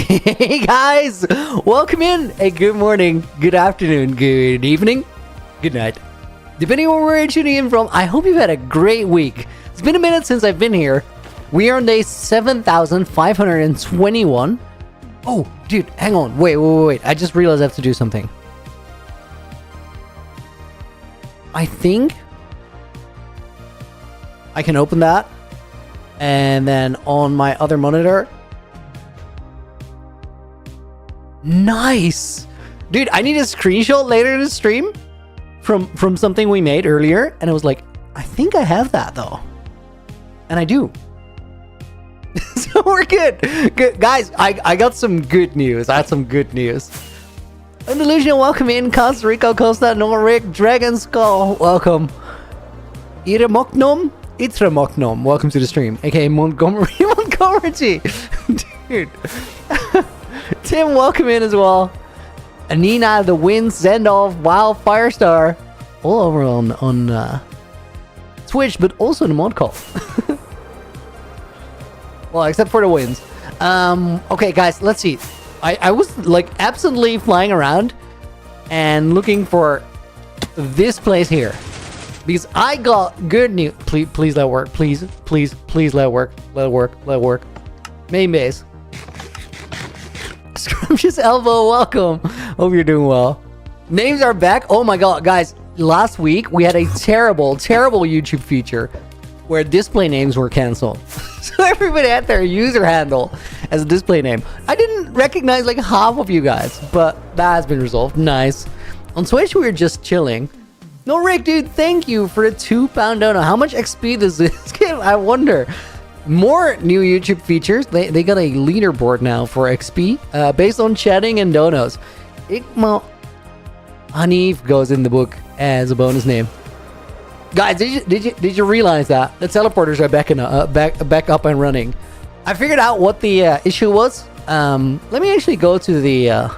Hey guys, welcome in. Hey, good morning, good afternoon, good evening, good night. Depending on where you're tuning in from, I hope you've had a great week. It's been a minute since I've been here. We are on day 7,521. Oh, dude, hang on. Wait. I just realized I have to do something. I think I can open that. And then on my other monitor. Nice. Dude, I need a screenshot later in the stream from something we made earlier. And I was like, I think I have that though. And I do. So we're good. Guys, I got some good news. I had some good news. Delusional, welcome in. Costa Rica, Costa, Norric, Dragon Skull, welcome. Elytra, welcome to the stream. AKA Montgomery. Dude. Tim, welcome in as well. Anina, The Wind, Zendolf, Wild, Firestar. All over on Twitch, but also in the mod call. Well, except for the wins. Okay, guys, let's see. I was like absently flying around and looking for this place here. Because I got good news. Please let it work. Please let it work. Let it work. Main base. Scrumptious Elbow, welcome. Hope you're doing well. Names are back. Oh my god, guys. Last week, we had a terrible YouTube feature where display names were canceled. So everybody had their user handle as a display name. I didn't recognize like half of you guys, but that has been resolved. Nice. On Twitch, we were just chilling. No, Rick, dude, thank you for the £2 dono. How much XP does this give? I wonder. More new YouTube features. They got a leaderboard now for XP based on chatting and donos. Ikmo Hanif goes in the book as a bonus name. Guys, did you realize that the teleporters are back up and running? I figured out what the issue was. Let me actually go to the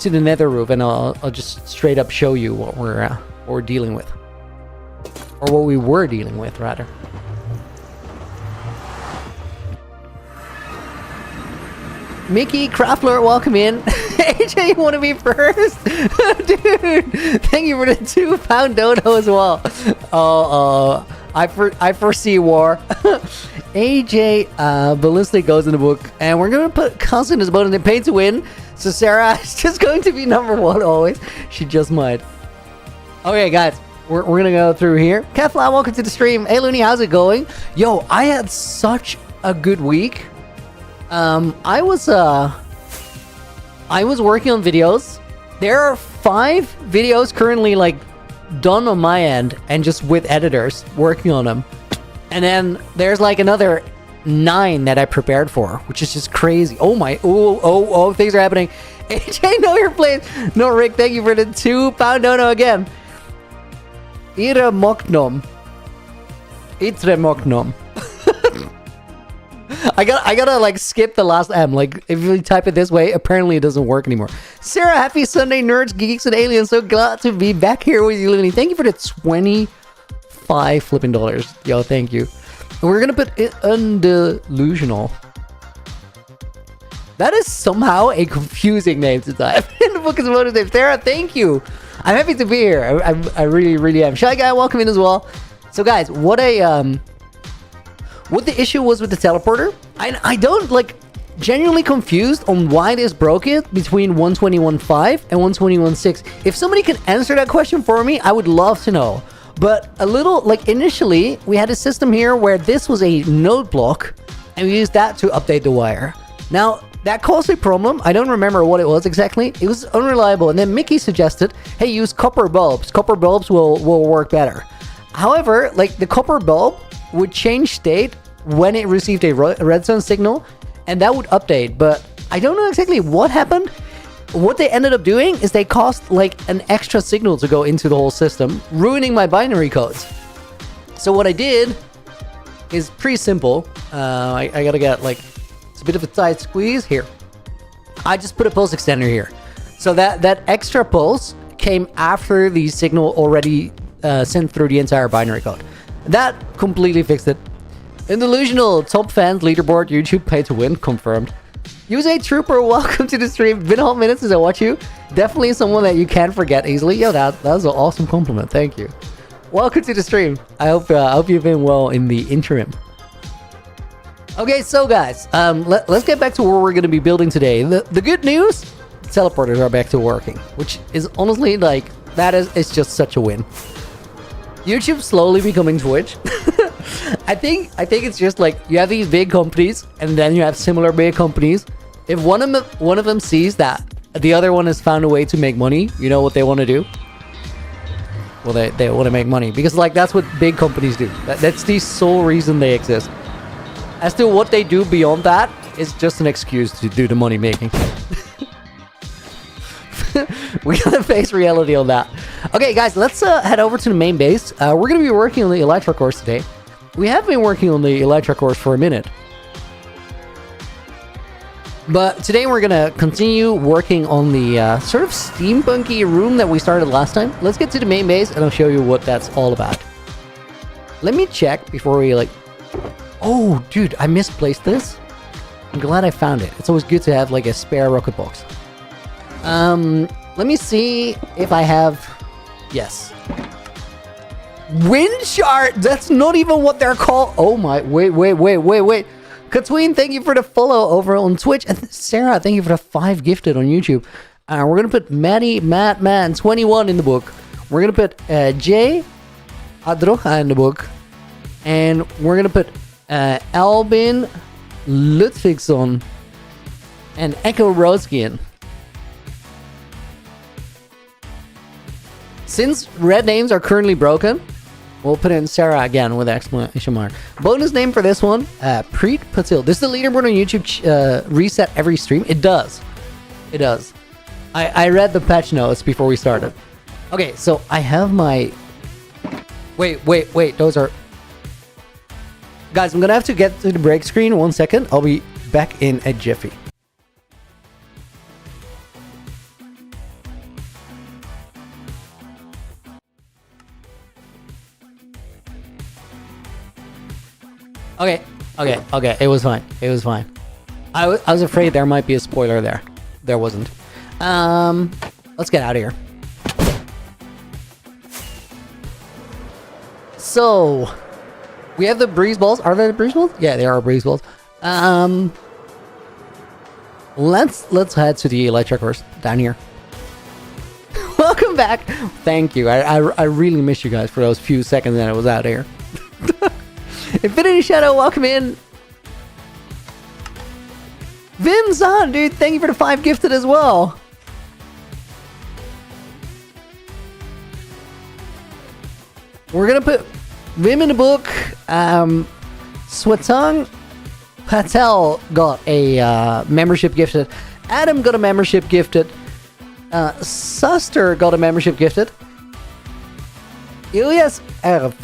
nether roof and I'll just straight up show you what we're dealing with, or what we were dealing with rather. Mickey Craftler, welcome in. AJ, you want to be first? Dude, thank you for the £2 dono as well. I foresee war. AJ Ballistic goes in the book, and we're going to put Constant as bonus and pay to win. So Sarah is just going to be number one always. She just might. Okay, guys, we're going to go through here. Kefla, welcome to the stream. Hey, Looney, how's it going? Yo, I had such a good week. I was working on videos. There are 5 videos currently like done on my end and just with editors working on them. And then there's like another 9 that I prepared for, which is just crazy. Oh my, oh, things are happening. AJ, know your place. No, Rick, thank you for the £2 dono again. Ira Moknom. Itre Moknom. I gotta like skip the last M. Like if you type it this way, apparently it doesn't work anymore. Sarah, happy Sunday, nerds, geeks, and aliens. So glad to be back here with you, Looney. Thank you for the 25 flipping dollars. Yo, thank you. And we're gonna put it undelusional. That is somehow a confusing name to type in the book. Is bonus name. Sarah, thank you. I'm happy to be here. I really am. Shy Guy, welcome in as well. So guys, what the issue was with the teleporter, I don't like genuinely confused on why this broke it between 121.5 and 121.6. If somebody can answer that question for me, I would love to know. But a little like initially we had a system here where this was a node block and we used that to update the wire. Now that caused a problem. I don't remember what it was exactly. It was unreliable. And then Mickey suggested, hey, use copper bulbs. Copper bulbs will work better. However, like the copper bulb would change state when it received a redstone signal, and that would update, but I don't know exactly what happened. What they ended up doing is they caused like an extra signal to go into the whole system, ruining my binary codes. So what I did is pretty simple. I gotta get like, it's a bit of a tight squeeze here. I just put a pulse extender here. So that extra pulse came after the signal already sent through the entire binary code. That completely fixed it. Delusional, top fans, leaderboard, YouTube, pay to win, confirmed. USA Trooper, welcome to the stream. Been a whole minute since I watch you. Definitely someone that you can't forget easily. Yo, that was an awesome compliment. Thank you. Welcome to the stream. I hope you've been well in the interim. Okay, so guys, let's get back to what we're going to be building today. The good news, teleporters are back to working, which is honestly like it's just such a win. YouTube slowly becoming Twitch. I think it's just like you have these big companies and then you have similar big companies. If one of them sees that the other one has found a way to make money, you know what they want to do? Well, they want to make money because like that's what big companies do. That's the sole reason they exist. As to what they do beyond that is just an excuse to do the money making. We gotta face reality on that. Okay, guys, let's head over to the main base. We're gonna be working on the Elytra course today. We have been working on the Elytra course for a minute. But today we're gonna continue working on the sort of steampunky room that we started last time. Let's get to the main base and I'll show you what that's all about. Let me check before we like... Oh, dude, I misplaced this. I'm glad I found it. It's always good to have like a spare rocket box. Let me see if I have... Yes. Wind shard! That's not even what they're called. Oh my... Wait. Katween, thank you for the follow over on Twitch. And Sarah, thank you for the 5 gifted on YouTube. We're going to put Mattman 21 in the book. We're going to put Jay Adrocha in the book. And we're going to put Albin Ludvigsson and Echo Roskian. Since red names are currently broken, we'll put in Sarah again with exclamation mark. Bonus name for this one, Preet Patil. This is the leaderboard on YouTube reset every stream. It does. It does. I read the patch notes before we started. Okay, so I have my... Wait. Those are... Guys, I'm gonna have to get to the break screen. 1 second. I'll be back in a jiffy. Okay. It was fine. I was afraid there might be a spoiler there. There wasn't. Let's get out of here. So, we have the breeze balls. Are they the breeze balls? Yeah, they are breeze balls. Let's head to the Elytra course down here. Welcome back. Thank you. I really miss you guys for those few seconds that I was out here. Infinity Shadow, welcome in. Vin-san, dude, thank you for the 5 gifted as well. We're gonna put Vim in the book. Swatang Patel got a membership gifted. Adam got a membership gifted. Suster got a membership gifted. Ilyas Erv.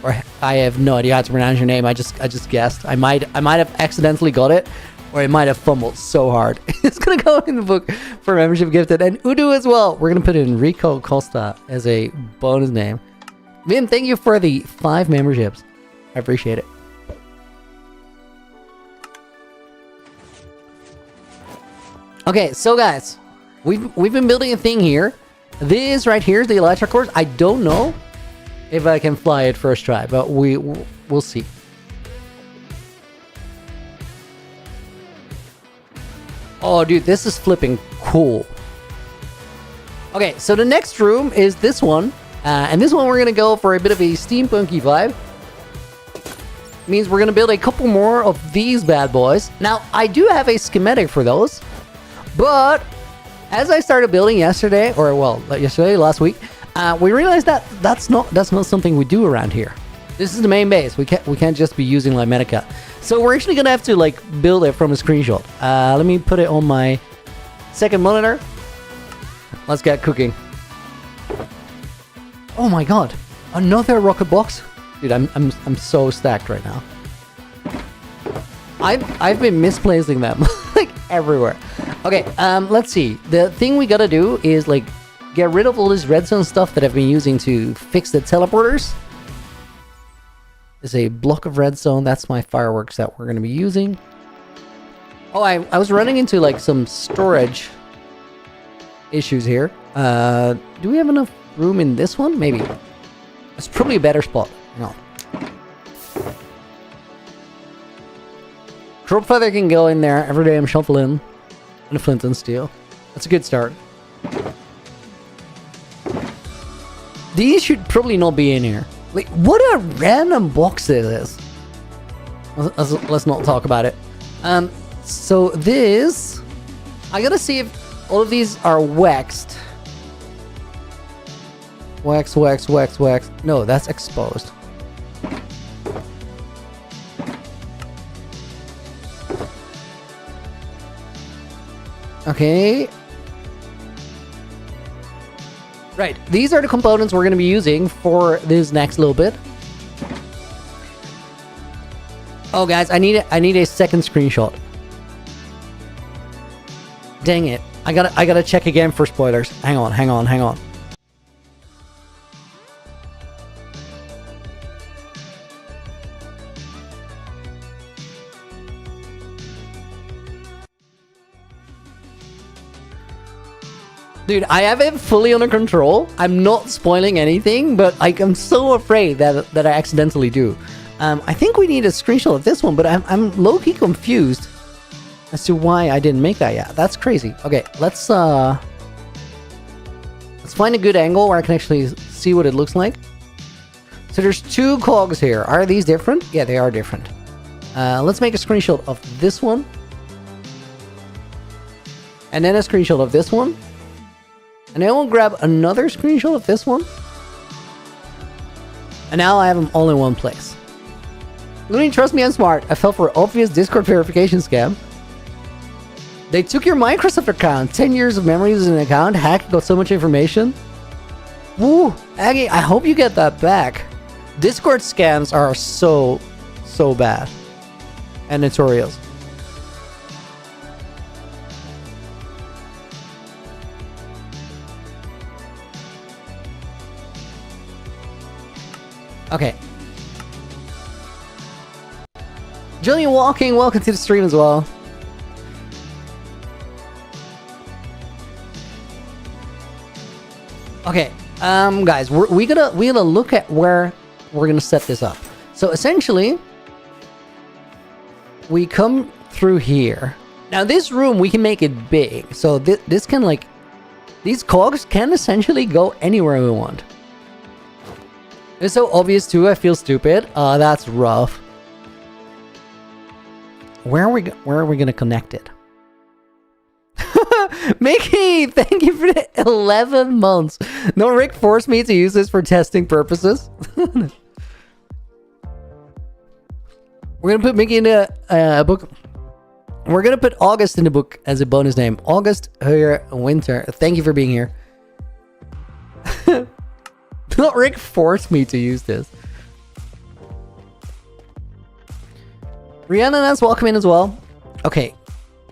Or I have no idea how to pronounce your name. I just guessed. I might have accidentally got it, or I might have fumbled so hard. It's gonna go in the book for membership gifted, and Udo as well. We're gonna put in Rico Costa as a bonus name. Vim, thank you for the 5 memberships. I appreciate it. Okay, so guys, we've been building a thing here. This right here is the Elytra course. I don't know if I can fly it first try, but we'll see. Oh, dude, this is flipping cool. Okay, so the next room is this one. And this one we're going to go for a bit of a steampunky vibe. Means we're going to build a couple more of these bad boys. Now, I do have a schematic for those. But as I started building yesterday, or well, last week, we realized that that's not something we do around here. This is the main base. We can't just be using Limetica. So we're actually gonna have to like build it from a screenshot. Let me put it on my second monitor. Let's get cooking. Oh my god, another rocket box, dude! I'm so stacked right now. I've been misplacing them like everywhere. Okay, let's see. The thing we gotta do is like get rid of all this redstone stuff that I've been using to fix the teleporters. There's a block of redstone. That's my fireworks that we're gonna be using. Oh, I was running into like some storage issues here. Do we have enough room in this one? Maybe. It's probably a better spot. No. Crop feather can go in there. Every day I'm shuffling. And a flint and steel. That's a good start. These should probably not be in here. Like, what a random box this is. Let's not talk about it. So this... I gotta see if all of these are waxed. Wax. No, that's exposed. Okay. Right, these are the components we're going to be using for this next little bit. Oh, guys, I need a second screenshot. Dang it! I gotta check again for spoilers. Hang on. Dude, I have it fully under control. I'm not spoiling anything, but I'm so afraid that I accidentally do. I think we need a screenshot of this one, but I'm low-key confused as to why I didn't make that yet. That's crazy. Okay, let's find a good angle where I can actually see what it looks like. So there's 2 cogs here. Are these different? Yeah, they are different. Let's make a screenshot of this one. And then a screenshot of this one. And then we'll grab another screenshot of this one. And now I have them all in one place. Looney, trust me, I'm smart. I fell for an obvious Discord verification scam. They took your Microsoft account. 10 years of memories in an account. Hack, got so much information. Woo! Aggie, I hope you get that back. Discord scams are so bad. And notorious. Okay. Jillian Walking, welcome to the stream as well. Okay, guys, we're gonna look at where we're gonna set this up. So essentially, we come through here. Now this room we can make it big, so this can like, these cogs can essentially go anywhere we want. It's so obvious too, I feel stupid. That's rough. Where are we gonna connect it? Mickey, thank you for the 11 months. No, Rick forced me to use this for testing purposes. We're gonna put Mickey in a book. We're gonna put August in the book as a bonus name. August here, Winter. Thank you for being here. Not Rick forced me to use this. Rihanna has welcome in as well. Okay,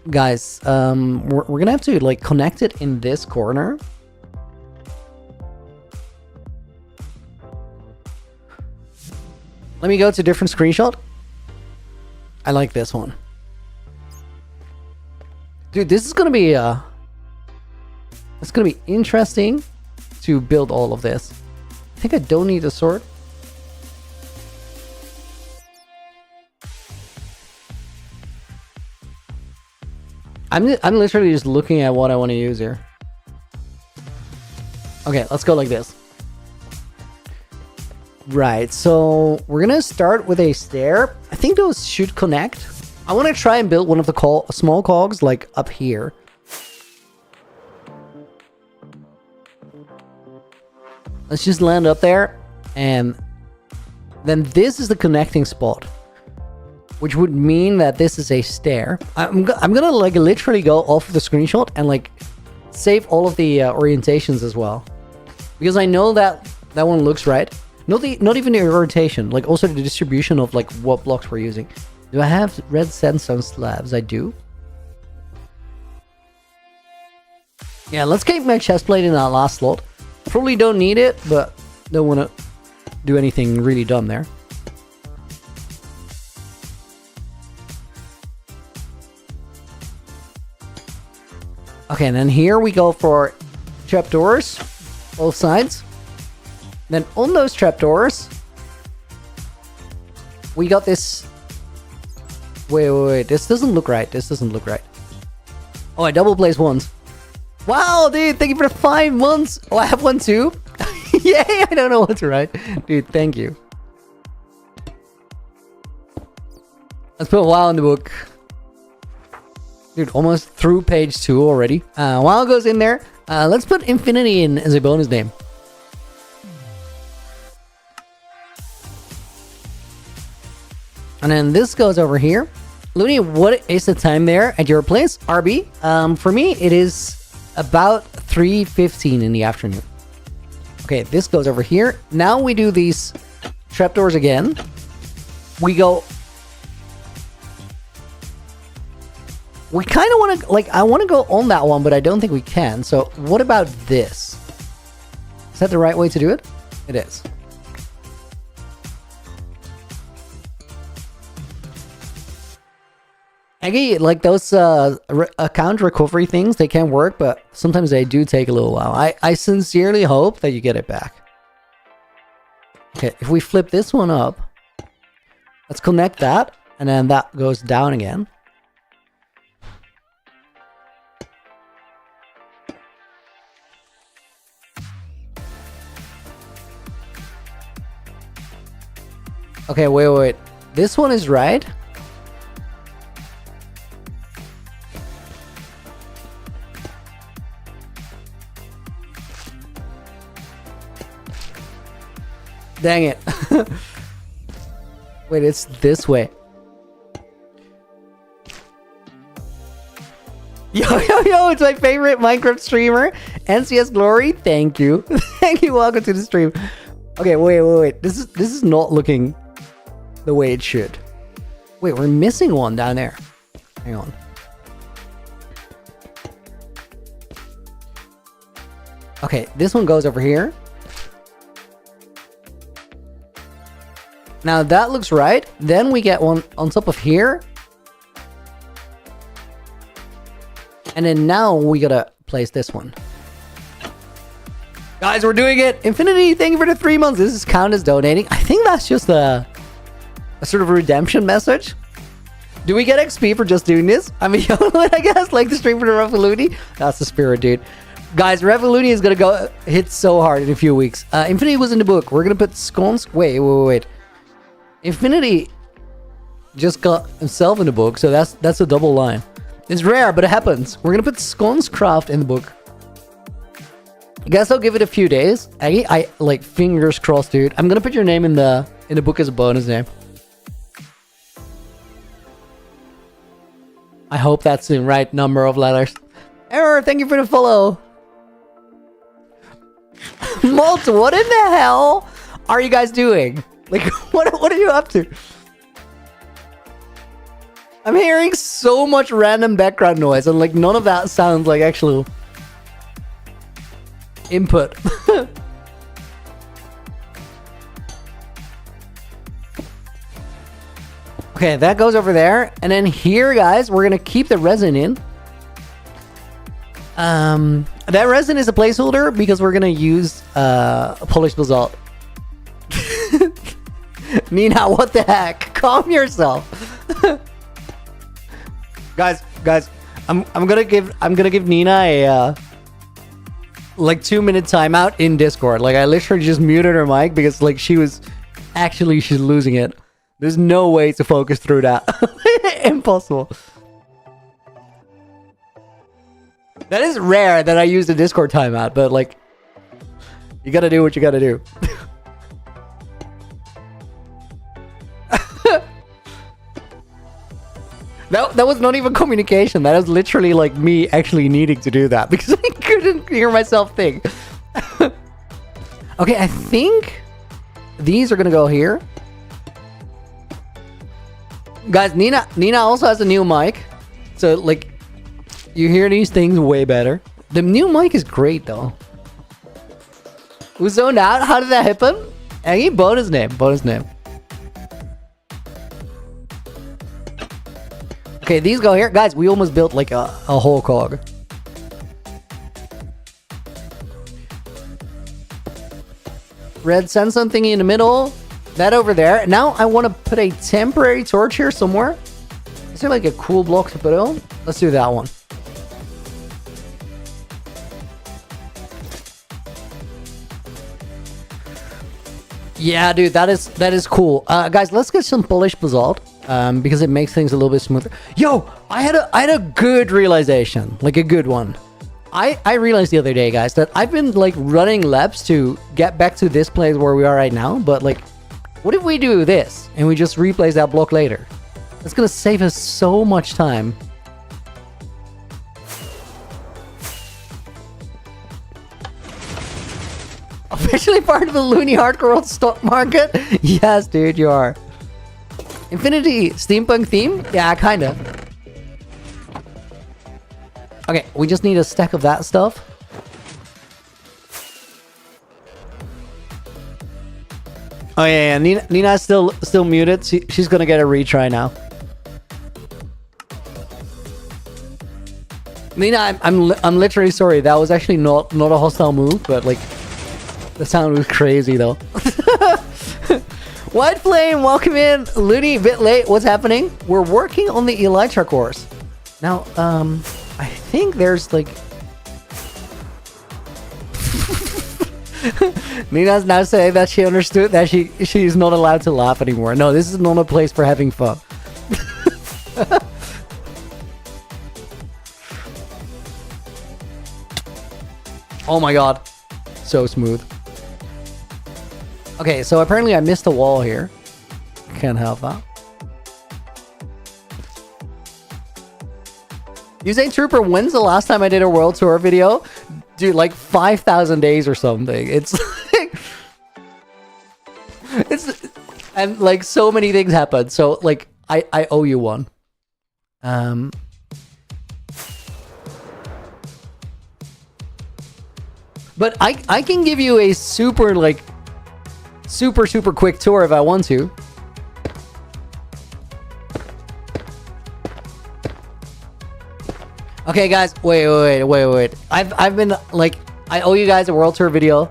guys, we're gonna have to like connect it in this corner. Let me go to a different screenshot. I like this one. Dude, this is gonna be it's gonna be interesting to build all of this. I think I don't need a sword. I'm literally just looking at what I want to use here. Okay, let's go like this. Right, so we're gonna start with a stair. I think those should connect. I want to try and build one of the small cogs like up here. Let's just land up there, and then this is the connecting spot, which would mean that this is a stair. I'm gonna like literally go off of the screenshot and like save all of the orientations as well, because I know that that one looks right. Not even the orientation, like also the distribution of like what blocks we're using. Do I have red sandstone slabs? I do. Yeah, let's keep my chest plate in that last slot. Probably don't need it, but don't want to do anything really dumb there. Okay, and then here we go for trapdoors, both sides. Then on those trapdoors, we got this. Wait. This doesn't look right. Oh, I double placed ones. Wow, dude, thank you for the 5 months. Oh, I have one too. Yay, I don't know what to write. Dude, thank you. Let's put WoW in the book. Dude, almost through page 2 already. WoW goes in there. Let's put Infinity in as a bonus name. And then this goes over here. Looney, what is the time there at your place? RB? For me, it is about 3:15 in the afternoon. Okay, this goes over here. Now we do these trapdoors again. We kind of want to, like, I want to go on that one, but I don't think we can. So what about this? Is that the right way to do it? It is. Aggie, like those account recovery things, they can work, but sometimes they do take a little while. I sincerely hope that you get it back. Okay, if we flip this one up, let's connect that, and then that goes down again. Okay, wait. This one is right. Dang it. Wait, it's this way. Yo, it's my favorite Minecraft streamer. NCS Glory, thank you. Thank you, welcome to the stream. Okay, wait. This is not looking the way it should. Wait, we're missing one down there. Hang on. Okay, this one goes over here. Now that looks right. Then we get one on top of here. And then now we gotta place this one. Guys, we're doing it! Infinity, thank you for the 3 months. This is count as donating. I think that's just a sort of redemption message. Do we get XP for just doing this? I mean, I guess, like the stream for the Revoluni. That's the spirit, dude. Guys, Revoluni is gonna go hit so hard in a few weeks. Infinity was in the book. We're gonna put scones. Wait. Infinity just got himself in the book, so that's a double line. It's rare, but it happens. We're gonna put Scones Craft in the book. I guess I'll give it a few days. I like, fingers crossed, dude. I'm gonna put your name in the book as a bonus name. I hope that's the right number of letters. Error, thank you for the follow. Malt, what in the hell are you guys doing? Like, what are you up to? I'm hearing so much random background noise, and like none of that sounds like actual input. Okay, that goes over there, and then here, guys, we're gonna keep the resin in. That resin is a placeholder because we're gonna use polished basalt. Nina, what the heck? Calm yourself. guys, I'm gonna give Nina a like 2-minute timeout in Discord. Like, I literally just muted her mic because like she's losing it. There's no way to focus through that. Impossible. That is rare that I use the Discord timeout, but like, you gotta do what you gotta do. That was not even communication. That was literally like me actually needing to do that because I couldn't hear myself think. Okay, I think these are gonna go here. Guys, Nina also has a new mic, so like you hear these things way better. The new mic is great though. Who zoned out? How did that happen? Any bonus name. Okay, these go here. Guys, we almost built like a whole cog. red sandstone thingy in the middle. That over there. Now I want to put a temporary torch here somewhere. Is there like a cool block to put on? Let's do that one. Yeah, dude, that is cool. Guys, let's get some polished basalt because it makes things a little bit smoother. Yo, I had a good realization, like a good one. I realized the other day, guys, that I've been like running laps to get back to this place where we are right now. But like, what if we do this and we just replace that block later? It's gonna save us so much time. Officially part of the loony hardcore world stock market? Yes, dude, you are. Infinity steampunk theme? Yeah, kinda. Okay, we just need a stack of that stuff. Oh yeah, Nina's still muted. She's gonna get a retry now. Nina, I'm literally sorry. That was actually not a hostile move, but like. The sound was crazy though. White Flame, welcome in. Looney, bit late. What's happening? We're working on the Elytra course. Now, I think there's like... Nina's now saying that she understood that she's not allowed to laugh anymore. No, this is not a place for having fun. Oh my god. So smooth. Okay, so apparently I missed a wall here. Can't help that. Usain Trooper, when's the last time I did a world tour video? Dude, like 5,000 days or something. It's like... And like so many things happen. So like, I owe you one. But I can give you a super like... super quick tour if I want to. Okay, guys, wait. I've been like, I owe you guys a world tour video.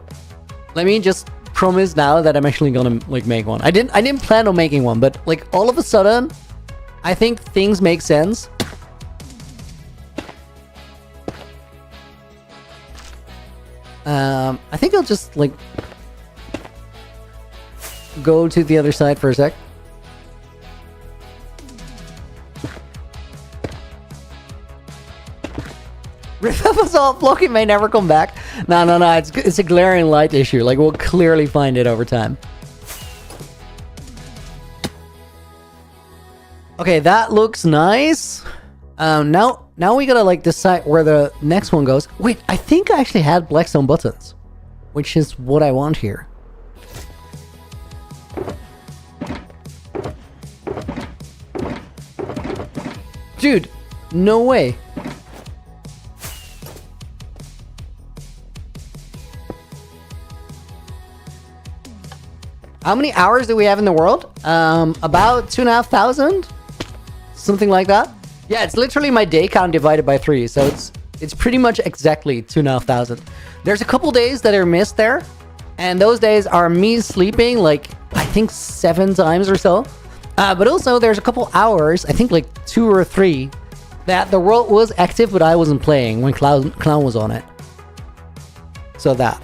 Let me just promise now that I'm actually gonna like make one. I didn't plan on making one, but like all of a sudden, I think things make sense. I think I'll just like go to the other side for a sec. Basalt blocking may never come back. No, it's a glaring light issue. Like we'll clearly find it over time. Okay, that looks nice. Now we gotta like decide where the next one goes. Wait, I think I actually had blackstone buttons, which is what I want here. Dude, no way. How many hours do we have in the world? About 2,500? Something like that. Yeah, it's literally my day count divided by 3, so it's pretty much exactly 2,500. There's a couple days that are missed there, and those days are me sleeping like I think 7 times or so. But also there's a couple hours, I think like 2 or 3, that the world was active but I wasn't playing when Clown was on it. So that.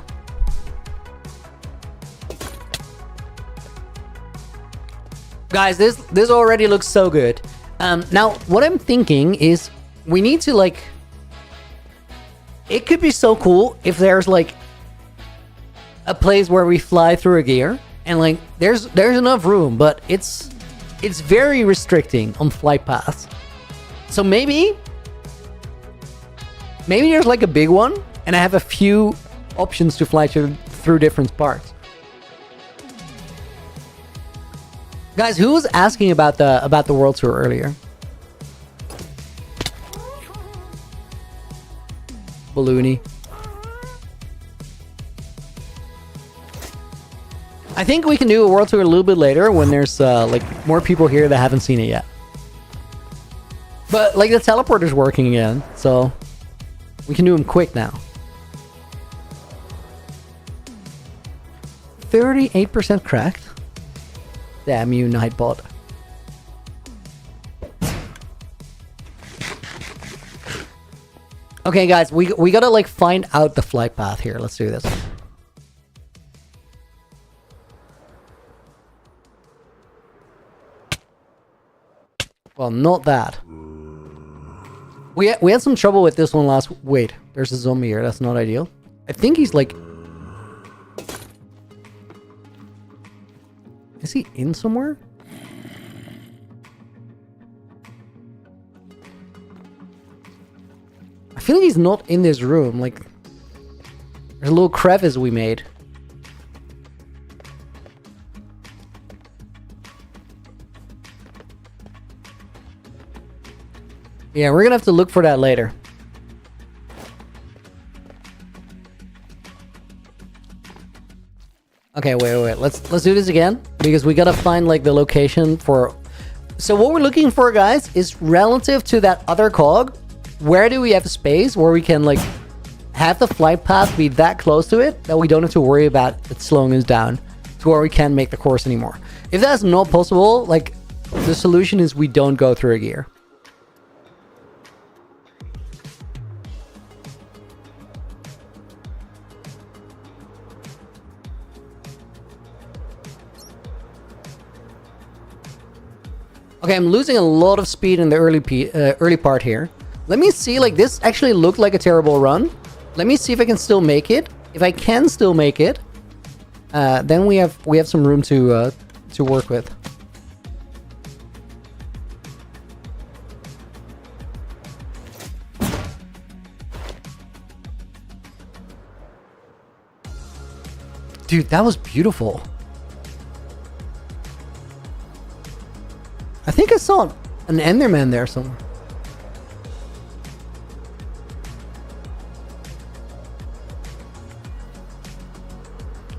Guys, this already looks so good. Now, what I'm thinking is we need to like... It could be so cool if there's like a place where we fly through a gear and like there's enough room, but it's very restricting on flight paths. So maybe there's like a big one and I have a few options to fly through different parts. Guys, who was asking about the world tour earlier? Balloony. I think we can do a world tour a little bit later when there's like more people here that haven't seen it yet. But like the teleporter's working again, so we can do them quick now. 38% cracked. Damn you, Nightbot. Okay, guys, we gotta like find out the flight path here. Let's do this. Well, not that. We had some trouble with this one last... Wait, there's a zombie here. That's not ideal. I think he's like... Is he in somewhere? I feel like he's not in this room. Like, there's a little crevice we made. Yeah, we're gonna have to look for that later. Okay, wait. Let's do this again because we gotta find like the location for. So what we're looking for, guys, is relative to that other cog. Where do we have space where we can like have the flight path be that close to it that we don't have to worry about it slowing us down to where we can't make the course anymore? If that's not possible, like the solution is we don't go through a gear. Okay, I'm losing a lot of speed in the early part here. Let me see, like this actually looked like a terrible run. Let me see if I can still make it. If I can still make it, then we have some room to work with. Dude, that was beautiful. I think I saw an Enderman there somewhere.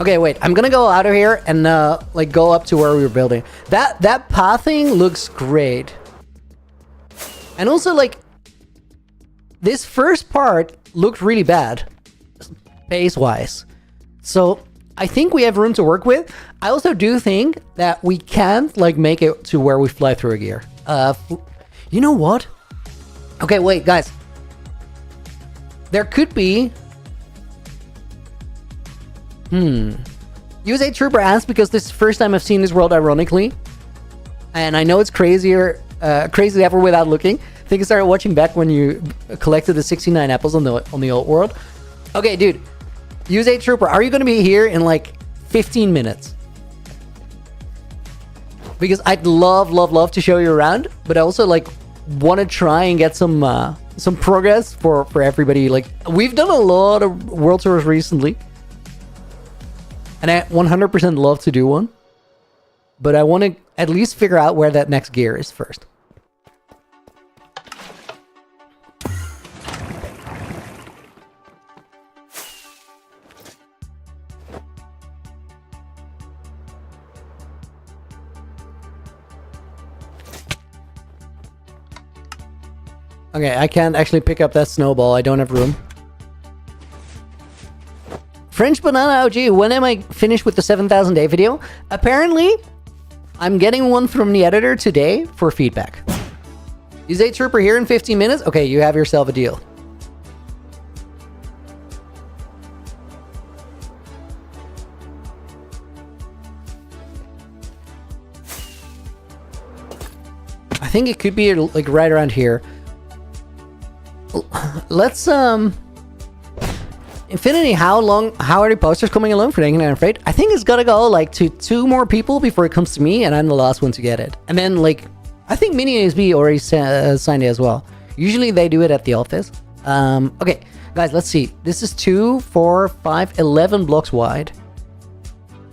Okay, wait. I'm gonna go out of here and like go up to where we were building. That pathing looks great. And also, like, this first part looked really bad, pace-wise. So I think we have room to work with. I also do think that we can't like make it to where we fly through a gear. You know what? Okay, wait, guys. There could be... USA Trooper asked because this is the first time I've seen this world, ironically. And I know it's crazy ever without looking. I think I started watching back when you collected the 69 apples on the old world. Okay, dude. USA Trooper, are you going to be here in like 15 minutes? Because I'd love to show you around, but I also like want to try and get some progress for everybody. Like, we've done a lot of world tours recently, and I 100% love to do one, but I want to at least figure out where that next gear is first. Okay, I can't actually pick up that snowball. I don't have room. French Banana OG, when am I finished with the 7,000 day video? Apparently, I'm getting one from the editor today for feedback. Is a trooper here in 15 minutes? Okay, you have yourself a deal. I think it could be like right around here. Let's Infinity, how are the posters coming along for Dangin' and Afraid? I think it's gotta go like to 2 more people before it comes to me, and I'm the last one to get it. And then like, I think Mini ASB already signed it as well. Usually they do it at the office. Okay, guys, let's see. This is 2, 4, 5, 11 blocks wide.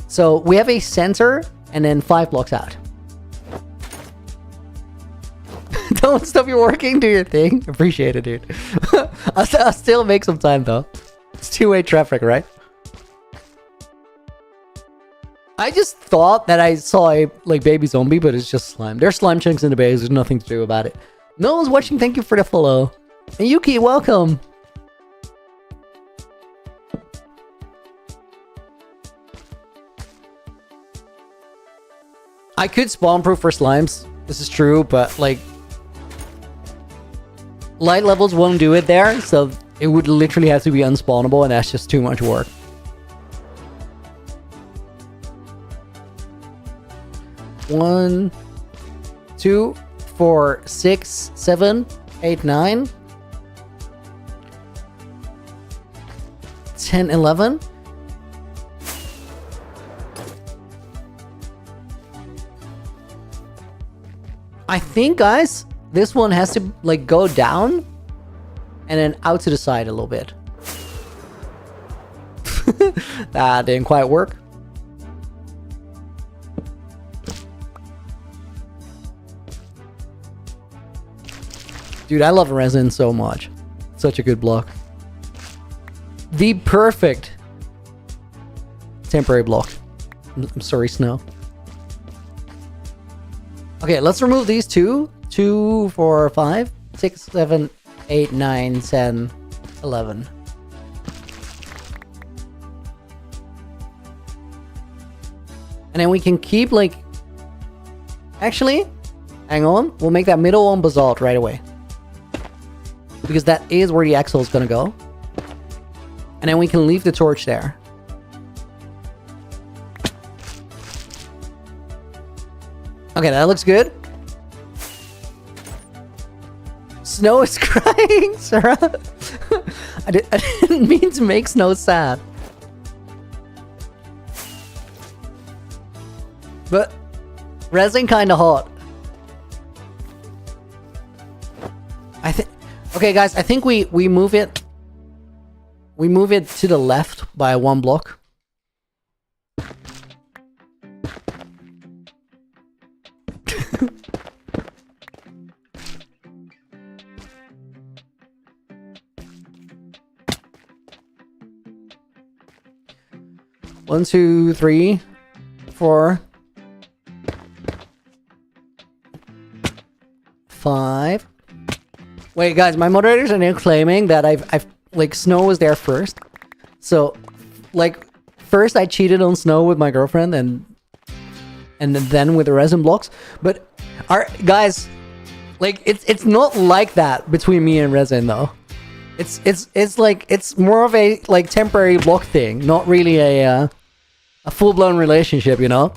So we have a center and then 5 blocks out. Don't stop your working, do your thing. Appreciate it, dude. I'll still make some time though. It's 2-way traffic, right? I just thought that I saw a like baby zombie, but it's just slime. There's slime chunks in the base. There's nothing to do about it. No one's watching. Thank you for the follow. And Yuki, welcome. I could spawn proof for slimes. This is true, but like light levels won't do it there, so it would literally have to be unspawnable, and that's just too much work. One, 2, 4, 6, 7, 8, 9, 10, 11. I think, guys, this one has to like go down and then out to the side a little bit. That didn't quite work. Dude, I love resin so much. Such a good block. The perfect temporary block. I'm sorry, Snow. Okay, let's remove these two. 2, 4, 5, 6, 7, 8, 9, 10, 11. And then we can keep like... Actually, hang on. We'll make that middle one basalt right away. Because that is where the axle is gonna go. And then we can leave the torch there. Okay, that looks good. Snow is crying, Sarah. I didn't mean to make Snow sad. But resin kind of hot. I think... Okay, guys, I think we move it... We move it to the left by 1 block. One, 2, 3, 4, 5. Wait, guys, my moderators are now claiming that I've like Snow was there first. So, like, first I cheated on Snow with my girlfriend and then with the resin blocks. But guys, like it's not like that between me and resin though. It's like it's more of a like temporary block thing, not really a full-blown relationship, you know?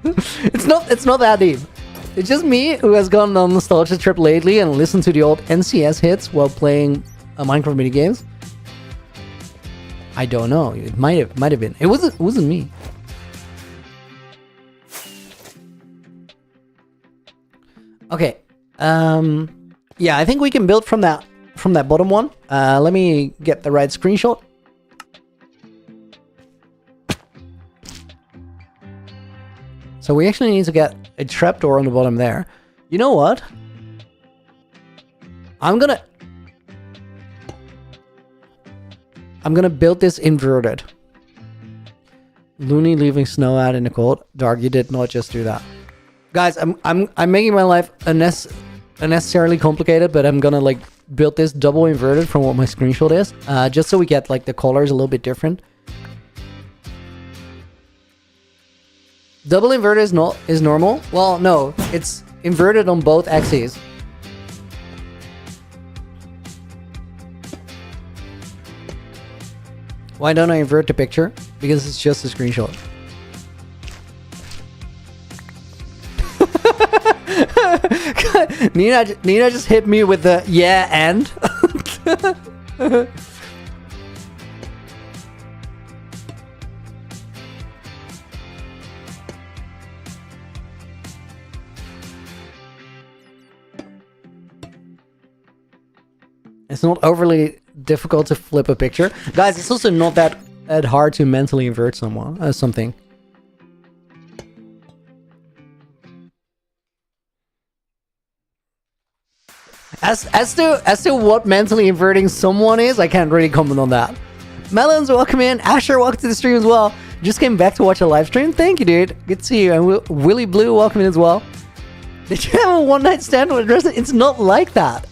It's not that deep. It's just me who has gone on a nostalgia trip lately and listened to the old NCS hits while playing Minecraft minigames. I don't know. It might have been. It wasn't me. Okay. Yeah, I think we can build from that bottom one. Let me get the right screenshot. So we actually need to get a trapdoor on the bottom there. You know what? I'm gonna build this inverted. Looney leaving Snow out in the cold. Dark, you did not just do that. Guys, I'm making my life unnecessarily complicated, but I'm gonna like build this double inverted from what my screenshot is. Just so we get like the colors a little bit different. Double inverted is normal? Well, no, it's inverted on both axes. Why don't I invert the picture? Because it's just a screenshot. Nina just hit me with the yeah and. It's not overly difficult to flip a picture. Guys, it's also not that hard to mentally invert something. As to what mentally inverting someone is, I can't really comment on that. Melons, welcome in. Asher, welcome to the stream as well. Just came back to watch a live stream. Thank you, dude. Good to see you. And Willy Blue, welcome in as well. Did you have a one-night stand with Dresden? It's not like that.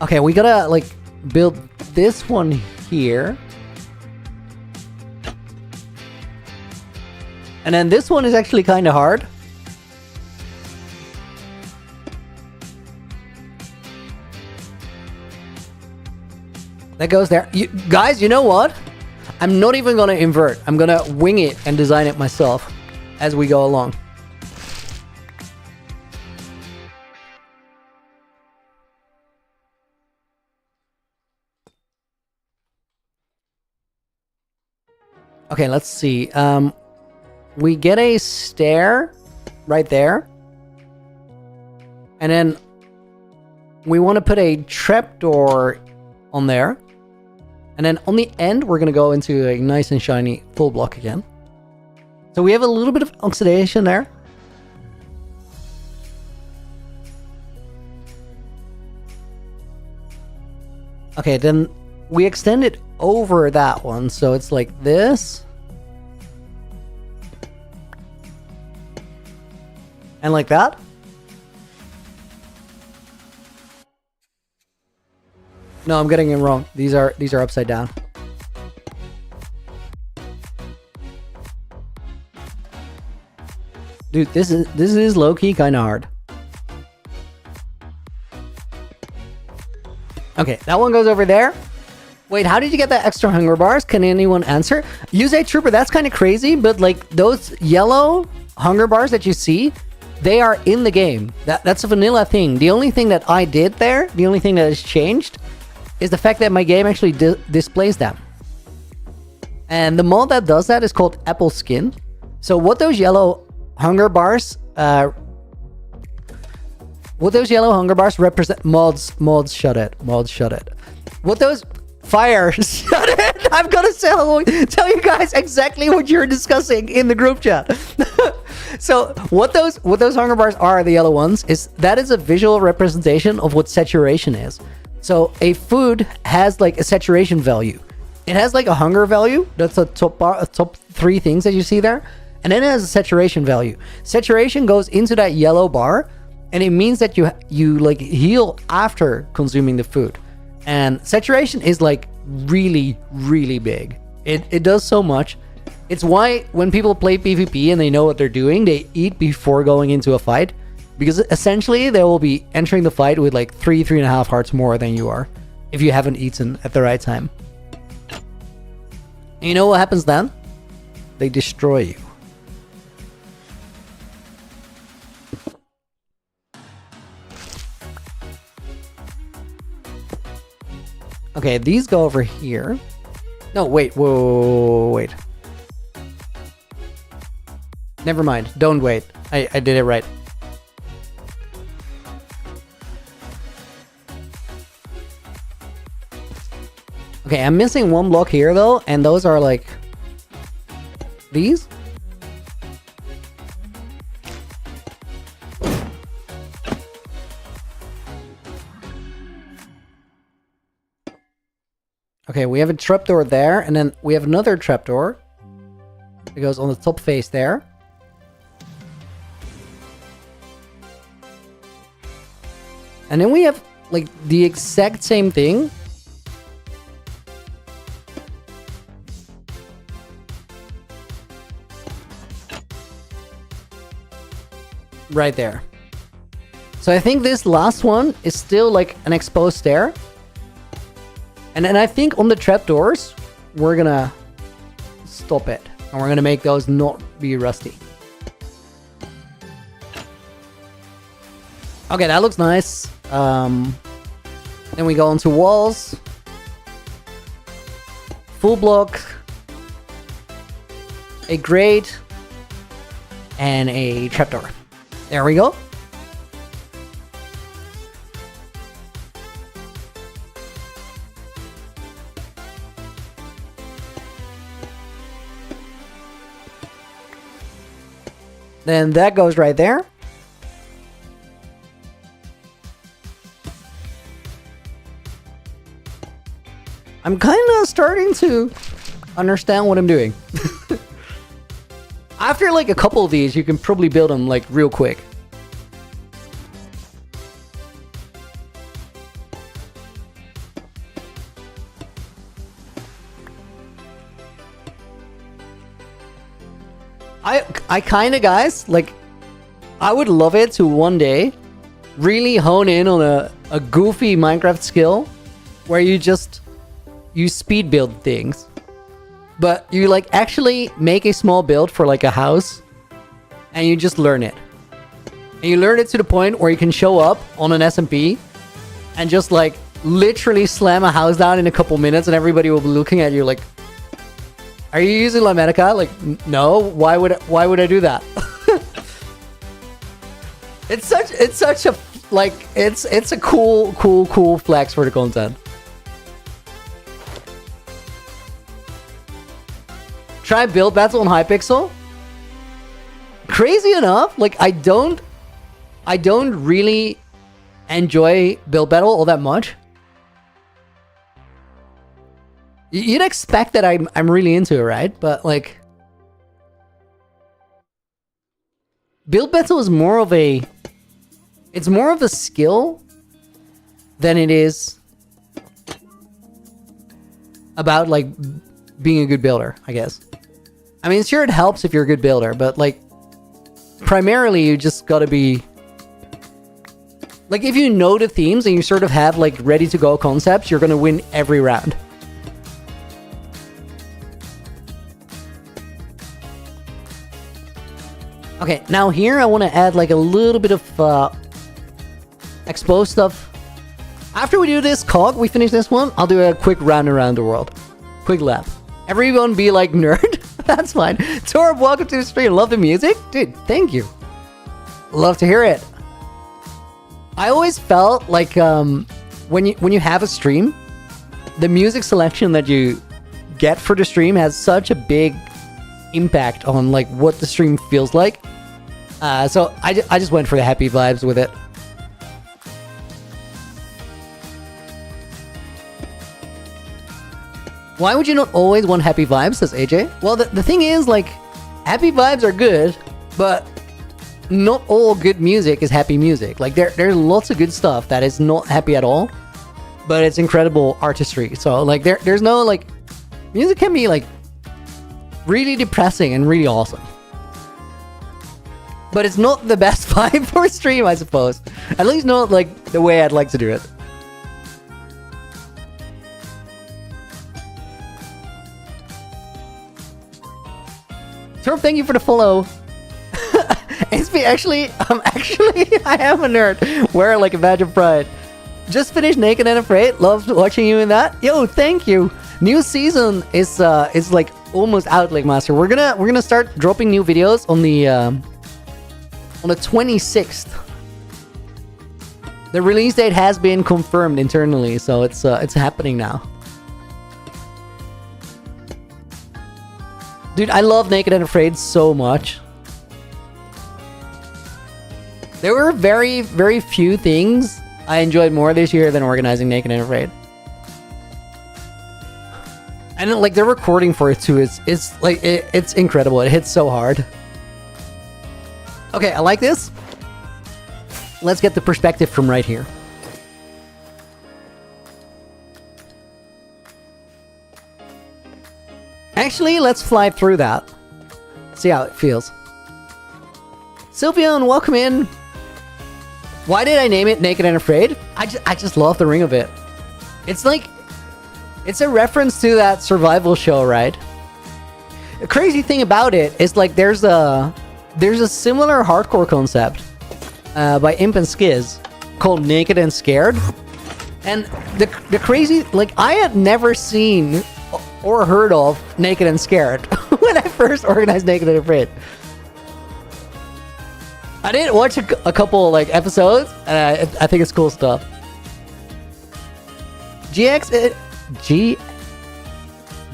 Okay, we gotta like build this one here. And then this one is actually kind of hard. That goes there. Guys, you know what? I'm not even going to invert. I'm going to wing it and design it myself as we go along. Okay, let's see. We get a stair right there. And then we want to put a trapdoor on there. And then on the end, we're going to go into a nice and shiny full block again. So we have a little bit of oxidation there. Okay, then we extend it over that one. So it's like this. And like that. No, I'm getting it wrong. These are upside down. Dude, this is low-key kind of hard. Okay, that one goes over there. Wait, how did you get that extra hunger bars? Can anyone answer? Use a trooper, that's kind of crazy, but like those yellow hunger bars that you see, they are in the game. That's a vanilla thing. The only thing that I did there, the only thing that has changed, is the fact that my game actually displays them. And the mod that does that is called Apple Skin. So what those yellow hunger bars represent, mods shut it. What those fire shut it. I'm gonna tell you guys exactly what you're discussing in the group chat. So what those hunger bars are, the yellow ones, is a visual representation of what saturation is. So a food has like a saturation value. It has like a hunger value. That's the top three things that you see there. And then it has a saturation value. Saturation goes into that yellow bar, and it means that you like heal after consuming the food. And saturation is like really, really big. It does so much. It's why when people play PvP and they know what they're doing, they eat before going into a fight. Because essentially they will be entering the fight with like 3.5 hearts more than you are if you haven't eaten at the right time. And you know what happens then? They destroy you. Okay, these go over here. No, wait, whoa, wait. Never mind, don't wait. I did it right. Okay, I'm missing one block here though, and those are like these. Okay, we have a trapdoor there, and then we have another trapdoor. It goes on the top face there. And then we have like the exact same thing. Right there. So I think this last one is still like an exposed stair. And then I think on the trapdoors, we're gonna stop it. And we're gonna make those not be rusty. Okay, that looks nice. Then we go into walls. Full block. A grate. And a trapdoor. There we go. Then that goes right there. I'm kind of starting to understand what I'm doing. After like a couple of these, you can probably build them like real quick. I kind of, guys, like, I would love it to one day really hone in on a goofy Minecraft skill where you speed build things. But you like actually make a small build for like a house and you just learn it. And you learn it to the point where you can show up on an SMP and just like literally slam a house down in a couple minutes and everybody will be looking at you like, are you using La Medica? Like, no, why would I do that? It's such a like it's a cool flex for the content. Try build battle on Hypixel. Crazy enough, like I don't really enjoy build battle all that much. You'd expect that I'm really into it, right? But like build battle is more of a skill than it is about like being a good builder, I guess. I mean, sure, it helps if you're a good builder, but like primarily you just gotta be like, if you know the themes and you sort of have like ready to go concepts, you're gonna win every round. Okay, now here I want to add like a little bit of exposed stuff. After we do this cog, we finish this one, I'll do a quick round around the world. Quick lap. Everyone be like, nerd? That's fine. Torb, welcome to the stream. Love the music? Dude, thank you. Love to hear it. I always felt like when you have a stream, the music selection that you get for the stream has such a big impact on like what the stream feels like. So I just went for the happy vibes with it. Why would you not always want happy vibes, says AJ? Well, the thing is, like, happy vibes are good, but not all good music is happy music. Like, there's lots of good stuff that is not happy at all, but it's incredible artistry. So, like, there's no, like, music can be, like, really depressing and really awesome. But it's not the best vibe for a stream, I suppose. At least not, like, the way I'd like to do it. Torb, thank you for the follow. actually, I am a nerd. Wear like a badge of pride. Just finished Naked and Afraid. Loved watching you in that. Yo, thank you. New season is like almost out, Lake Master. We're gonna start dropping new videos on the 26th. The release date has been confirmed internally, so it's happening now. Dude, I love Naked and Afraid so much. There were very, very few things I enjoyed more this year than organizing Naked and Afraid. And like the recording for it too, it's like it's incredible. It hits so hard. Okay, I like this. Let's get the perspective from right here. Actually, let's fly through that. See how it feels. Sylvian, welcome in. Why did I name it Naked and Afraid? I just love the ring of it. It's like, it's a reference to that survival show, right? The crazy thing about it is like there's a similar hardcore concept by Imp and Skiz called Naked and Scared. And the crazy, like I had never seen or heard of Naked and Scared when I first organized Naked and Afraid. I did watch a couple like episodes, and I think it's cool stuff.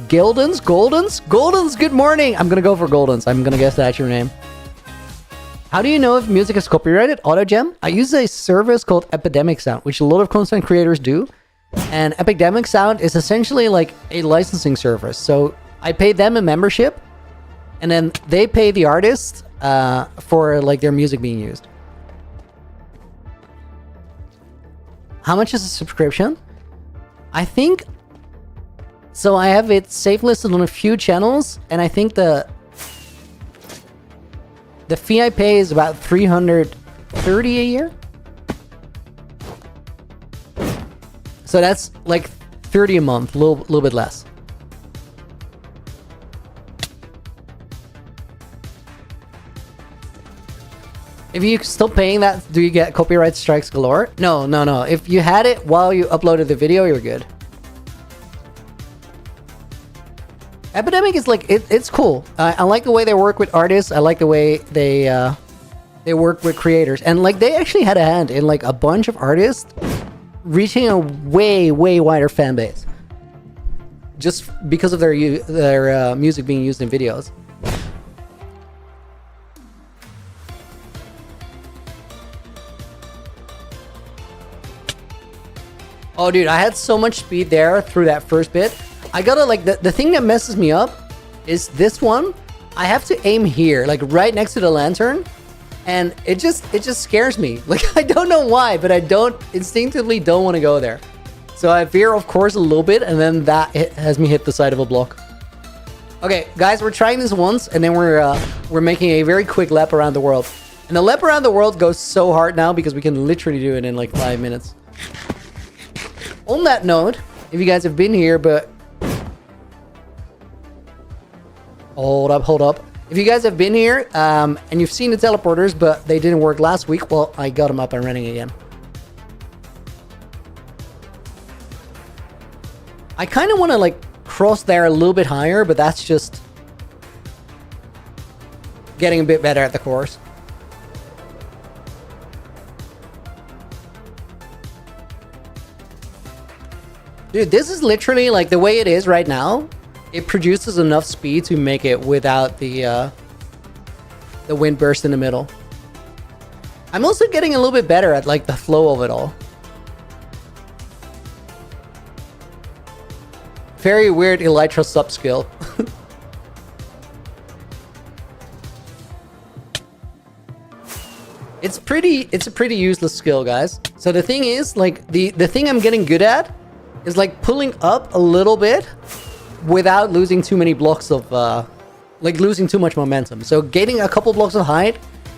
Goldens, good morning. I'm gonna go for Goldens. I'm gonna guess that's your name. How do you know if music is copyrighted? AutoGem? I use a service called Epidemic Sound, which a lot of content creators do. And Epidemic Sound is essentially like a licensing service. So I pay them a membership, and then they pay the artist for like their music being used. How much is a subscription? I think so. I have it safe listed on a few channels, and I think the the fee I pay is about 330 a year. So that's like 30 a month, a little bit less. If you're still paying that, do you get copyright strikes galore? No. If you had it while you uploaded the video, you're good. Epidemic is like, it's cool. I like the way they work with artists. I like the way they work with creators. And like, they actually had a hand in like a bunch of artists reaching a way wider fan base. Just because of their music being used in videos. Oh, dude, I had so much speed there through that first bit. I gotta, like, the thing that messes me up is this one. I have to aim here, like, right next to the lantern. And it just scares me. Like, I don't know why, but I instinctively don't want to go there. So I veer, of course, a little bit, and then that has me hit the side of a block. Okay, guys, we're trying this once, and then we're making a very quick lap around the world. And the lap around the world goes so hard now because we can literally do it in, like, 5 minutes. On that note, if you guys have been here, but... Hold up. If you guys have been here, and you've seen the teleporters, but they didn't work last week, well, I got them up and running again. I kind of want to, like, cross there a little bit higher, but that's just... getting a bit better at the course. Dude, this is literally, like, the way it is right now. It produces enough speed to make it without the wind burst in the middle. I'm also getting a little bit better at, like, the flow of it all. Very weird Elytra sub skill. It's a pretty useless skill, guys. So the thing is, like, the thing I'm getting good at is, like, pulling up a little bit without losing too many blocks of, like, losing too much momentum. So gaining a couple blocks of height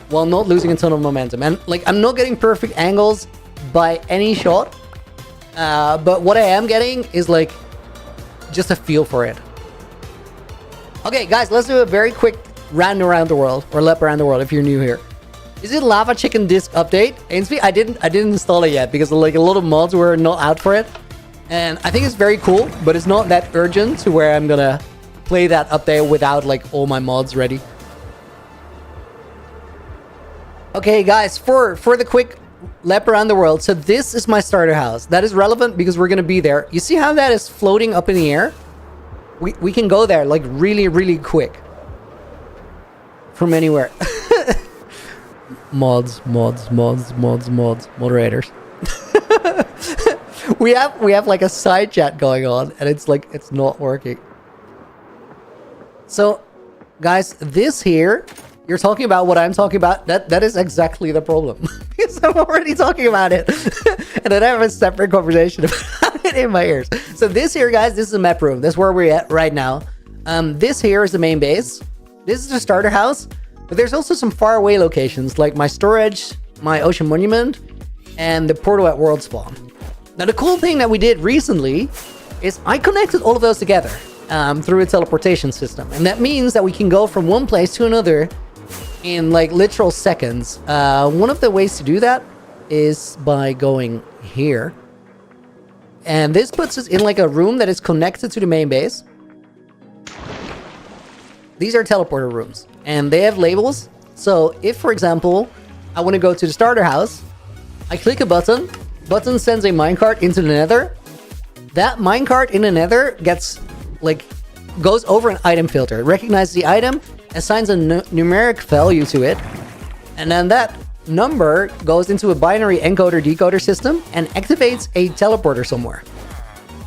while not losing a ton of momentum. And, like, I'm not getting perfect angles by any shot. But what I am getting is, like, just a feel for it. Okay, guys, let's do a very quick round around the world, or lap around the world if you're new here. Is it Lava Chicken Disc update? Ainsby, I didn't install it yet because, like, a lot of mods were not out for it. And I think it's very cool, but it's not that urgent to where I'm gonna play that update without, like, all my mods ready. Okay, guys, for the quick lap around the world. So this is my starter house. That is relevant because we're gonna be there. You see how that is floating up in the air? We can go there, like, really quick. From anywhere. Mods, moderators. We have like a side chat going on, and it's like, it's not working. So, guys, this here, you're talking about what I'm talking about. That is exactly the problem. Because I'm already talking about it. And then I have a separate conversation about it in my ears. So this here, guys, this is a map room. That's where we're at right now. This here is the main base. This is the starter house. But there's also some far away locations, like my storage, my ocean monument, and the portal at world spawn. Now, the cool thing that we did recently is I connected all of those together through a teleportation system. And that means that we can go from one place to another in, like, literal seconds. One of the ways to do that is by going here. And this puts us in, like, a room that is connected to the main base. These are teleporter rooms, and they have labels. So if, for example, I want to go to the starter house, I click a button. Button sends a minecart into the nether. That minecart in the nether gets, like, goes over an item filter. It recognizes the item, assigns a numeric value to it, and then that number goes into a binary encoder-decoder system and activates a teleporter somewhere.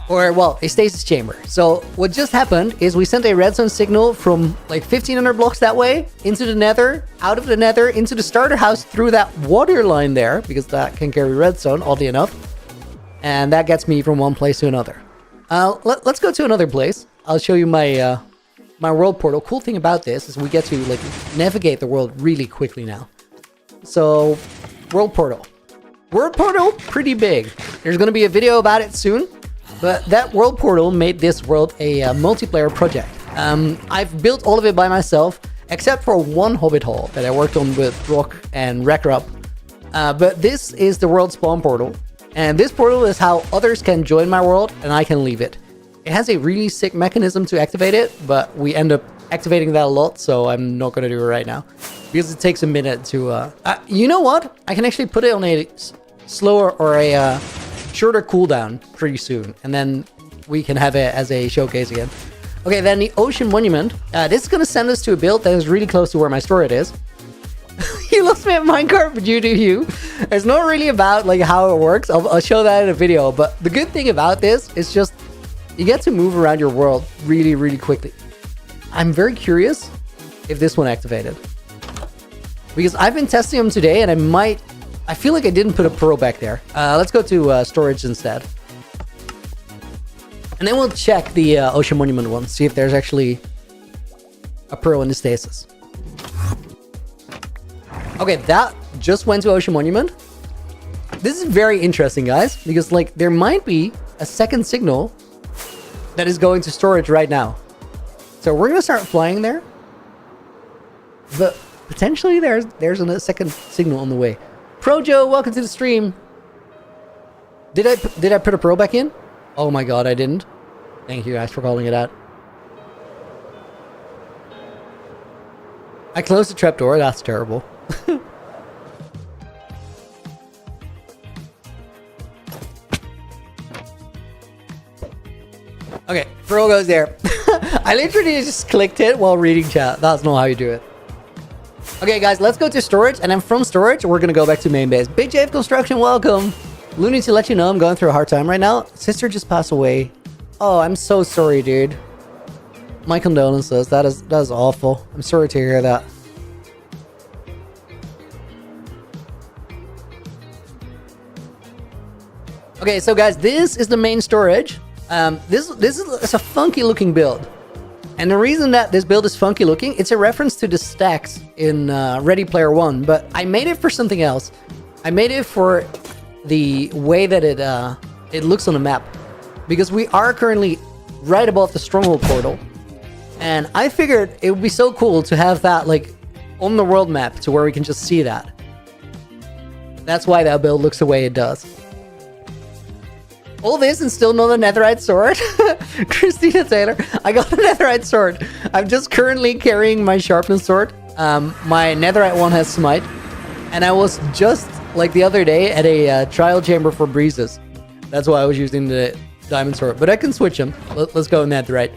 Or, well, a stasis chamber. So what just happened is we sent a redstone signal from, like, 1500 blocks that way into the nether, out of the nether, into the starter house through that water line there, because that can carry redstone, oddly enough. And that gets me from one place to another. Let's go to another place. I'll show you my my world portal. Cool thing about this is we get to like navigate the world really quickly now. So, world portal. World portal, pretty big. There's going to be a video about it soon. But that world portal made this world a multiplayer project. I've built all of it by myself, except for one hobbit hole that I worked on with Rock and Wrecker-Up. But this is the world spawn portal. And this portal is how others can join my world and I can leave it. It has a really sick mechanism to activate it, but we end up activating that a lot, so I'm not going to do it right now. Because it takes a minute to... you know what? I can actually put it on a slower or a... shorter cooldown pretty soon, and then we can have it as a showcase again. Okay, then the Ocean Monument. This is gonna send us to a build that is really close to where my storage is. You lost me at minecart, but you do you. It's not really about like how it works. I'll show that in a video, but the good thing about this is just you get to move around your world really, really quickly. I'm very curious if this one activated, because I've been testing them today, and I feel like I didn't put a pro back there. Let's go to storage instead. And then we'll check the Ocean Monument one, see if there's actually a pro in the stasis. Okay, that just went to Ocean Monument. This is very interesting, guys, because like there might be a second signal that is going to storage right now. So we're gonna start flying there, but potentially there's a second signal on the way. Projo, welcome to the stream. Did I put a pro back in? Oh my god, I didn't. Thank you guys for calling it out. I closed the trapdoor, that's terrible. Okay, pro goes there. I literally just clicked it while reading chat. That's not how you do it. Okay, guys, let's go to storage, and then from storage, we're gonna go back to main base. Big JF Construction, welcome. Looney, to let you know, I'm going through a hard time right now. Sister just passed away. Oh, I'm so sorry, dude. My condolences. That is awful. I'm sorry to hear that. Okay, so guys, this is the main storage. This is a funky looking build. And the reason that this build is funky looking, it's a reference to the stacks in Ready Player One, but I made it for something else. I made it for the way that it looks on the map, because we are currently right above the Stronghold portal, and I figured it would be so cool to have that like on the world map to where we can just see that. That's why that build looks the way it does. All this and still not a netherite sword. Christina Taylor, I got a netherite sword. I'm just currently carrying my sharpness sword. My netherite one has smite, and I was just like the other day at a trial chamber for breezes. That's why I was using the diamond sword, but I can switch them. Let's go netherite.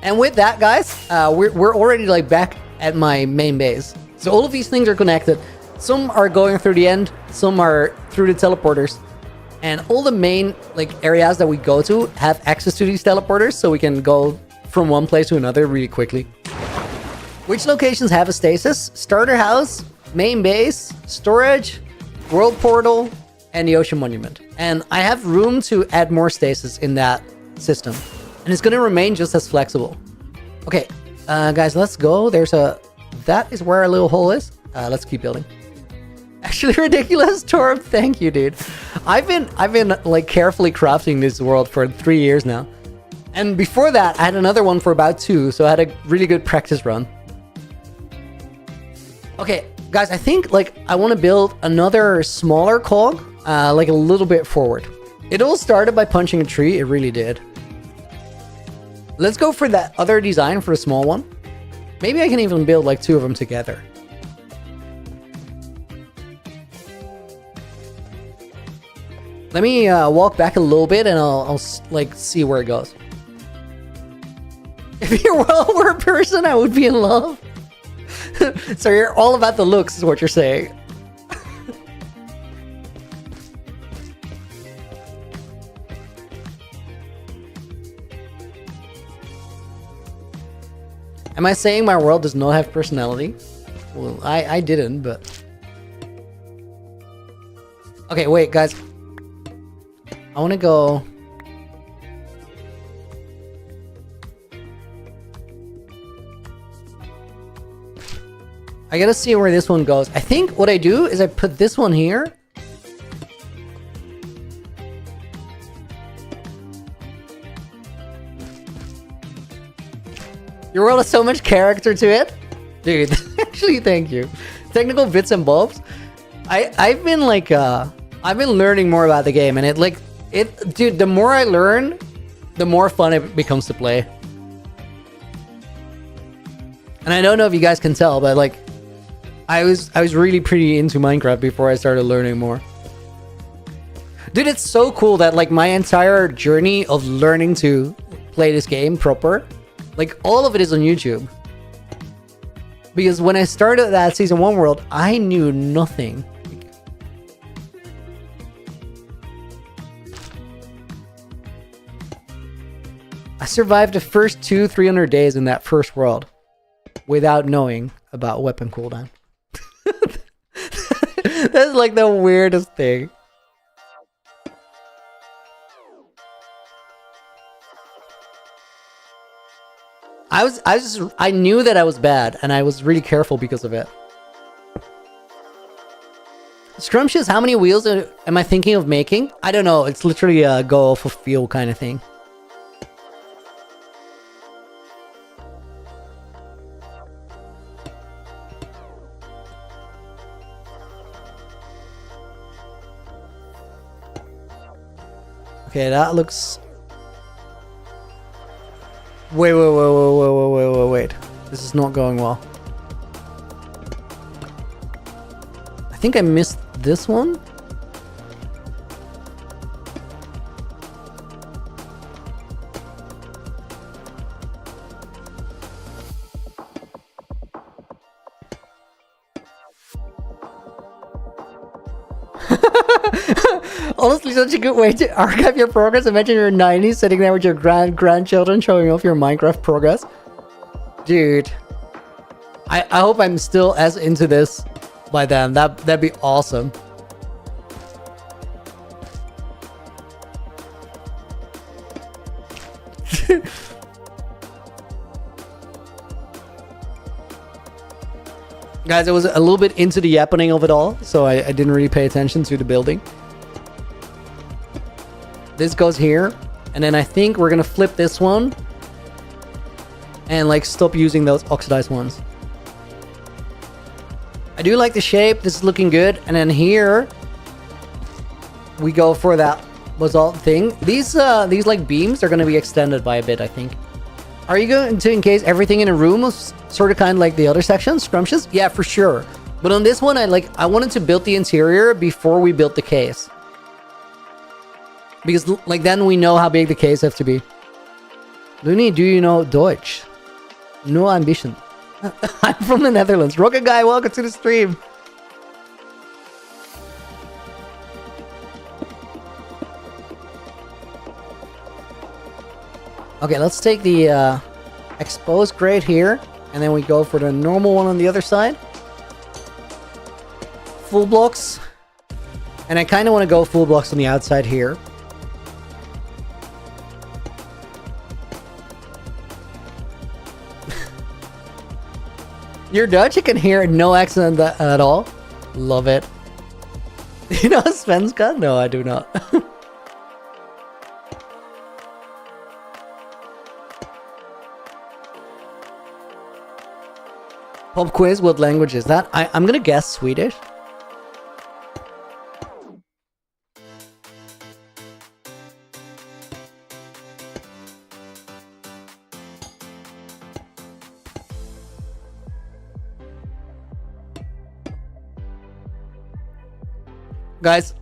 And with that, guys, we're already like back at my main base. So all of these things are connected. Some are going through the end, some are through the teleporters. And all the main like areas that we go to have access to these teleporters, so we can go from one place to another really quickly. Which locations have a stasis? Starter house, main base, storage, world portal, and the Ocean Monument. And I have room to add more stasis in that system. And it's going to remain just as flexible. Okay, guys, let's go. That is where our little hole is. Let's keep building. Actually ridiculous, Torb. Thank you, dude. I've been like carefully crafting this world for 3 years now. And before that, I had another one for about 2, so I had a really good practice run. Okay, guys, I think like I want to build another smaller cog, like a little bit forward. It all started by punching a tree. It really did. Let's go for that other design for a small one. Maybe I can even build like 2 of them together. Let me walk back a little bit and I'll like see where it goes. If you're a well-worn person, I would be in love. So you're all about the looks is what you're saying. Am I saying my world does not have personality? Well, I didn't, but... Okay, wait, guys. I want to go... I gotta see where this one goes. I think what I do is I put this one here. Your world has so much character to it. Dude, actually, thank you. Technical bits and bobs. I've been like, I've been learning more about the game, and dude, the more I learn, the more fun it becomes to play. And I don't know if you guys can tell, but like, I was really pretty into Minecraft before I started learning more. Dude, it's so cool that like my entire journey of learning to play this game proper, like all of it is on YouTube. Because when I started that Season 1 world, I knew nothing. I survived the first 200-300 days in that first world without knowing about weapon cooldown. That's like the weirdest thing. I knew that I was bad, and I was really careful because of it. Scrumptious, how many wheels am I thinking of making? I don't know. It's literally a go off of feel kind of thing. Okay, that looks... Wait. This is not going well. I think I missed this one. Honestly, such a good way to archive your progress. Imagine you're 90 sitting there with your grandchildren showing off your Minecraft progress. Dude. I hope I'm still as into this by then. That'd be awesome. Guys, I was a little bit into the happening of it all, so I didn't really pay attention to the building. This goes here, and then I think we're gonna flip this one and like stop using those oxidized ones. I do like the shape. This is looking good. And then here we go for that basalt thing. These like beams are gonna be extended by a bit, I think. Are you going to encase everything in a room, sort of kind of like the other sections, Scrumptious? Yeah, for sure. But on this one, I wanted to build the interior before we built the case. Because like then we know how big the case have to be. Looney, do you know Deutsch? No ambition. I'm from the Netherlands. Rocket Guy, welcome to the stream. Okay, let's take the exposed grate here, and then we go for the normal one on the other side. Full blocks. And I kind of want to go full blocks on the outside here. You're Dutch? You can hear no accent at all. Love it. You know Svenska? No, I do not. Pop quiz, what language is that? I'm gonna guess Swedish. Guys,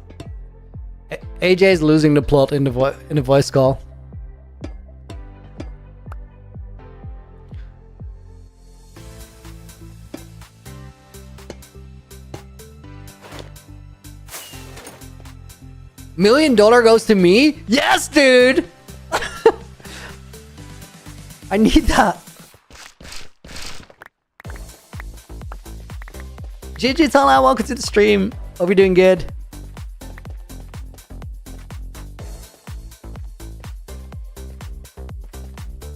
AJ is losing the plot in the voice call. $1 million goes to me? Yes, dude! I need that. GG Tala, welcome to the stream. Hope you're doing good.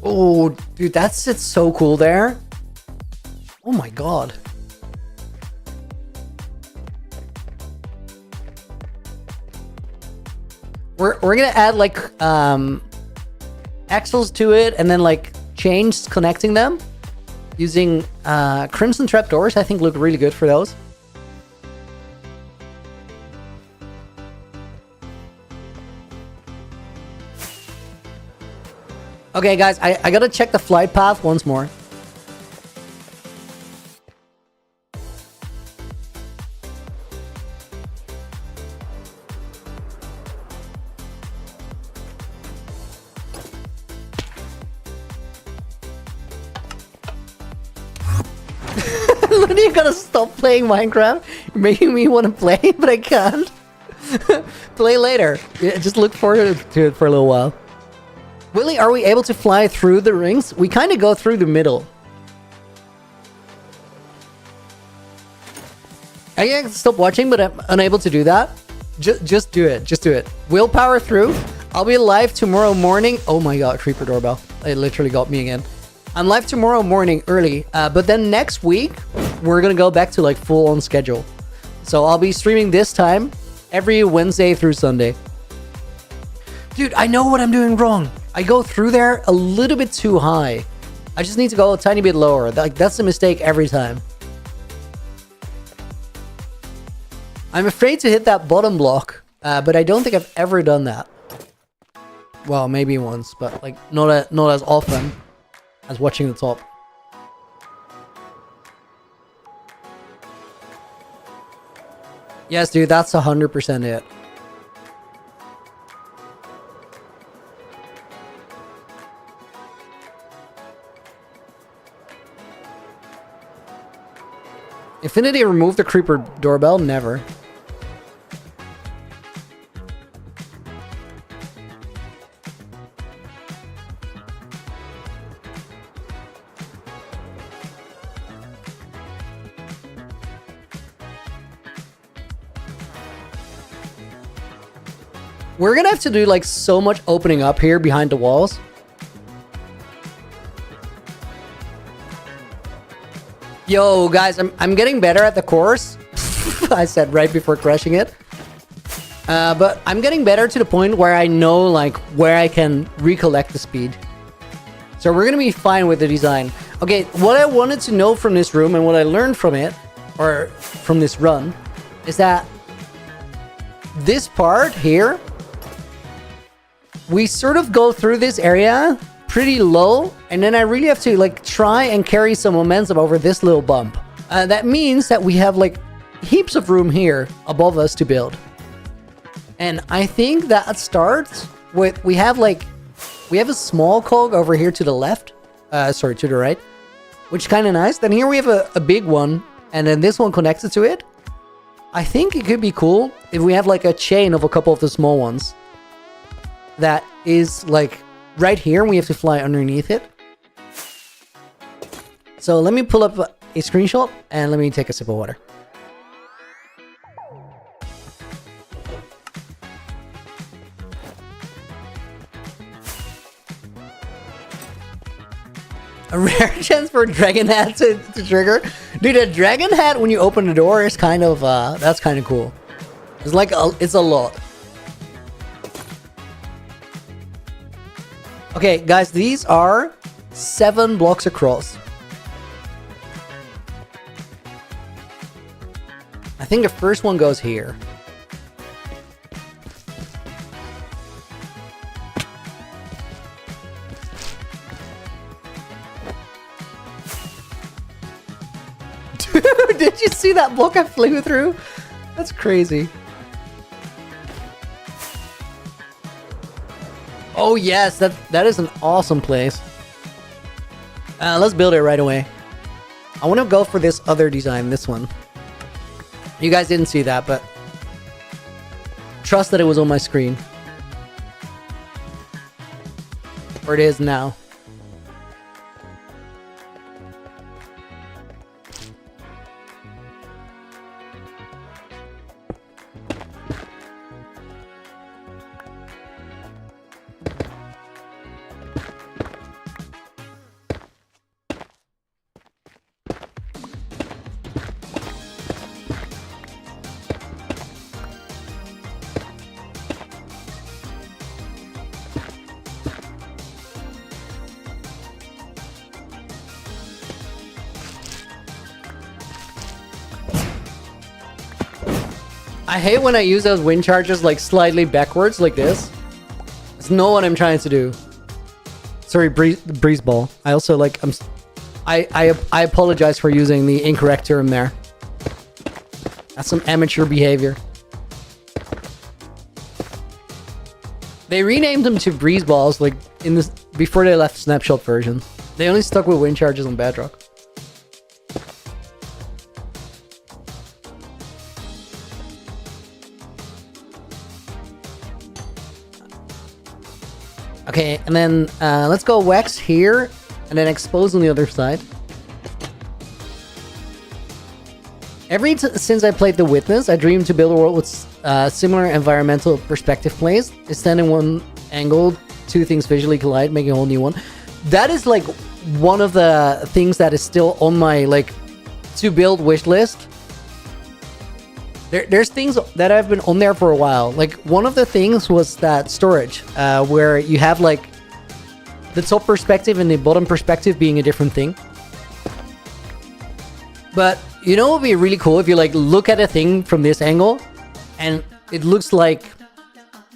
Oh, dude, that sits so cool there. Oh my god. We're gonna add like axles to it, and then like chains connecting them using crimson trapdoors. I think look really good for those. Okay, guys, I gotta check the flight path once more. You gotta stop playing Minecraft. You're making me want to play, but I can't. Play later. Yeah, just look forward to it for a little while. Willie, are we able to fly through the rings? We kind of go through the middle. I can stop watching, but I'm unable to do that. Just do it. Just do it. We'll power through. I'll be live tomorrow morning. Oh my god, creeper doorbell. It literally got me again. I'm live tomorrow morning early, but then next week, we're gonna go back to like full on schedule. So I'll be streaming this time every Wednesday through Sunday. Dude, I know what I'm doing wrong. I go through there a little bit too high. I just need to go a tiny bit lower. Like, that's a mistake every time. I'm afraid to hit that bottom block, but I don't think I've ever done that. Well, maybe once, but like not as often as watching the top. Yes, dude, that's 100% it. Infinity removed the creeper doorbell? Never. We're gonna have to do like so much opening up here behind the walls. Yo, guys, I'm getting better at the course. I said right before crushing it. But I'm getting better to the point where I know like where I can recollect the speed. So we're gonna be fine with the design. Okay, what I wanted to know from this room and what I learned from it, or from this run, is that this part here, we sort of go through this area pretty low, and then I really have to like try and carry some momentum over this little bump. That means that we have like heaps of room here above us to build. And I think that starts with, we have a small cog over here to the left, sorry, to the right, which is kind of nice. Then here we have a big one, and then this one connected to it. I think it could be cool if we have like a chain of a couple of the small ones that is like right here, and we have to fly underneath it. So let me pull up a screenshot and let me take a sip of water. A rare chance for a dragon hat to trigger. Dude, a dragon hat when you open the door is kind of, that's kind of cool. It's like, it's a lot. Okay, guys, these are 7 blocks across. I think the first one goes here. Dude, did you see that block I flew through? That's crazy. Oh yes, that is an awesome place. Let's build it right away. I want to go for this other design, this one. You guys didn't see that, but trust that it was on my screen. Or it is now. I hate when I use those wind charges like slightly backwards like this. It's not what I'm trying to do. Sorry, breeze ball. I also like I apologize for using the incorrect term there. That's some amateur behavior. They renamed them to breeze balls like in this before they left snapshot version. They only stuck with wind charges on Bedrock. Okay, and then let's go wax here and then expose on the other side. Since I played The Witness, I dreamed to build a world with similar environmental perspective plays. Stand in one angle, two things visually collide, making a whole new one. That is like one of the things that is still on my like to build wish list. There's things that have been on there for a while. Like one of the things was that storage, where you have like the top perspective and the bottom perspective being a different thing. But you know what would be really cool if you like look at a thing from this angle and it looks like,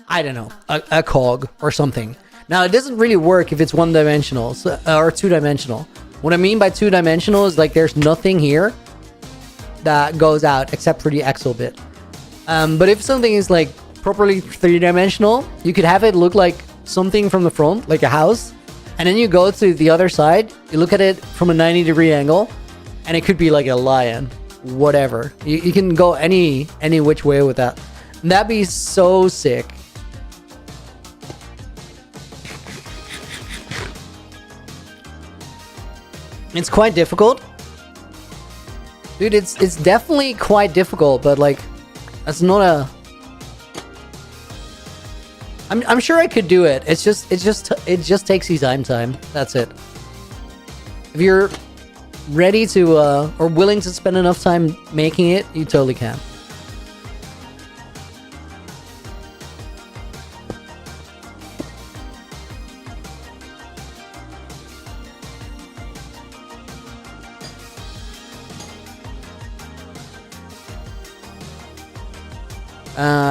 I don't know, a cog or something. Now it doesn't really work if it's one-dimensional or two-dimensional. What I mean by two-dimensional is like there's nothing here that goes out except for the axle bit. But if something is like properly three-dimensional, you could have it look like something from the front, like a house, and then you go to the other side, you look at it from a 90-degree angle, and it could be like a lion, whatever. You can go any which way with that. And that'd be so sick. It's quite difficult. Dude, it's definitely quite difficult, but like, that's not a... I'm sure I could do it. It just takes you time. That's it. If you're ready to or willing to spend enough time making it, you totally can.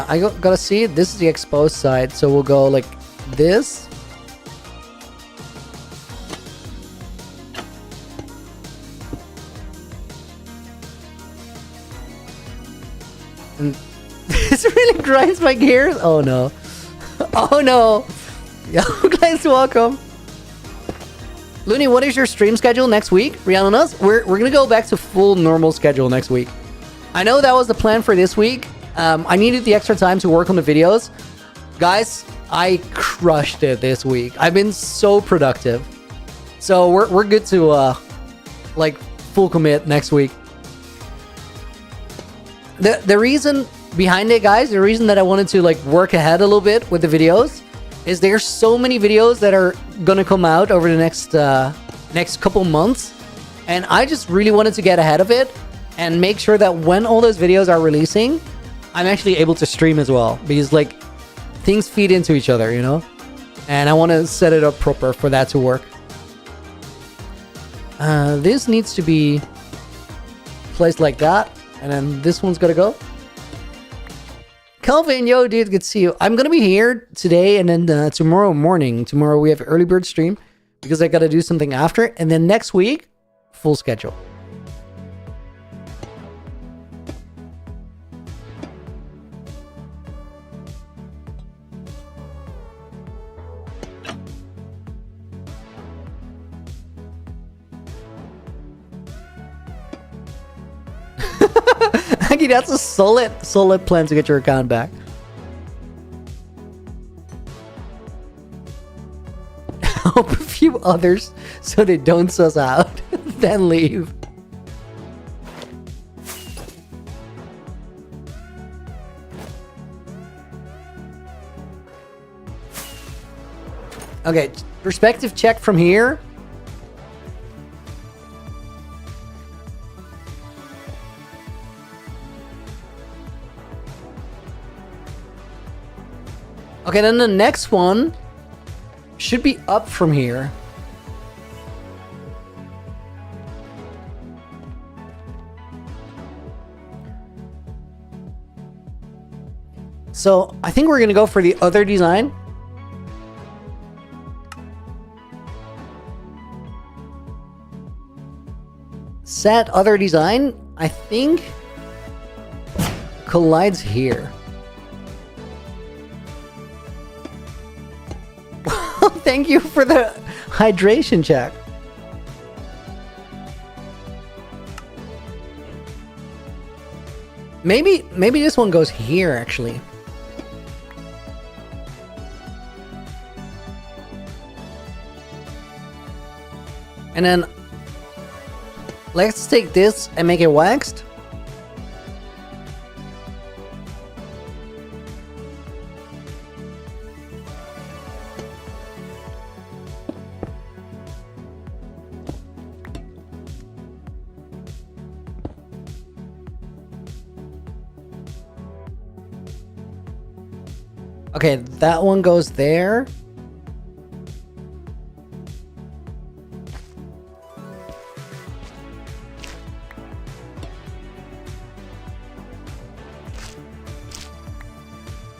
I gotta see it. This is the exposed side, so we'll go like this. And this really grinds my gears. Oh no. Oh no. Yo, guys, welcome. Looney, what is your stream schedule next week? Rihanna's? We're gonna go back to full normal schedule next week. I know that was the plan for this week. I needed the extra time to work on the videos. Guys, I crushed it this week. I've been so productive. So we're good to like full commit next week. The reason behind it, guys, the reason that I wanted to like work ahead a little bit with the videos is there's so many videos that are gonna come out over the next couple months, and I just really wanted to get ahead of it and make sure that when all those videos are releasing, I'm actually able to stream as well, because like things feed into each other, you know? And I want to set it up proper for that to work. This needs to be placed like that, and then this one's gotta go. Calvin, yo, dude, good to see you. I'm gonna be here today, and then tomorrow morning. Tomorrow we have early bird stream because I gotta do something after, and then next week, full schedule. That's a solid plan to get your account back. Help a few others so they don't suss out, then leave. Okay, perspective check from here. Okay, then the next one should be up from here. So I think we're gonna go for the other design. Set other design, I think, collides here. Thank you for the hydration check. Maybe this one goes here, actually. And then let's take this and make it waxed. Okay, that one goes there.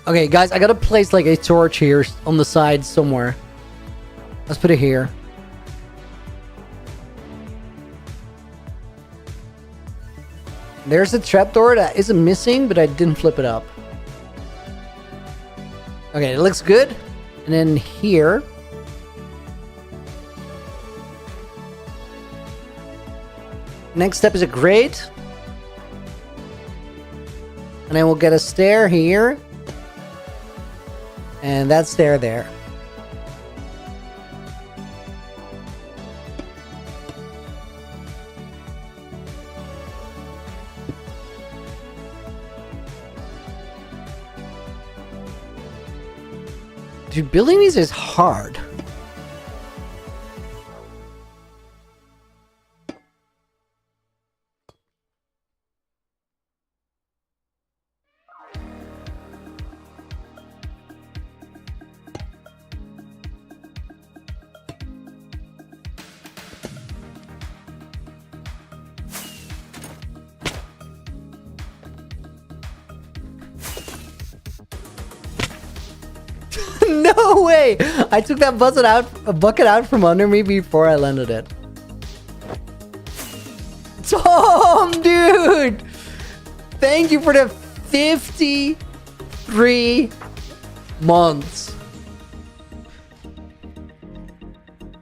Okay, guys, I gotta place like a torch here on the side somewhere. Let's put it here. There's a trapdoor that isn't missing, but I didn't flip it up. Okay, it looks good. And then here. Next step is a grate. And then we'll get a stair here. And that stair there. Dude, building these is hard. No way! I took that bucket out from under me before I landed it. Tom, dude! Thank you for the 53 months.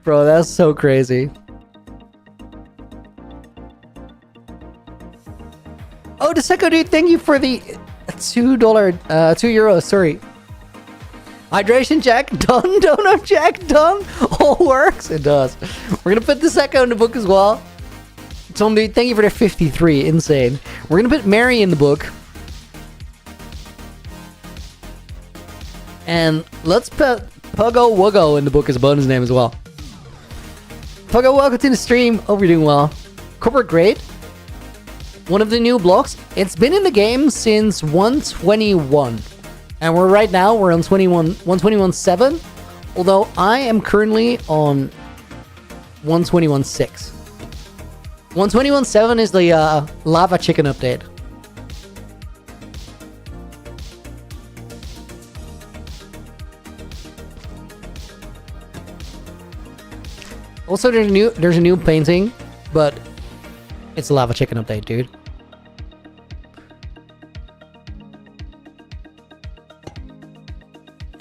Bro, that's so crazy. Oh, Deseco, dude, thank you for the €2, sorry. Hydration check, done. Donut check, done. All works. It does. We're gonna put the second in the book as well. Tom, dude, thank you for the 53. Insane. We're gonna put Mary in the book. And let's put Puggo Wuggo in the book as a bonus name as well. Puggo, welcome to the stream. Hope you're doing well. Corporate grade. One of the new blocks. It's been in the game since 121. And we're on 121.7, although I am currently on 121.6. 121.7 is the lava chicken update. Also, there's a new painting, but it's a lava chicken update, dude.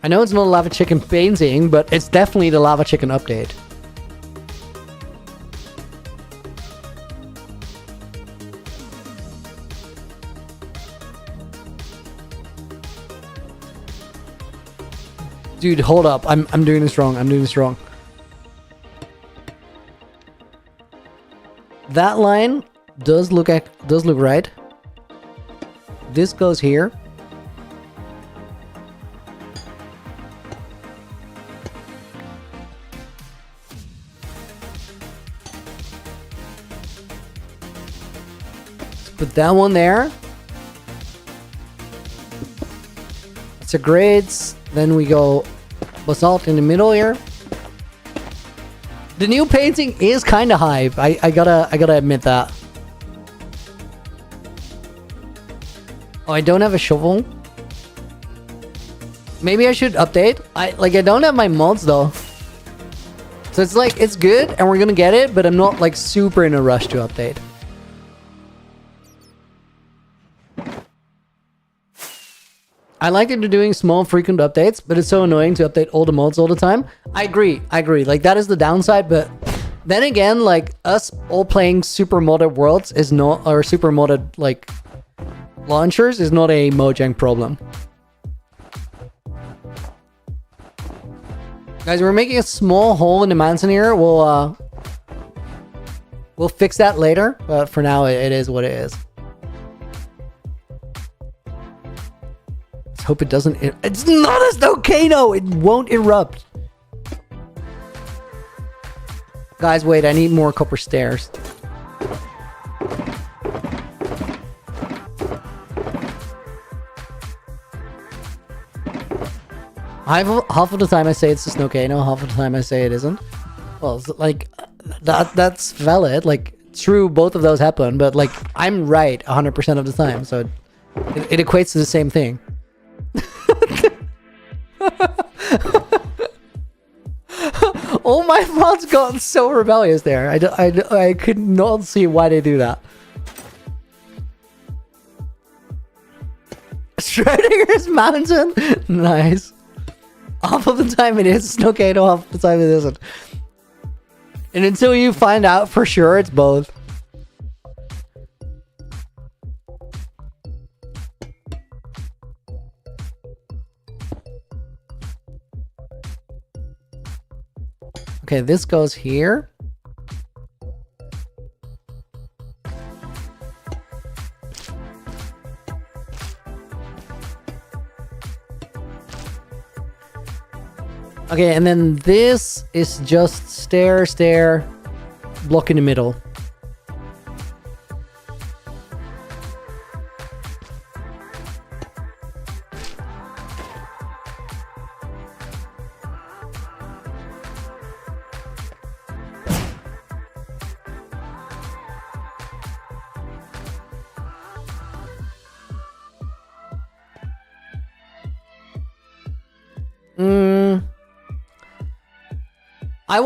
I know it's not a lava chicken painting, but it's definitely the lava chicken update. Dude, hold up. I'm doing this wrong. That line does look right. This goes here. Put that one there. That's a grades. Then we go basalt in the middle here. The new painting is kind of hype. I gotta admit that. Oh, I don't have a shovel. Maybe I should update. I don't have my mods though. So it's like, it's good and we're gonna get it, but I'm not like super in a rush to update. I like that they're doing small frequent updates, but it's so annoying to update all the mods all the time. I agree. Like that is the downside, but then again, like us all playing super modded worlds is not, or super modded like launchers is not a Mojang problem. Guys, we're making a small hole in the mountain here. We'll fix that later, but for now it is what it is. Let's hope it doesn't. It's not a volcano. It won't erupt. Guys, wait. I need more copper stairs. Half of the time I say it's a snowcano, half of the time I say it isn't. Well, it's like that's valid. Like, true, both of those happen, but like I'm right 100% of the time, so it equates to the same thing. All my mods got so rebellious there. I could not see why they do that. Schrodinger's mountain, nice. Half of the time it is snowcano, half of the time it isn't. And until you find out for sure, it's both. Okay, this goes here. Okay, and then this is just stair, block in the middle.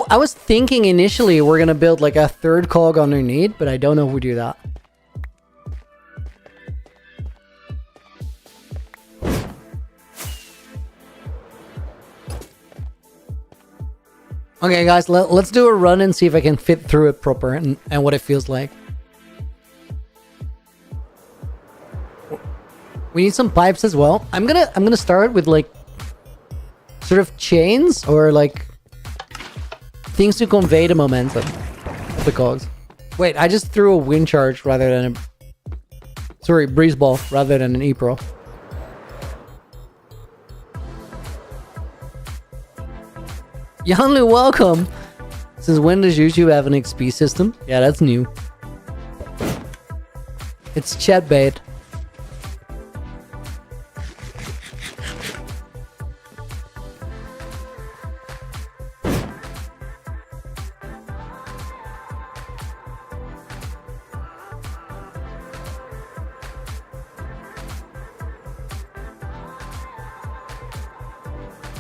I was thinking initially we're gonna build like a third cog underneath, but I don't know if we do that. Okay, guys, let's do a run and see if I can fit through it proper and what it feels like. We need some pipes as well. I'm gonna start with like sort of chains or like things to convey the momentum of the cogs. Wait, I just threw a wind charge rather than a... Sorry, breeze ball rather than an E-Pro. Yanlu, welcome! Since when does YouTube have an XP system? Yeah, that's new. It's chat bait.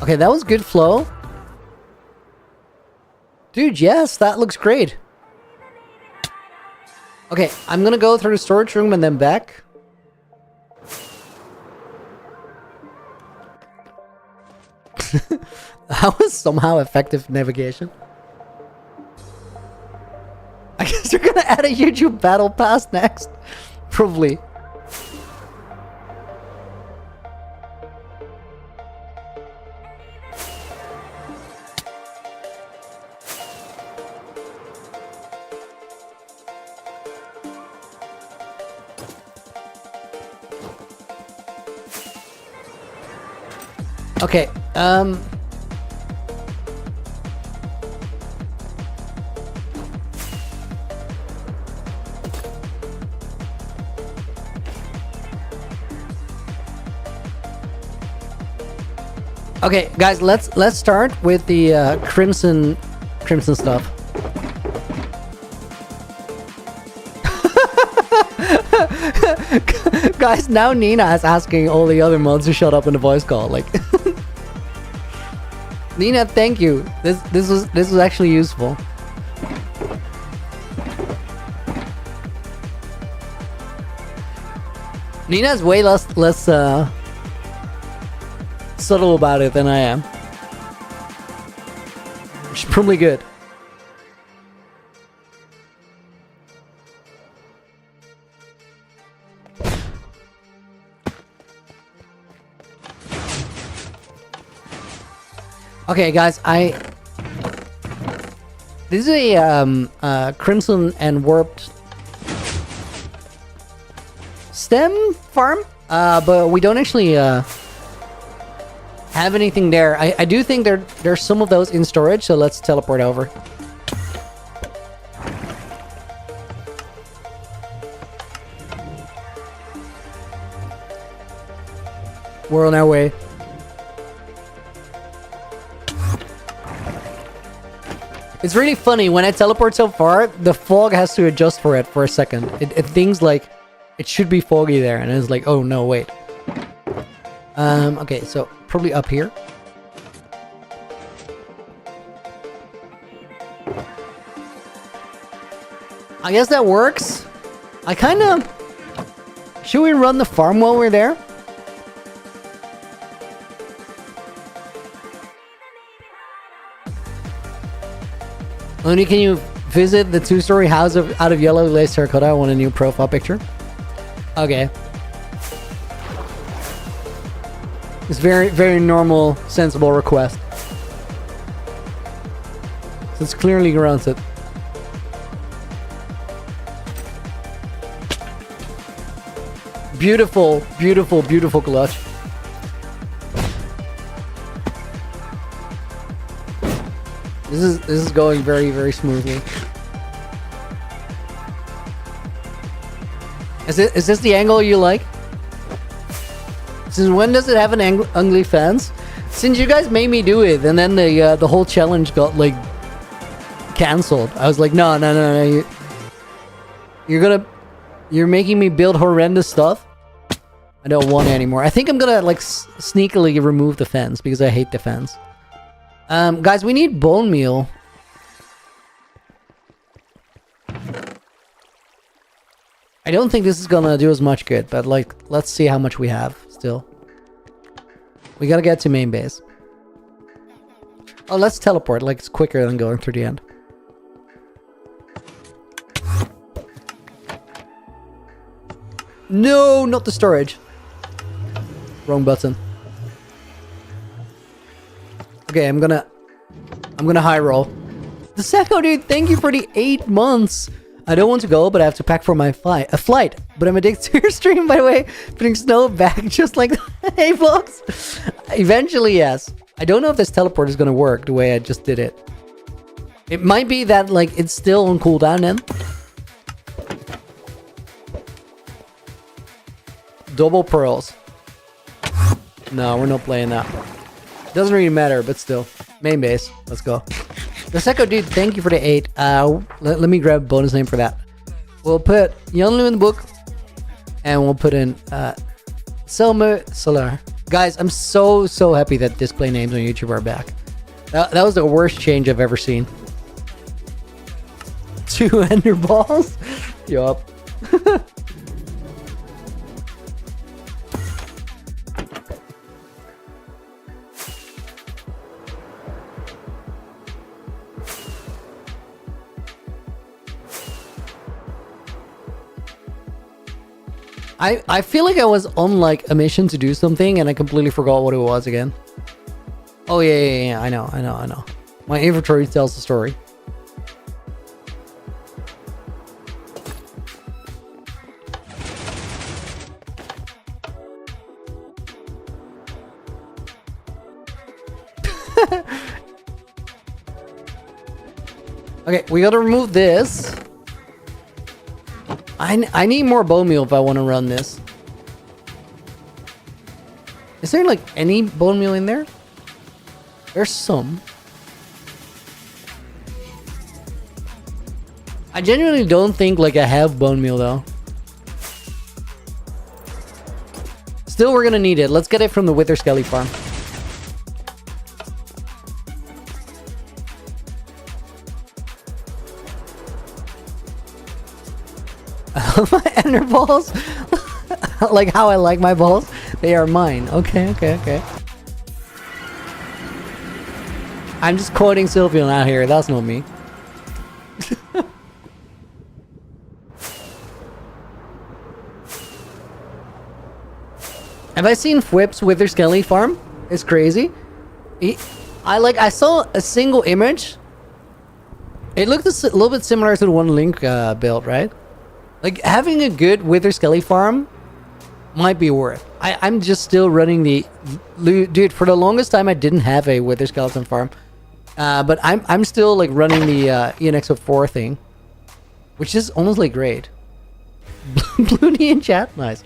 Okay, that was good flow. Dude, yes, that looks great. Okay, I'm gonna go through the storage room and then back. That was somehow effective navigation. I guess you're gonna add a YouTube battle pass next. Probably. Okay, okay, guys, let's start with the crimson stuff. Guys, now Nina is asking all the other mods to shut up in the voice call, like. Nina, thank you. This was actually useful. Nina's way less subtle about it than I am. She's probably good. Okay, guys, this is a crimson and warped stem farm, but we don't actually have anything there. I do think there's some of those in storage, so let's teleport over. We're on our way. It's really funny, when I teleport so far, the fog has to adjust for it for a second. It thinks like it should be foggy there, and it's like, oh no, wait. Okay, so probably up here. I guess that works. Should we run the farm while we're there? Only can you visit the 2-story house out of yellow lace terracotta? I want a new profile picture. Okay. It's very, very normal, sensible request. So it's clearly granted. Beautiful, beautiful, beautiful clutch. This is going very, very smoothly. Is this the angle you like? Since when does it have an ugly fence? Since you guys made me do it, and then the whole challenge got like cancelled. I was like, no. You're making me build horrendous stuff. I don't want it anymore. I think I'm gonna like sneakily remove the fence because I hate the fence. Guys, we need bone meal. I don't think this is gonna do as much good, but like, let's see how much we have still. We gotta get to main base. Oh, let's teleport, like it's quicker than going through the end. No, not the storage. Wrong button. Okay, I'm gonna high roll. The Seko dude, thank you for the 8 months. I don't want to go, but I have to pack for my flight. But I'm addicted to your stream, by the way. Putting snow back just like hey folks. Eventually, yes. I don't know if this teleport is gonna work the way I just did it. It might be that like it's still on cooldown then. Double pearls. No, we're not playing that. Doesn't really matter, but still. Main base. Let's go. The Seko dude, thank you for the 8. Let me grab a bonus name for that. We'll put Yonlu in the book. And we'll put in Selma Solar. Guys, I'm so happy that display names on YouTube are back. That was the worst change I've ever seen. 2 ender balls? Yup. I feel like I was on like a mission to do something and I completely forgot what it was again. Oh yeah, I know. My inventory tells the story. Okay, we gotta remove this. I need more bone meal if I want to run this. Is there like any bone meal in there? There's some. I genuinely don't think like I have bone meal though. Still, we're gonna need it. Let's get it from the Wither Skelly farm. My ender balls, like how I like my balls, they are mine. Okay, okay, okay. I'm just quoting Sylveon out here. That's not me. Have I seen Fwip's Wither Skelly farm? It's crazy. I saw a single image. It looked a little bit similar to the one Link built, right? Like, having a good Wither Skelly farm might be worth. I'm just still running the... Dude, for the longest time, I didn't have a Wither Skeleton farm. But I'm still, like, running the ENXO4 thing. Which is honestly great. Bloony in chat? Nice.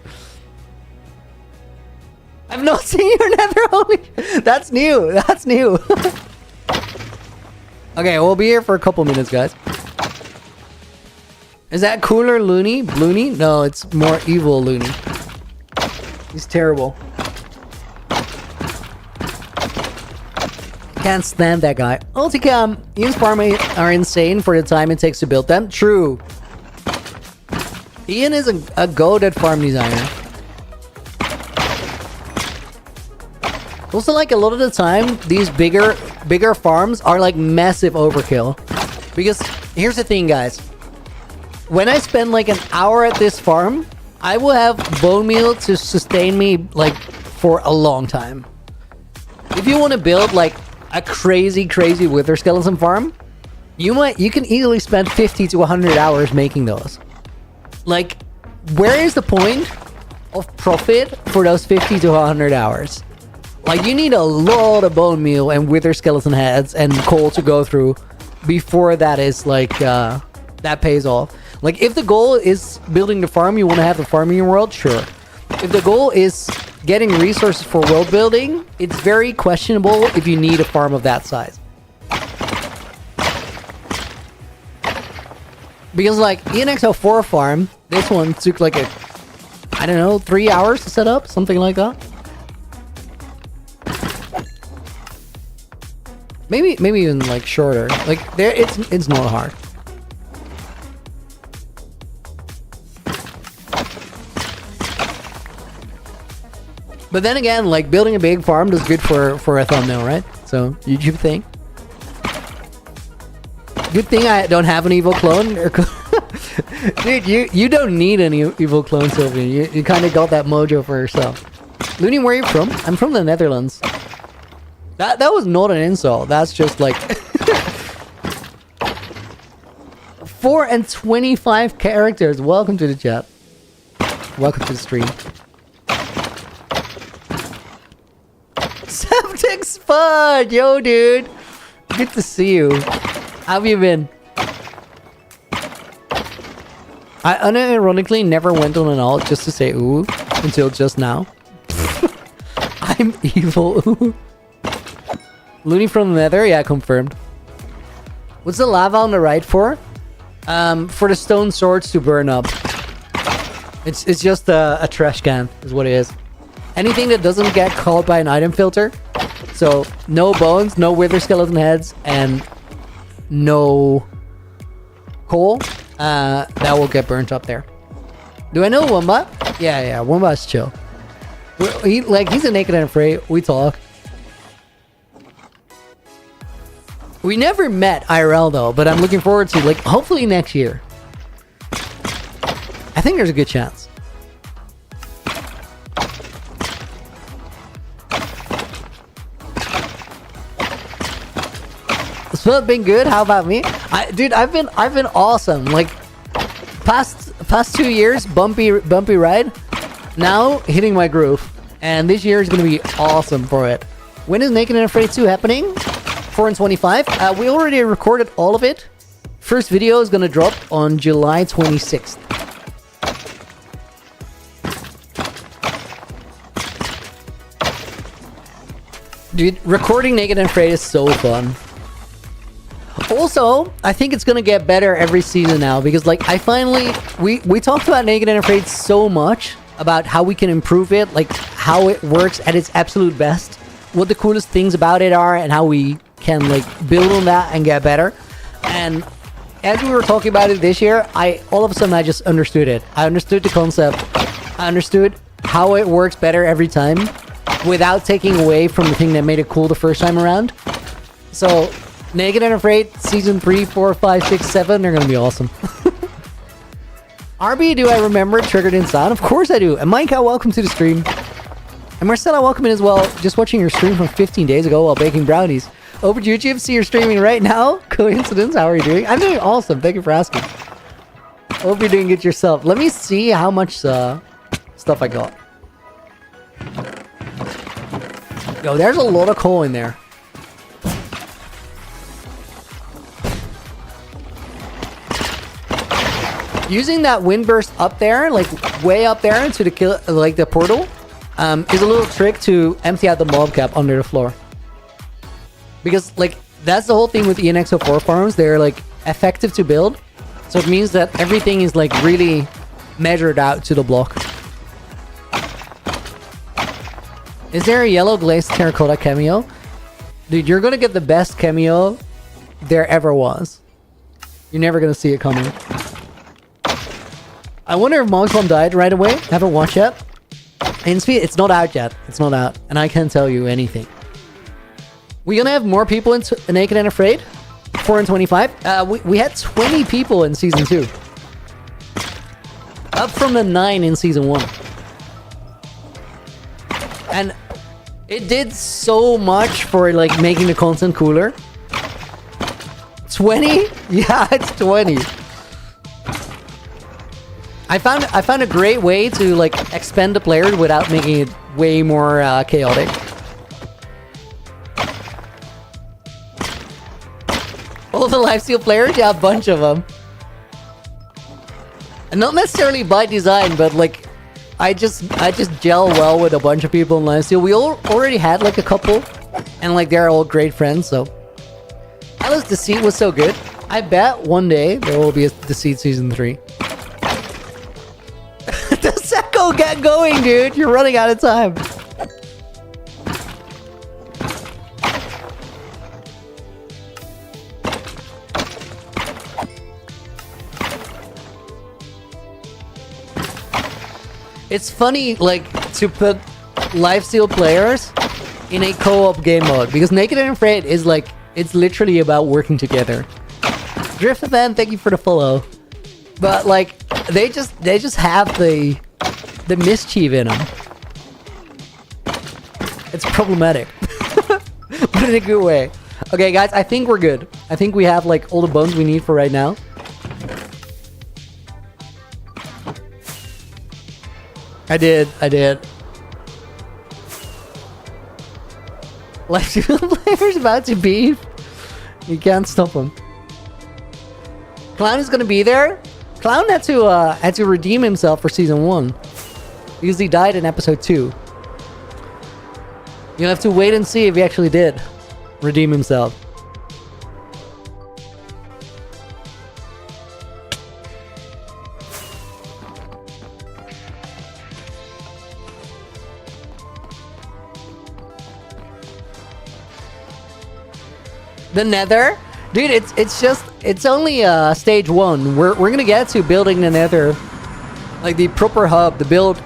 I've not seen your nether, holy... That's new. That's new. Okay, we'll be here for a couple minutes, guys. Is that cooler Looney? Bloony? No, it's more evil Looney. He's terrible. Can't stand that guy. Ulticam, Ian's farm are insane for the time it takes to build them. True. Ian is a goat at farm designer. Also, like, a lot of the time, these bigger farms are like massive overkill. Because here's the thing, guys. When I spend like an hour at this farm, I will have bone meal to sustain me like for a long time. If you want to build like a crazy Wither Skeleton farm, you can easily spend 50 to 100 hours making those. Like, where is the point of profit for those 50 to 100 hours? Like, you need a lot of bone meal and Wither Skeleton heads and coal to go through before that is like that pays off. Like, if the goal is building the farm, you want to have the farming world, sure. If the goal is getting resources for world building, it's very questionable if you need a farm of that size. Because, like, ENXO4 farm, this one took like I don't know, 3 hours to set up, something like that. Maybe even like shorter. Like, there, it's not hard. But then again, like, building a big farm is good for a thumbnail, right? So, YouTube thing. Good thing I don't have an evil clone. Dude, you don't need any evil clone, Sylveon. You kind of got that mojo for yourself. Looney, where are you from? I'm from the Netherlands. That was not an insult. That's just like 4 and 25 characters. Welcome to the chat. Welcome to the stream. Septic Spud! Yo, dude. Good to see you. How have you been? I unironically never went on an alt just to say ooh until just now. I'm evil. Ooh. Looney from the Nether? Yeah, confirmed. What's the lava on the right for? For the stone swords to burn up. It's just a trash can, is what it is. Anything that doesn't get caught by an item filter. So, no bones, no Wither Skeleton heads, and no coal. That will get burnt up there. Do I know Wumba? Yeah, Wumba's chill. He's a naked and afraid. We talk. We never met IRL though, but I'm looking forward to, like, hopefully next year. I think there's a good chance. So it's been good. How about me? Dude, I've been awesome. Like, past 2 years, bumpy ride. Now hitting my groove, and this year is gonna be awesome for it. When is Naked and Afraid 2 happening? 4 and 25. We already recorded all of it. First video is gonna drop on July 26th. Dude, recording Naked and Afraid is so fun. Also, I think it's gonna get better every season now because, like, we talked about Naked and Afraid so much about how we can improve it, like how it works at its absolute best, what the coolest things about it are, and how we can, like, build on that and get better. And as we were talking about it this year, all of a sudden I just understood it. I understood the concept. I understood how it works better every time without taking away from the thing that made it cool the first time around. So, Naked and Afraid, Season 3, 4, 5, 6, 7, they're going to be awesome. RB, do I remember Triggered in Sound? Of course I do. And Minecraft, welcome to the stream. And Marcella, welcome in as well. Just watching your stream from 15 days ago while baking brownies. Over to YouTube, see you're streaming right now. Coincidence, how are you doing? I'm doing awesome, thank you for asking. Hope you're doing good yourself. Let me see how much stuff I got. Yo, there's a lot of coal in there. Using that wind burst up there, like way up there into the like the portal, is a little trick to empty out the mob cap under the floor. Because like that's the whole thing with ENXO4 farms. They're like effective to build, so it means that everything is like really measured out to the block. Is there a yellow glazed terracotta cameo? Dude, you're gonna get the best cameo there ever was. You're never gonna see it coming. I wonder if Monks One died right away. Haven't watched yet. It's not out yet. It's not out, and I can't tell you anything. We gonna have more people in Naked and Afraid? 4 and 25. We had 20 people in season 2, up from the 9 in season 1. And it did so much for like making the content cooler. 20? Yeah, it's 20. I found a great way to like expand the player without making it way more chaotic. All the lifesteal players, yeah, a bunch of them. And not necessarily by design, but like I just gel well with a bunch of people in lifesteal. We already had like a couple, and like they're all great friends. So Alice Deceit was so good. I bet one day there will be a Deceit season 3. Secco, get going, dude! You're running out of time. It's funny, like, to put lifesteal players in a co-op game mode, because Naked and Afraid is like, it's literally about working together. Driftfan, thank you for the follow. But like, they just have the mischief in them. It's problematic, but in a good way. Okay, guys, I think we're good. I think we have like all the bones we need for right now. I did. Lifesteal players about to beef. You can't stop him. Clown is gonna be there. Clown had to redeem himself for season 1 because he died in episode 2. You'll have to wait and see if he actually did redeem himself. The Nether? Dude, it's only stage 1. We're gonna get to building the Nether, like the proper hub, the build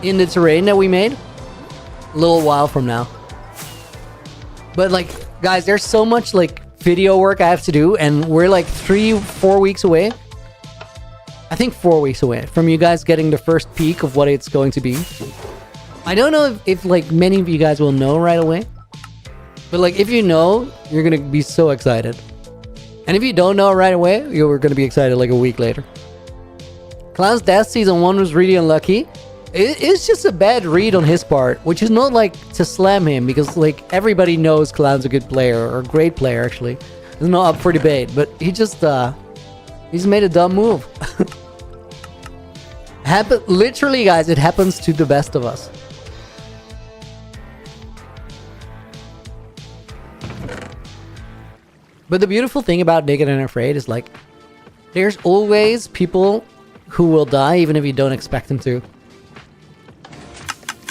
in the terrain that we made, a little while from now. But like, guys, there's so much like video work I have to do, and we're like 3-4 weeks away. I think 4 weeks away from you guys getting the first peek of what it's going to be. I don't know if like many of you guys will know right away, but like if you know, you're gonna be so excited. And if you don't know right away, you're gonna be excited like a week later. Clown's death season 1 was really unlucky. It's just a bad read on his part, which is not like to slam him, because like everybody knows Clown's a good player, or a great player actually. It's not up for debate, but he just he's made a dumb move. Literally, guys, it happens to the best of us. But the beautiful thing about Naked and Afraid is like, there's always people who will die even if you don't expect them to.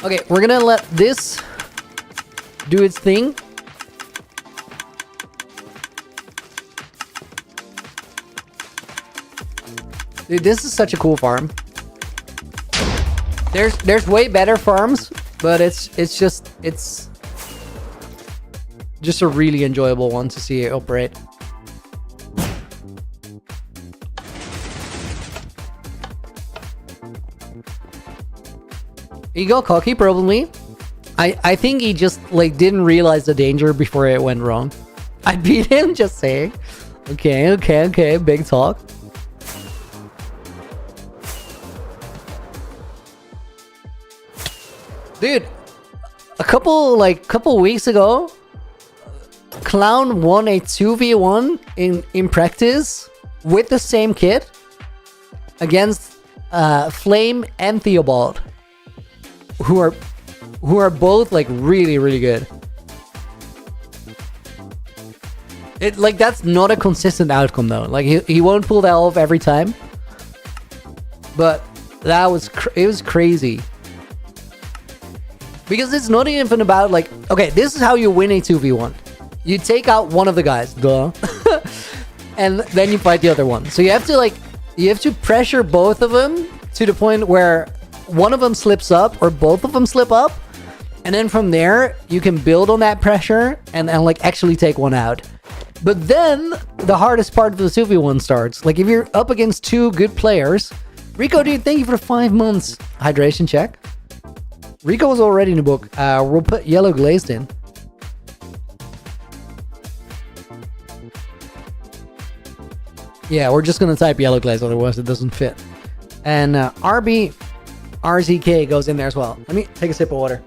Okay, we're gonna let this do its thing. Dude, this is such a cool farm. There's way better farms, but it's just a really enjoyable one to see it operate. He got cocky, probably. I think he just like didn't realize the danger before it went wrong. I beat him, just saying. Okay, big talk. Dude, a couple weeks ago, Clown won a 2v1 in practice with the same kit against Flame and Theobald, who are both like really good. It like that's not a consistent outcome though. Like he won't pull that off every time, but that was it was crazy. Because it's not even about like, okay, this is how you win a 2v1. You take out one of the guys, duh. And then you fight the other one. So you have to pressure both of them to the point where one of them slips up or both of them slip up. And then from there, you can build on that pressure and like actually take one out. But then the hardest part of the 2v1 starts. Like if you're up against two good players, Rico, dude, thank you for the 5 months hydration check. Rico was already in the book. We'll put yellow glazed in. Yeah, we're just gonna type yellow glaze, otherwise it doesn't fit. And RZK goes in there as well. Let me take a sip of water.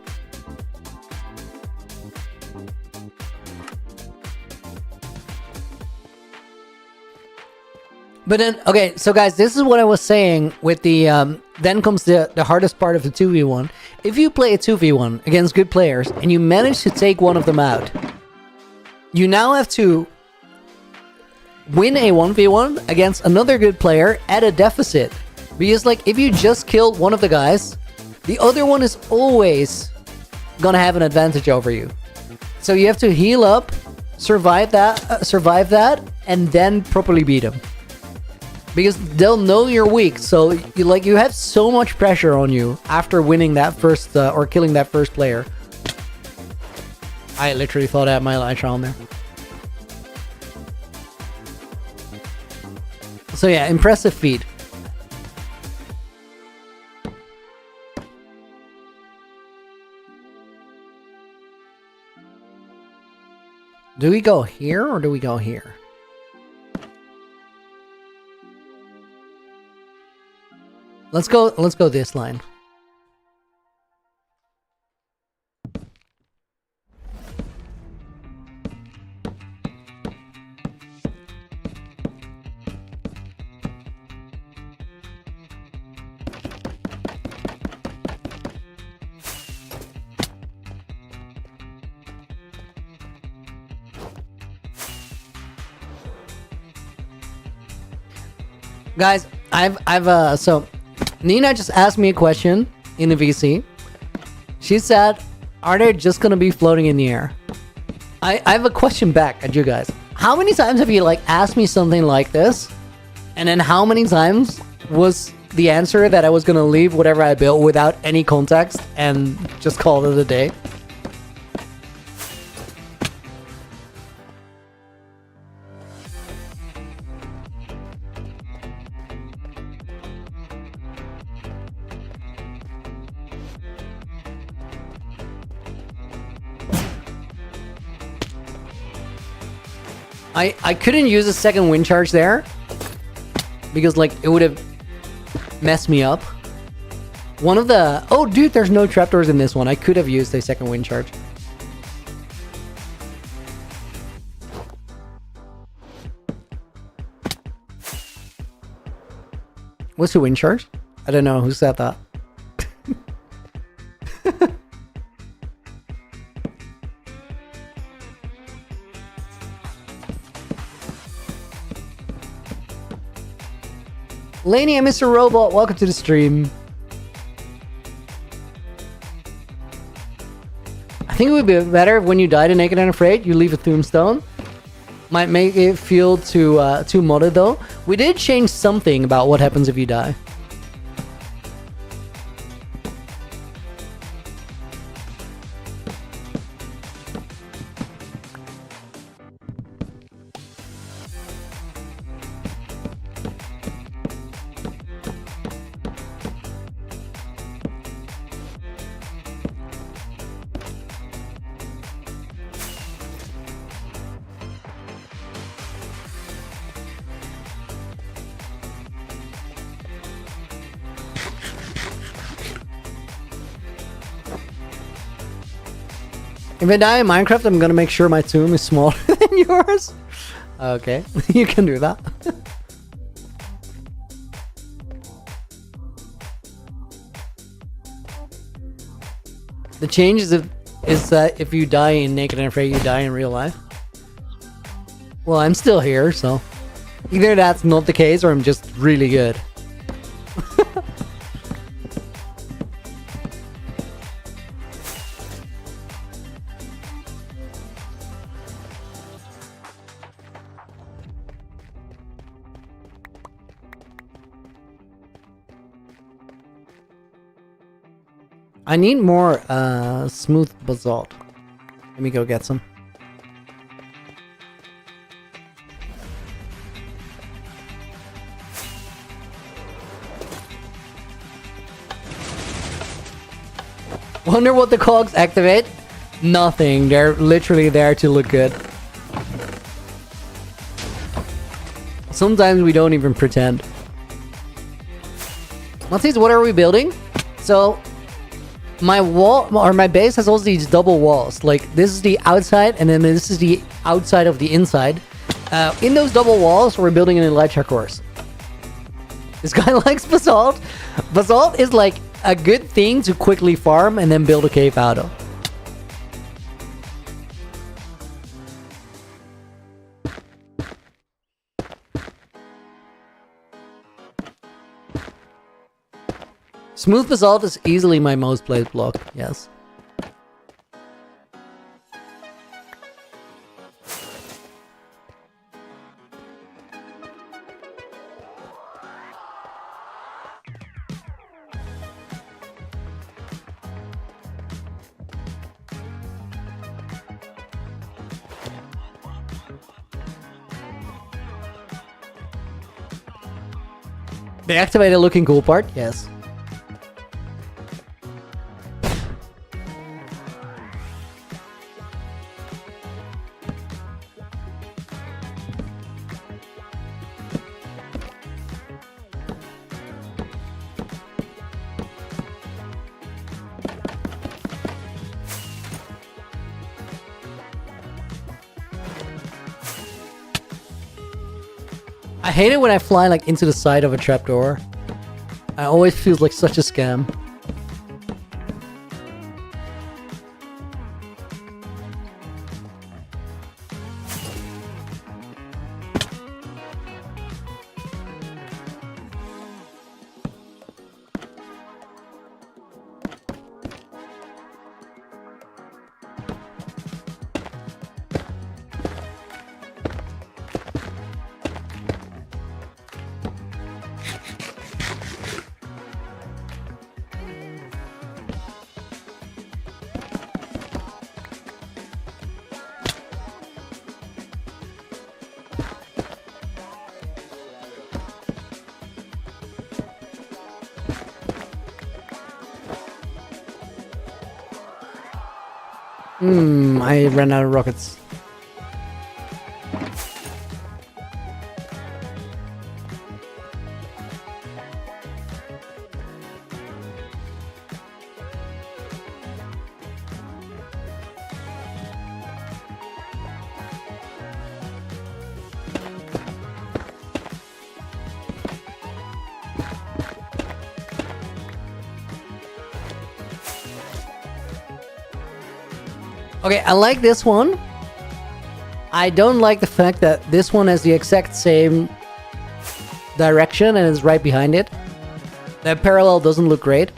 But then, okay, so guys, this is what I was saying with the, then comes the hardest part of the 2v1. If you play a 2v1 against good players and you manage to take one of them out, you now have to win a 1v1 against another good player at a deficit. Because, like, if you just killed one of the guys, the other one is always gonna have an advantage over you. So you have to heal up, survive that, and then properly beat him. Because they'll know you're weak, so you have so much pressure on you after winning that first or killing that first player. I literally thought I had my Elytra on there. So yeah, impressive feat. Do we go here or do we go here? Let's go this line. Guys, so Nina just asked me a question in the VC. She said, are they just gonna be floating in the air? I have a question back at you guys. How many times have you like asked me something like this? And then how many times was the answer that I was gonna leave whatever I built without any context and just call it a day? I couldn't use a second wind charge there because like it would have messed me up. One of the... Oh dude, there's no trapdoors in this one. I could have used a second wind charge. What's the wind charge? I don't know. Who said that? Laney and Mr. Robot, welcome to the stream. I think it would be better if when you died in Naked and Afraid, you leave a tombstone. Might make it feel too modded though. We did change something about what happens if you die. If I die in Minecraft, I'm gonna make sure my tomb is smaller than yours. Okay, you can do that. The change is that if you die in Naked and Afraid, you die in real life. Well, I'm still here, so either that's not the case or I'm just really good. I need more smooth basalt. Let me go get some. Wonder what the cogs activate? Nothing. They're literally there to look good. Sometimes we don't even pretend. Matisse, what are we building? So my wall or my base has also these double walls. Like this is the outside and then this is the outside of the inside. In those double walls, we're building an Elytra course. This guy likes basalt. Basalt is like a good thing to quickly farm and then build a cave out of. Smooth basalt is easily my most played block, yes. They activated looking cool part, yes. I hate it when I fly like into the side of a trapdoor. I always feel like such a scam. I ran out of rockets. Okay, I like this one. I don't like the fact that this one has the exact same direction and is right behind it. That parallel doesn't look great.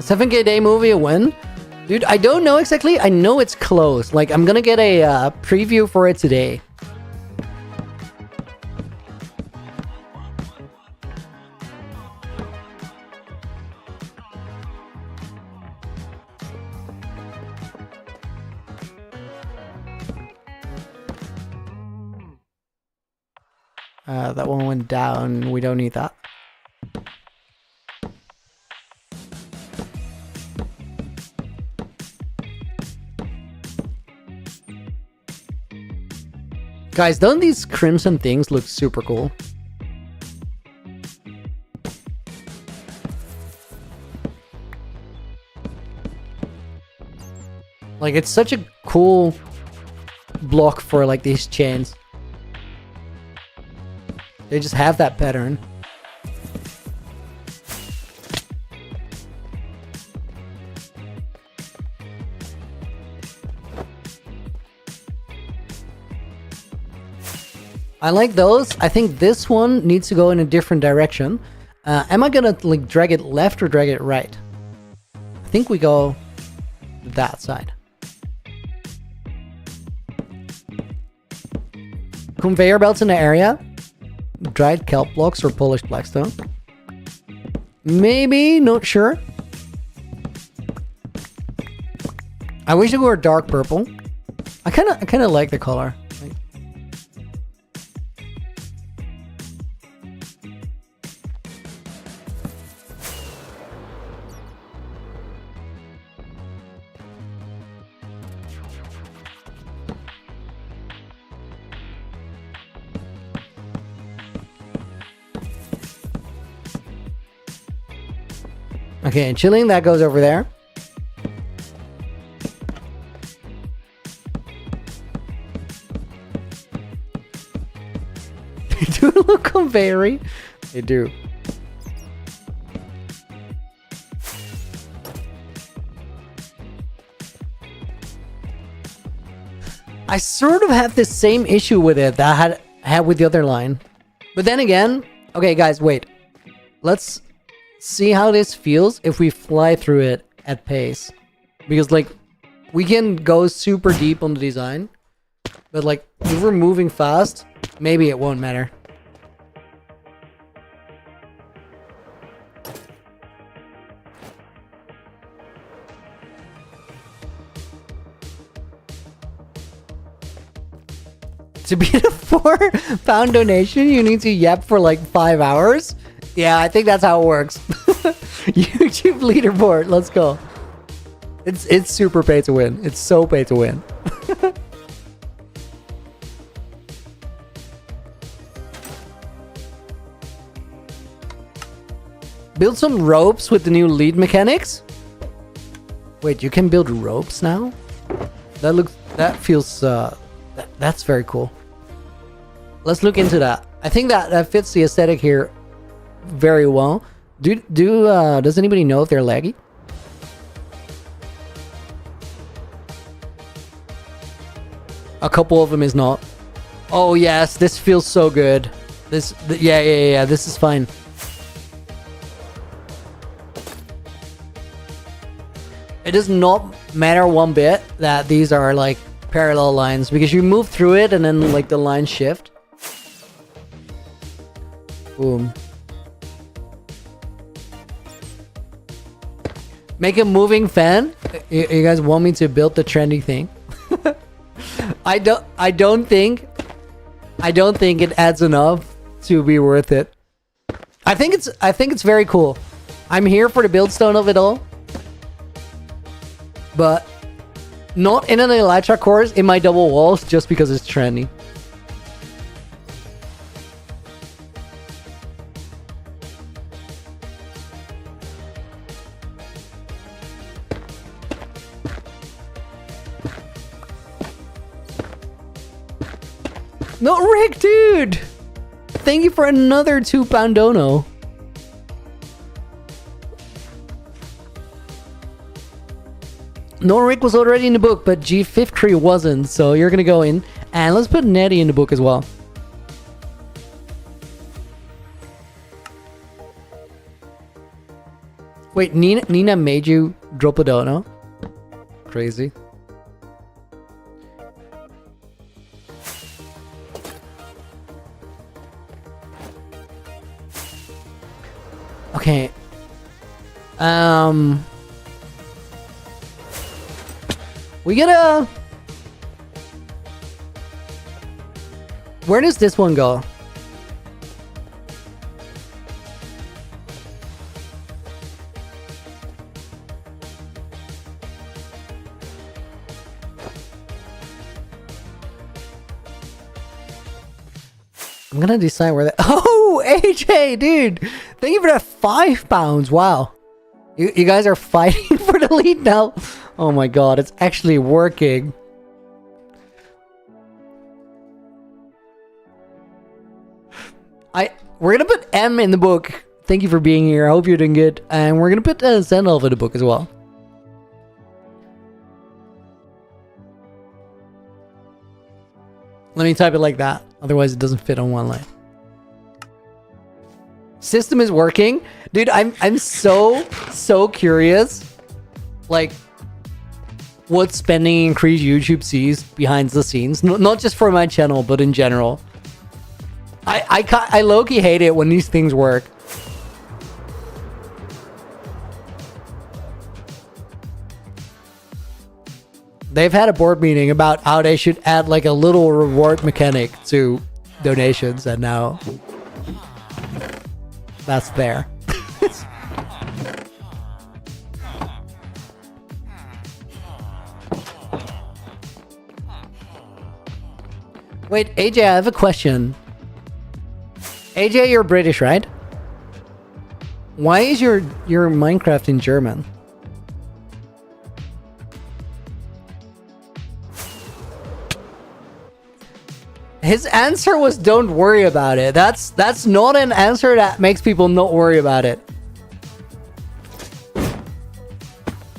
7K day movie a win? Dude, I don't know exactly. I know it's close. Like, I'm gonna get a preview for it today. That one went down. We don't need that. Guys, don't these crimson things look super cool? Like, it's such a cool block for like these chains. They just have that pattern. I like those. I think this one needs to go in a different direction. Am I gonna like drag it left or drag it right? I think we go that side. Conveyor belts in the area. Dried kelp blocks or polished blackstone. Maybe, not sure. I wish it were dark purple. I kind of like the color. Okay, and chilling, that goes over there. They do look conveyor-y. They do. I sort of have the same issue with it that I had with the other line. But then again, okay guys, wait. Let's see how this feels if we fly through it at pace. Because like, we can go super deep on the design. But like, if we're moving fast, maybe it won't matter. To be a 4-pound donation, you need to yap for like 5 hours? Yeah, I think that's how it works. YouTube leaderboard, let's go. It's super pay to win. It's so pay to win. Build some ropes with the new lead mechanics? Wait, you can build ropes now? That feels that's very cool. Let's look into that. I think that fits the aesthetic here very well. Does anybody know if they're laggy? A couple of them is not. Oh yes, this feels so good. Yeah, this is fine. It does not matter one bit that these are like parallel lines, because you move through it and then like the lines shift. Boom. Make a moving fan? You guys want me to build the trendy thing? I don't think it adds enough to be worth it. I think it's very cool. I'm here for the build stone of it all. But not in an Elytra course in my double walls just because it's trendy. No, Rick, dude! Thank you for another 2-pound dono. No, Rick was already in the book, but G53 wasn't, so you're gonna go in. And let's put Nettie in the book as well. Wait, Nina made you drop a dono? Crazy. Okay. We gotta... Where does this one go? I'm gonna decide where that... Oh, AJ, dude! Thank you for that £5. Wow. You guys are fighting for the lead now? Oh my god, it's actually working. We're gonna put M in the book. Thank you for being here. I hope you're doing good. And we're gonna put Zendolf in the book as well. Let me type it like that. Otherwise, it doesn't fit on one line. System is working. Dude, I'm so curious. Like, what spending increase YouTube sees behind the scenes. Not just for my channel, but in general. I low-key hate it when these things work. They've had a board meeting about how they should add like a little reward mechanic to donations, and now that's there. Wait, AJ, I have a question. AJ, you're British, right? Why is your Minecraft in German? His answer was don't worry about it. That's not an answer that makes people not worry about it.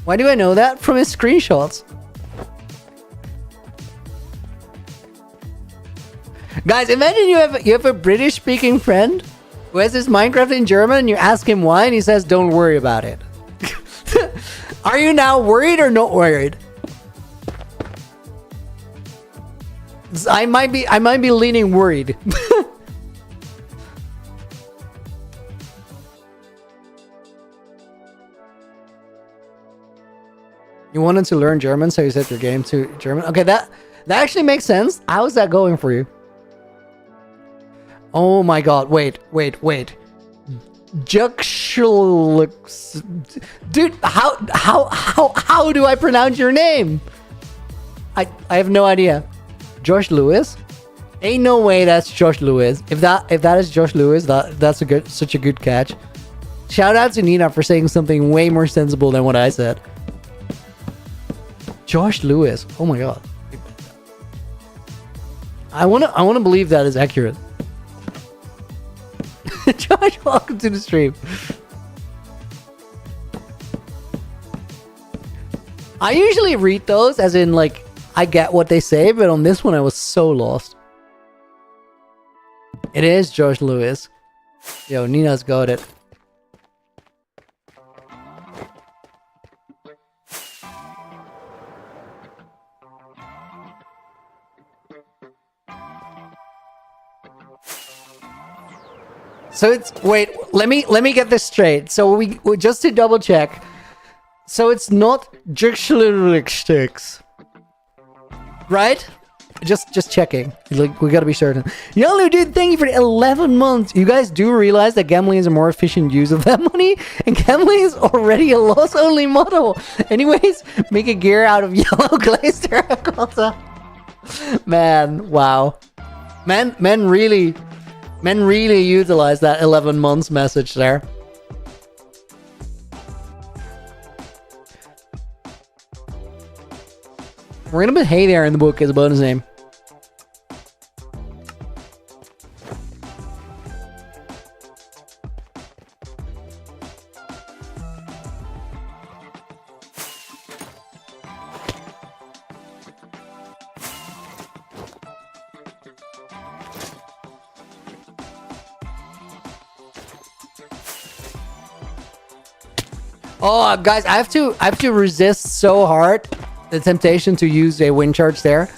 Why do I know that? From his screenshots. Guys, imagine you have a British speaking friend who has his Minecraft in German and you ask him why and he says don't worry about it. Are you now worried or not worried? I might be leaning worried. You wanted to learn German, so you set your game to German. Okay, that actually makes sense. How's that going for you? Oh my god, wait. Juxlux. Dude, how do I pronounce your name? I have no idea. Josh Lewis? Ain't no way that's Josh Lewis. If that is Josh Lewis, that's such a good catch. Shout out to Nina for saying something way more sensible than what I said. Josh Lewis. Oh my god. I wanna believe that is accurate. Josh, welcome to the stream. I usually read those as in like I get what they say, but on this one I was so lost. It is Josh Lewis. Yo, Nina's got it. So it's wait, let me get this straight. So we just to double check. So it's not Juxlix. Right? Just checking. Like, we gotta be certain. Yalu, dude, thank you for 11 months. You guys do realize that gambling is a more efficient use of that money? And gambling is already a loss-only model. Anyways, make a gear out of yellow glazed terracotta. Man, wow. Men really utilize that 11 months message there. We're gonna put Hey There in the book as a bonus name. Oh, guys, I have to resist so hard the temptation to use a wind charge there.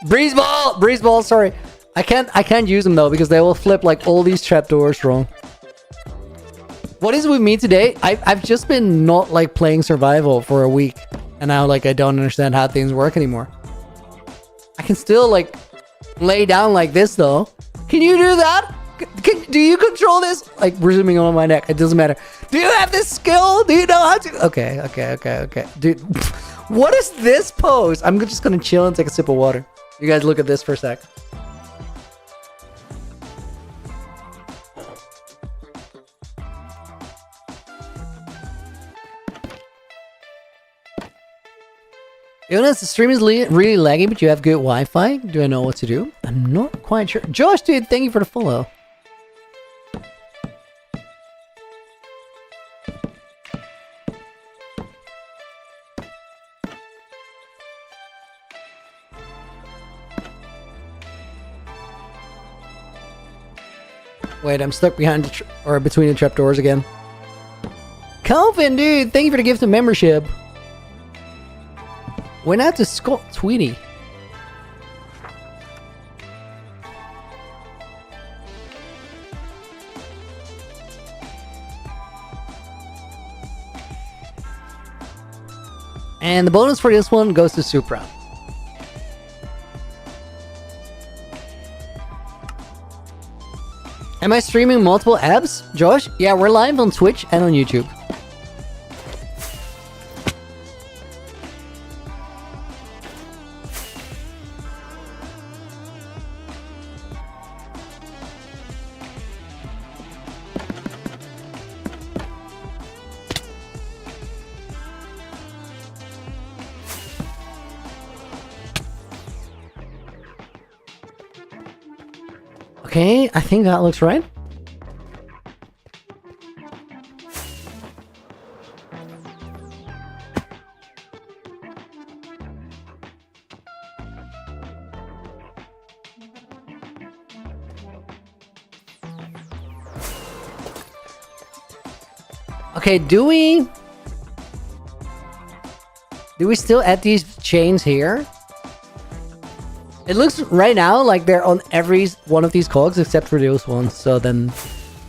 Breeze ball. Sorry, I can't use them though because they will flip like all these trapdoors wrong. What is with me today? I've just been not like playing survival for a week, and now like I don't understand how things work anymore. I can still like lay down like this though. Can you do that? Do you control this? Like resuming on my neck. It doesn't matter. Do you have this skill? Do you know how to? Okay. Dude, what is this pose? I'm just gonna chill and take a sip of water. You guys look at this for a sec. Jonas, the stream is really laggy, but you have good Wi-Fi. Do I know what to do? I'm not quite sure. Josh, dude, thank you for the follow. Wait, I'm stuck behind or between the trapdoors again. Calvin, dude, thank you for the gift of membership. Went out to Scott Tweety. And the bonus for this one goes to Supra. Am I streaming multiple apps, Josh? Yeah, we're live on Twitch and on YouTube. Okay, I think that looks right. Okay, do we still add these chains here? It looks right now like they're on every one of these cogs except for those ones. So then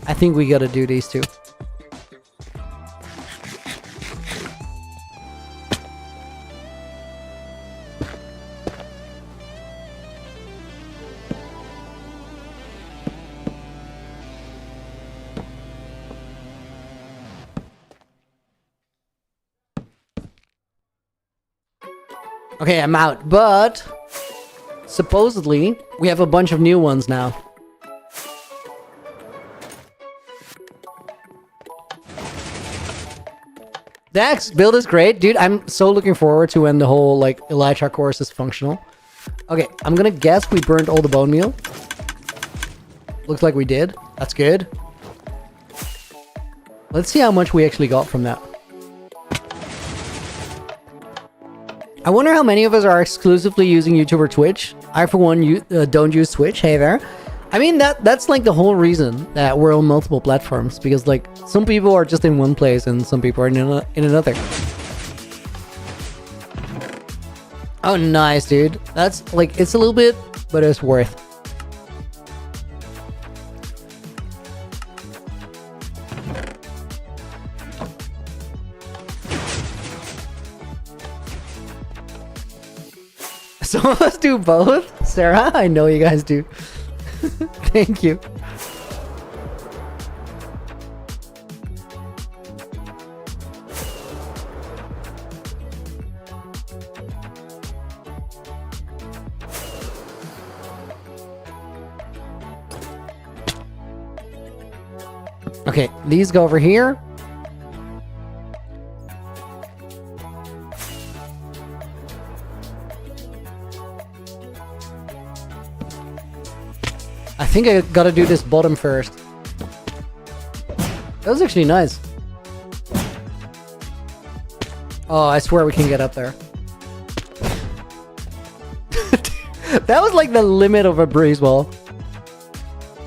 I think we gotta do these two. Okay, I'm out, but supposedly we have a bunch of new ones now. Dax, build is great. Dude, I'm so looking forward to when the whole like Elytra course is functional. Okay, I'm gonna guess we burned all the bone meal. Looks like we did. That's good. Let's see how much we actually got from that. I wonder how many of us are exclusively using YouTube or Twitch. I, for one, don't use Twitch. Hey there. I mean, that's like the whole reason that we're on multiple platforms. Because, like, some people are just in one place and some people are in another. Oh, nice, dude. That's, like, it's a little bit, but it's worth. Some of us do both. Sarah, I know you guys do. Thank you. Okay, these go over here. I think I gotta do this bottom first. That was actually nice. Oh, I swear we can get up there. That was like the limit of a breeze wall.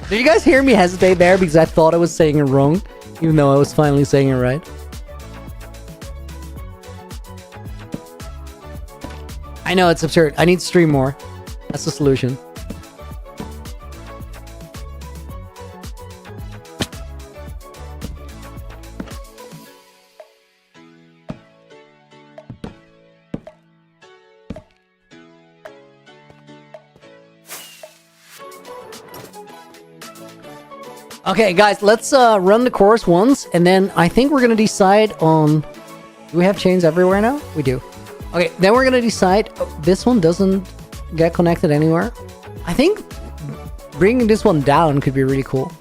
Did you guys hear me hesitate there because I thought I was saying it wrong, even though I was finally saying it right? I know, it's absurd. I need to stream more. That's the solution. Okay, guys, let's run the course once, and then I think we're gonna decide on... Do we have chains everywhere now? We do. Okay, then we're gonna decide... Oh, this one doesn't get connected anywhere. I think bringing this one down could be really cool.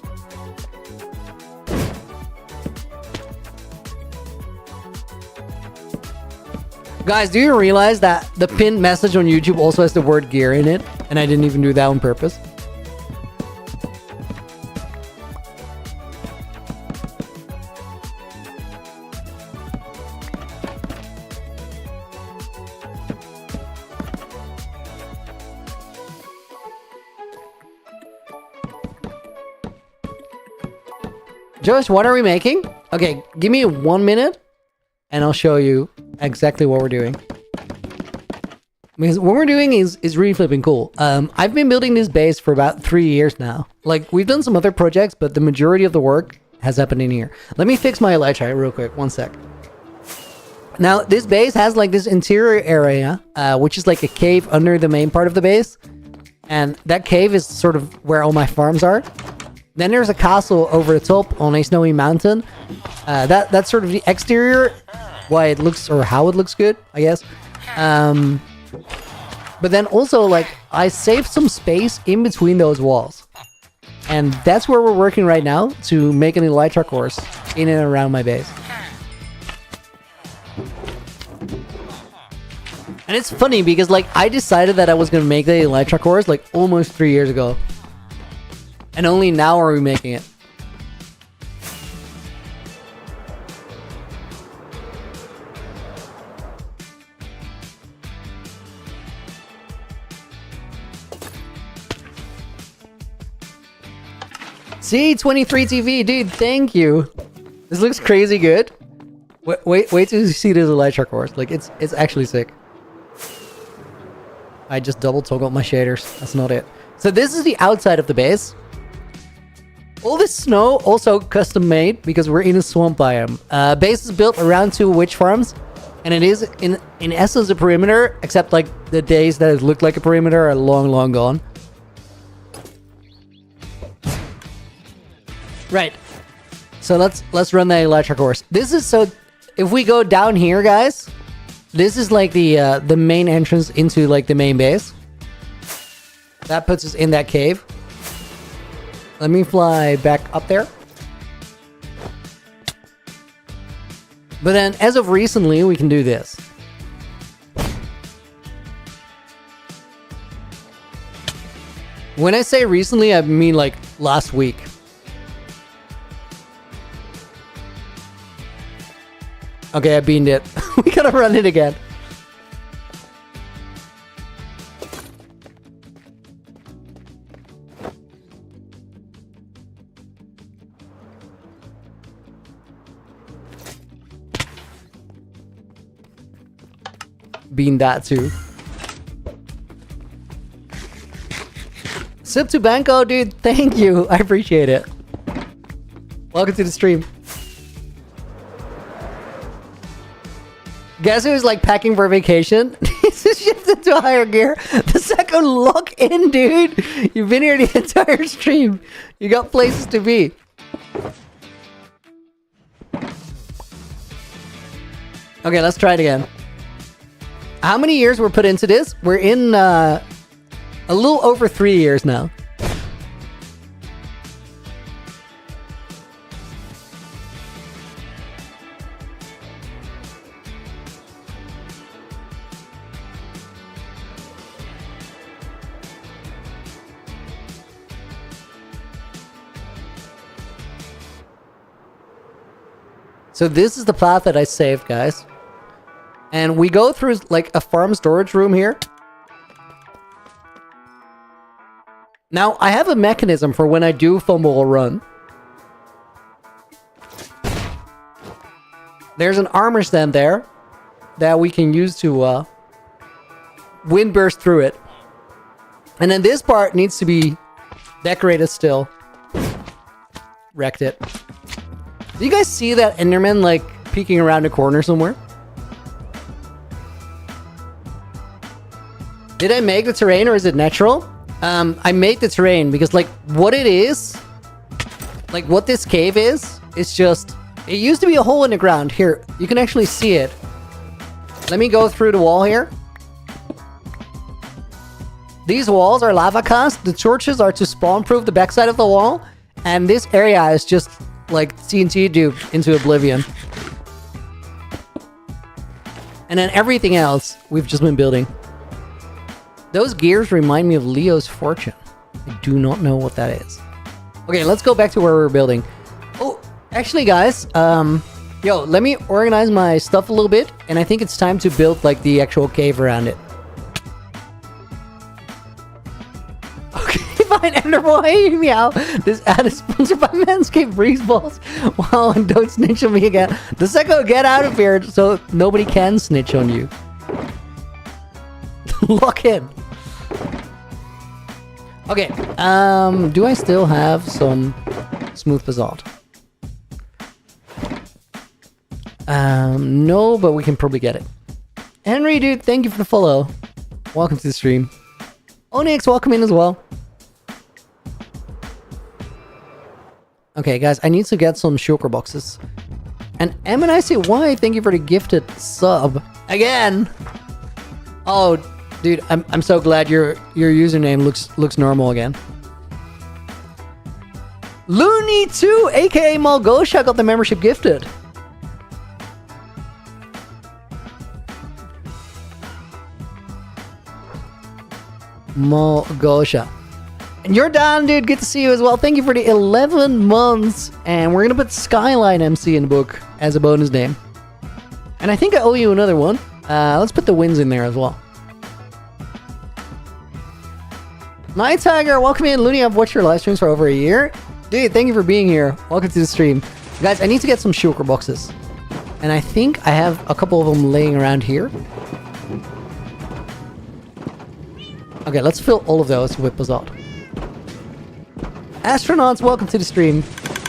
Guys, do you realize that the pinned message on YouTube also has the word gear in it? And I didn't even do that on purpose. Josh, what are we making? Okay, give me 1 minute and I'll show you exactly what we're doing. Because what we're doing is really flipping cool. I've been building this base for about 3 years now. Like, we've done some other projects, but the majority of the work has happened in here. Let me fix my elytra real quick, 1 sec. Now, this base has like this interior area, which is like a cave under the main part of the base. And that cave is sort of where all my farms are. Then there's a castle over the top on a snowy mountain. That's sort of the exterior, why it looks, or how it looks good, I guess. But then also, like, I saved some space in between those walls. And that's where we're working right now to make an elytra course in and around my base. And it's funny because, like, I decided that I was going to make the elytra course, like, almost 3 years ago. And only now are we making it. C23 TV, dude, thank you. This looks crazy good. Wait till you see this elytra course. Like, it's actually sick. I just double toggled my shaders. That's not it. So this is the outside of the base. All this snow also custom made because we're in a swamp biome. Base is built around 2 witch farms, and it is in essence a perimeter, except like the days that it looked like a perimeter are long gone. Right. So let's run the elytra course. This is so if we go down here, guys, this is like the main entrance into like the main base. That puts us in that cave. Let me fly back up there. But then, as of recently, we can do this. When I say recently, I mean like last week. Okay, I beamed it. We gotta run it again. Bean that too. Sip to Banco, dude. Thank you. I appreciate it. Welcome to the stream. Guess who's like packing for vacation? This is shifted to higher gear. The second lock in, dude. You've been here the entire stream. You got places to be. Okay, let's try it again. How many years were put into this? We're in a little over 3 years now. So this is the path that I saved, guys. And we go through like a farm storage room here. Now, I have a mechanism for when I do fumble a run. There's an armor stand there that we can use to wind burst through it. And then this part needs to be decorated still. Wrecked it. Do you guys see that Enderman like peeking around a corner somewhere? Did I make the terrain or is it natural? I made the terrain because like what it is, like what this cave is, it's just, it used to be a hole in the ground. Here, you can actually see it. Let me go through the wall here. These walls are lava cast. The torches are to spawn-proof the backside of the wall. And this area is just like TNT duped into oblivion. And then everything else, we've just been building. Those gears remind me of Leo's fortune. I do not know what that is. Okay, let's go back to where we were building. Oh, actually guys, yo, let me organize my stuff a little bit. And I think it's time to build like the actual cave around it. Fine, Enderboy, meow. This ad is sponsored by Manscaped Breeze Balls. Wow, and don't snitch on me again. The second, get out of here so nobody can snitch on you. Lock in. Okay, do I still have some smooth basalt? No, but we can probably get it. Henry, dude, thank you for the follow. Welcome to the stream. Onyx, welcome in as well. Okay, guys, I need to get some shulker boxes. And MNICY, thank you for the gifted sub. Again! Oh, dude, I'm so glad your username looks normal again. Looney2, aka Malgosha, got the membership gifted. Malgosha. And you're down, dude. Good to see you as well. Thank you for the 11 months. And we're going to put Skyline MC in the book as a bonus name. And I think I owe you another one. Let's put the wins in there as well. Night Tiger, welcome in. Looney, I've watched your live streams for over a year. Dude, thank you for being here. Welcome to the stream. Guys, I need to get some shulker boxes. And I think I have a couple of them laying around here. Okay, let's fill all of those with basalt. Astronauts, welcome to the stream.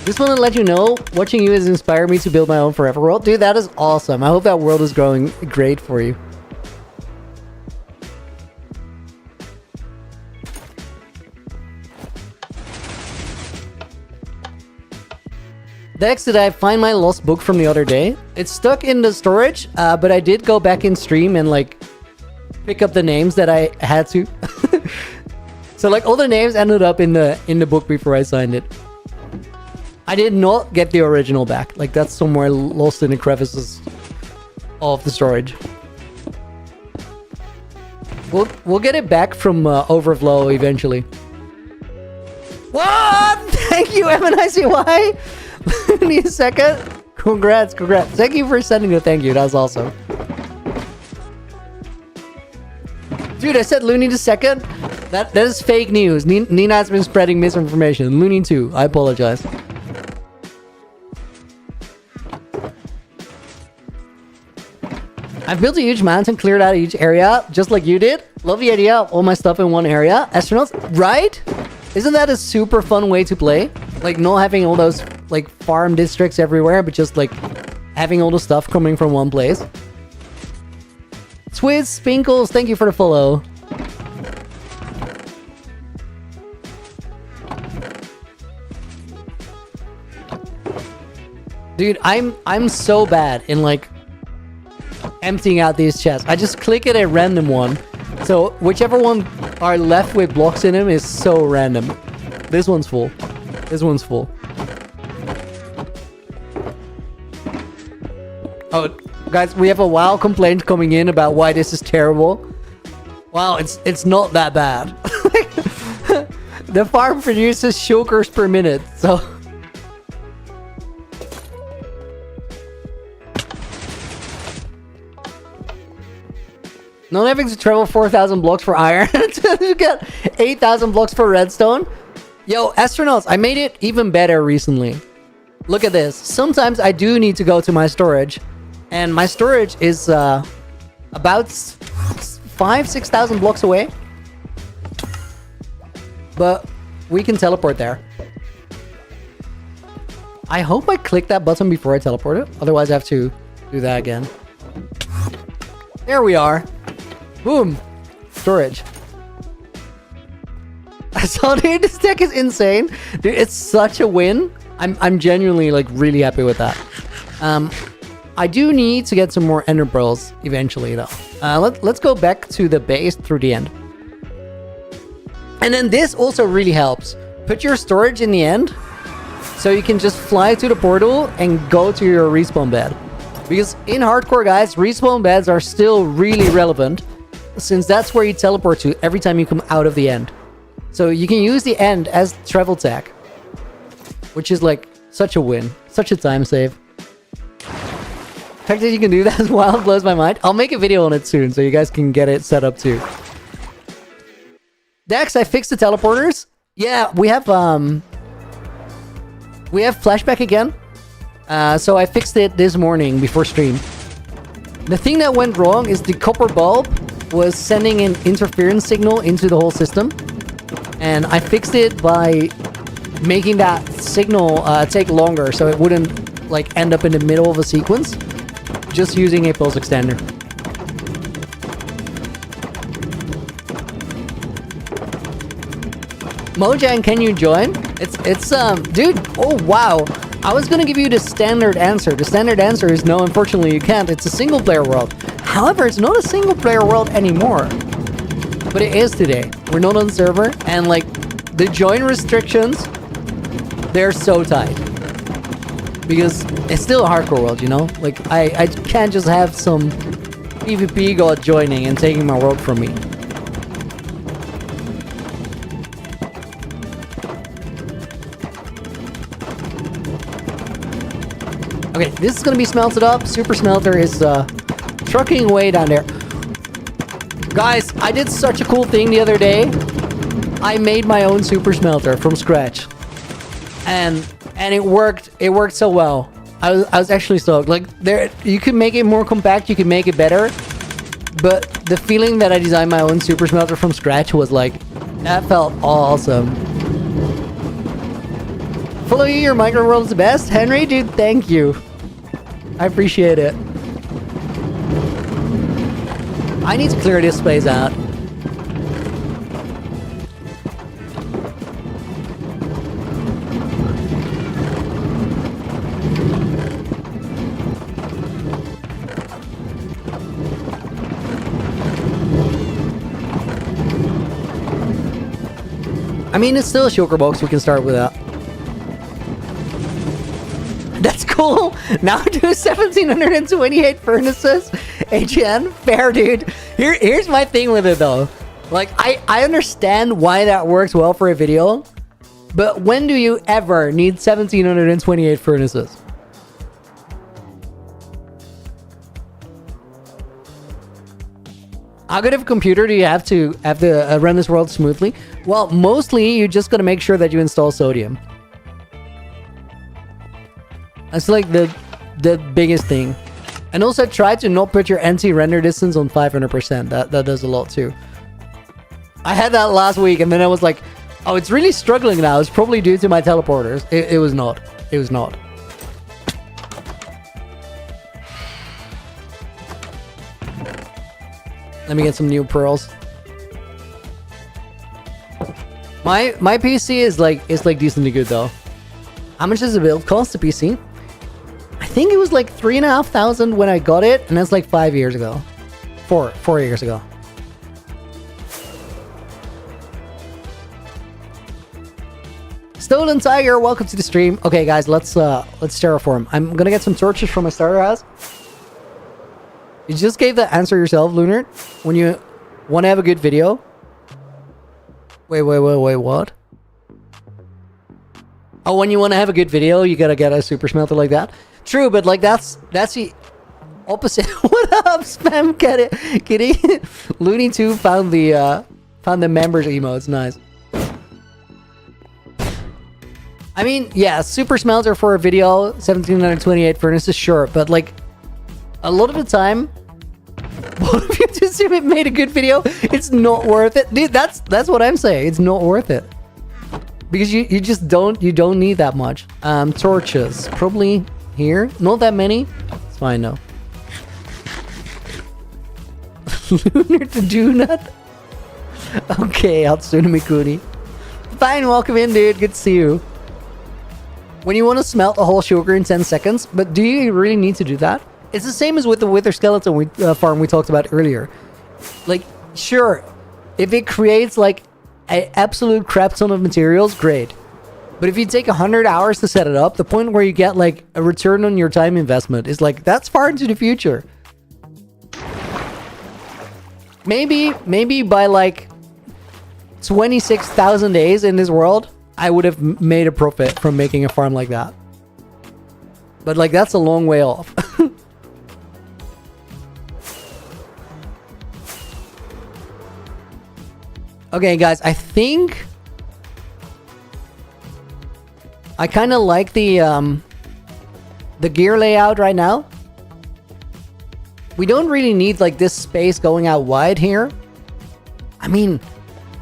Just want to let you know, watching you has inspired me to build my own forever world. Dude, that is awesome. I hope that world is growing great for you. Dex, did I find my lost book from the other day? It's stuck in the storage, but I did go back in stream and like pick up the names that I had to. So like all the names ended up in the book before I signed it. I did not get the original back. Like that's somewhere lost in the crevices of the storage. We'll get it back from Overflow eventually. What? Thank you, MNICY. Need a second. Congrats. Thank you for sending the thank you. That was awesome. Dude, I said Looney the second. That is fake news. Nina has been spreading misinformation. Looney too. I apologize. I've built a huge mountain, cleared out each area, just like you did. Love the idea of all my stuff in one area. Astronauts, right? Isn't that a super fun way to play? Like not having all those like farm districts everywhere, but just like having all the stuff coming from one place. Swizz Spinkles, thank you for the follow. Dude, I'm so bad in like emptying out these chests. I just click at a random one. So whichever one are left with blocks in them is so random. This one's full. This one's full. Oh, guys, we have a wild complaint coming in about why this is terrible. Wow, it's not that bad. The farm produces shulkers per minute, so... Not having to travel 4,000 blocks for iron to get 8,000 blocks for redstone. Yo, astronauts, I made it even better recently. Look at this. Sometimes I do need to go to my storage. And my storage is about 6,000 blocks away. But we can teleport there. I hope I click that button before I teleport it. Otherwise, I have to do that again. There we are. Boom. Storage. I saw, dude, this deck is insane. Dude, it's such a win. I'm genuinely, like, really happy with that. I do need to get some more ender pearls eventually, though. Let's go back to the base through the end. And then this also really helps. Put your storage in the end, so you can just fly to the portal and go to your respawn bed. Because in hardcore, guys, respawn beds are still really relevant, since that's where you teleport to every time you come out of the end. So you can use the end as travel tech, which is like such a win, such a time save. The fact that you can do that as well blows my mind. I'll make a video on it soon, so you guys can get it set up too. Dex, I fixed the teleporters. Yeah, we have flashback again. So I fixed it this morning before stream. The thing that went wrong is the copper bulb was sending an interference signal into the whole system. And I fixed it by making that signal take longer, so it wouldn't like end up in the middle of a sequence. Just using a pulse extender. Mojang, can you join? It's dude, oh wow. I was gonna give you the standard answer. The standard answer is no, unfortunately you can't. It's a single player world. However, it's not a single player world anymore. But it is today. We're not on server, and like the join restrictions, they're so tight. Because it's still a hardcore world, you know? Like I can't just have some PvP god joining and taking my world from me. Okay, this is gonna be smelted up. Super Smelter is trucking away down there. Guys, I did such a cool thing the other day. I made my own Super Smelter from scratch. And it worked. It worked so well. I was actually stoked. Like there, you could make it more compact, you could make it better. But the feeling that I designed my own Super Smelter from scratch was like, that felt awesome. Follow you, your micro world is the best. Henry, dude, thank you. I appreciate it. I need to clear this place out. I mean, it's still a shulker box. We can start with that. That's cool. Now do 1,728 furnaces. HN, fair, dude. Here's my thing with it, though. Like, I understand why that works well for a video, but when do you ever need 1,728 furnaces? How good of a computer do you have to run this world smoothly? Well, mostly you just gotta make sure that you install sodium. That's like the biggest thing. And also try to not put your anti-render distance on 500%. That does a lot too. I had that last week and then I was like, oh, it's really struggling now. It's probably due to my teleporters. It was not. It was not. Let me get some new pearls. My PC is like decently good though. How much does the build cost, the PC? I think it was like 3,500 when I got it, and that's like 5 years ago. 4 years ago. Stolen Tiger, welcome to the stream. Okay, guys, let's terraform. I'm gonna get some torches from my starter house. You just gave the answer yourself, Lunar. When you want to have a good video. Wait, what? Oh, when you want to have a good video, you gotta get a super smelter like that. True, but like that's the opposite. What up, spam kitty? Looney 2 found the members emotes. Nice. I mean, yeah, super smelter for a video, 1,728 furnaces, sure, but like a lot of the time, what if you To assume it made a good video, it's not worth it. Dude, that's what I'm saying. It's not worth it. Because you just don't need that much. Torches. Probably here. Not that many. It's fine though. Lunar to Donut. Okay, Hatsune Mikuni. Fine, welcome in, dude. Good to see you. When you want to smelt a whole sugar in 10 seconds, but do you really need to do that? It's the same as with the Wither Skeleton farm we talked about earlier. Like, sure, if it creates like an absolute crap ton of materials, great. But if you take 100 hours to set it up, the point where you get like a return on your time investment is like, that's far into the future. Maybe by like 26,000 days in this world, I would have made a profit from making a farm like that. But like, that's a long way off. Okay, guys, I think I kind of like the gear layout right now. We don't really need like this space going out wide here. I mean,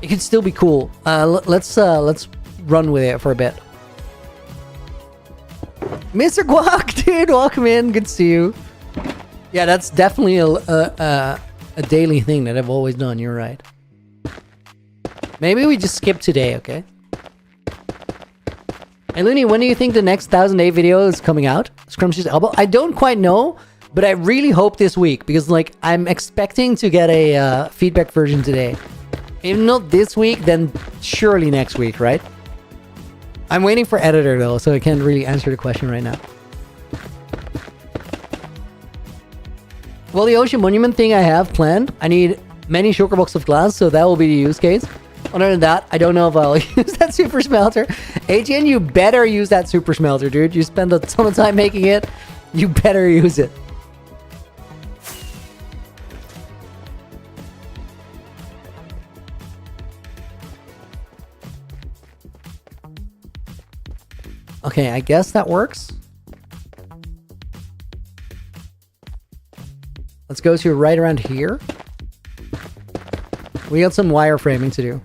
it could still be cool. Let's run with it for a bit. Mr. Guac, dude, welcome in. Good to see you. Yeah, that's definitely a daily thing that I've always done. You're right. Maybe we just skip today, okay? Hey, Looney, when do you think the next 1000-day video is coming out? Scrumptious Elbow? I don't quite know, but I really hope this week, because like I'm expecting to get a feedback version today. If not this week, then surely next week, right? I'm waiting for editor though, so I can't really answer the question right now. Well, the Ocean Monument thing I have planned. I need many shulker blocks of glass, so that will be the use case. Other than that, I don't know if I'll use that super smelter. ATN, you better use that super smelter, dude. You spend a ton of time making it. You better use it. Okay, I guess that works. Let's go to right around here. We got some wireframing to do.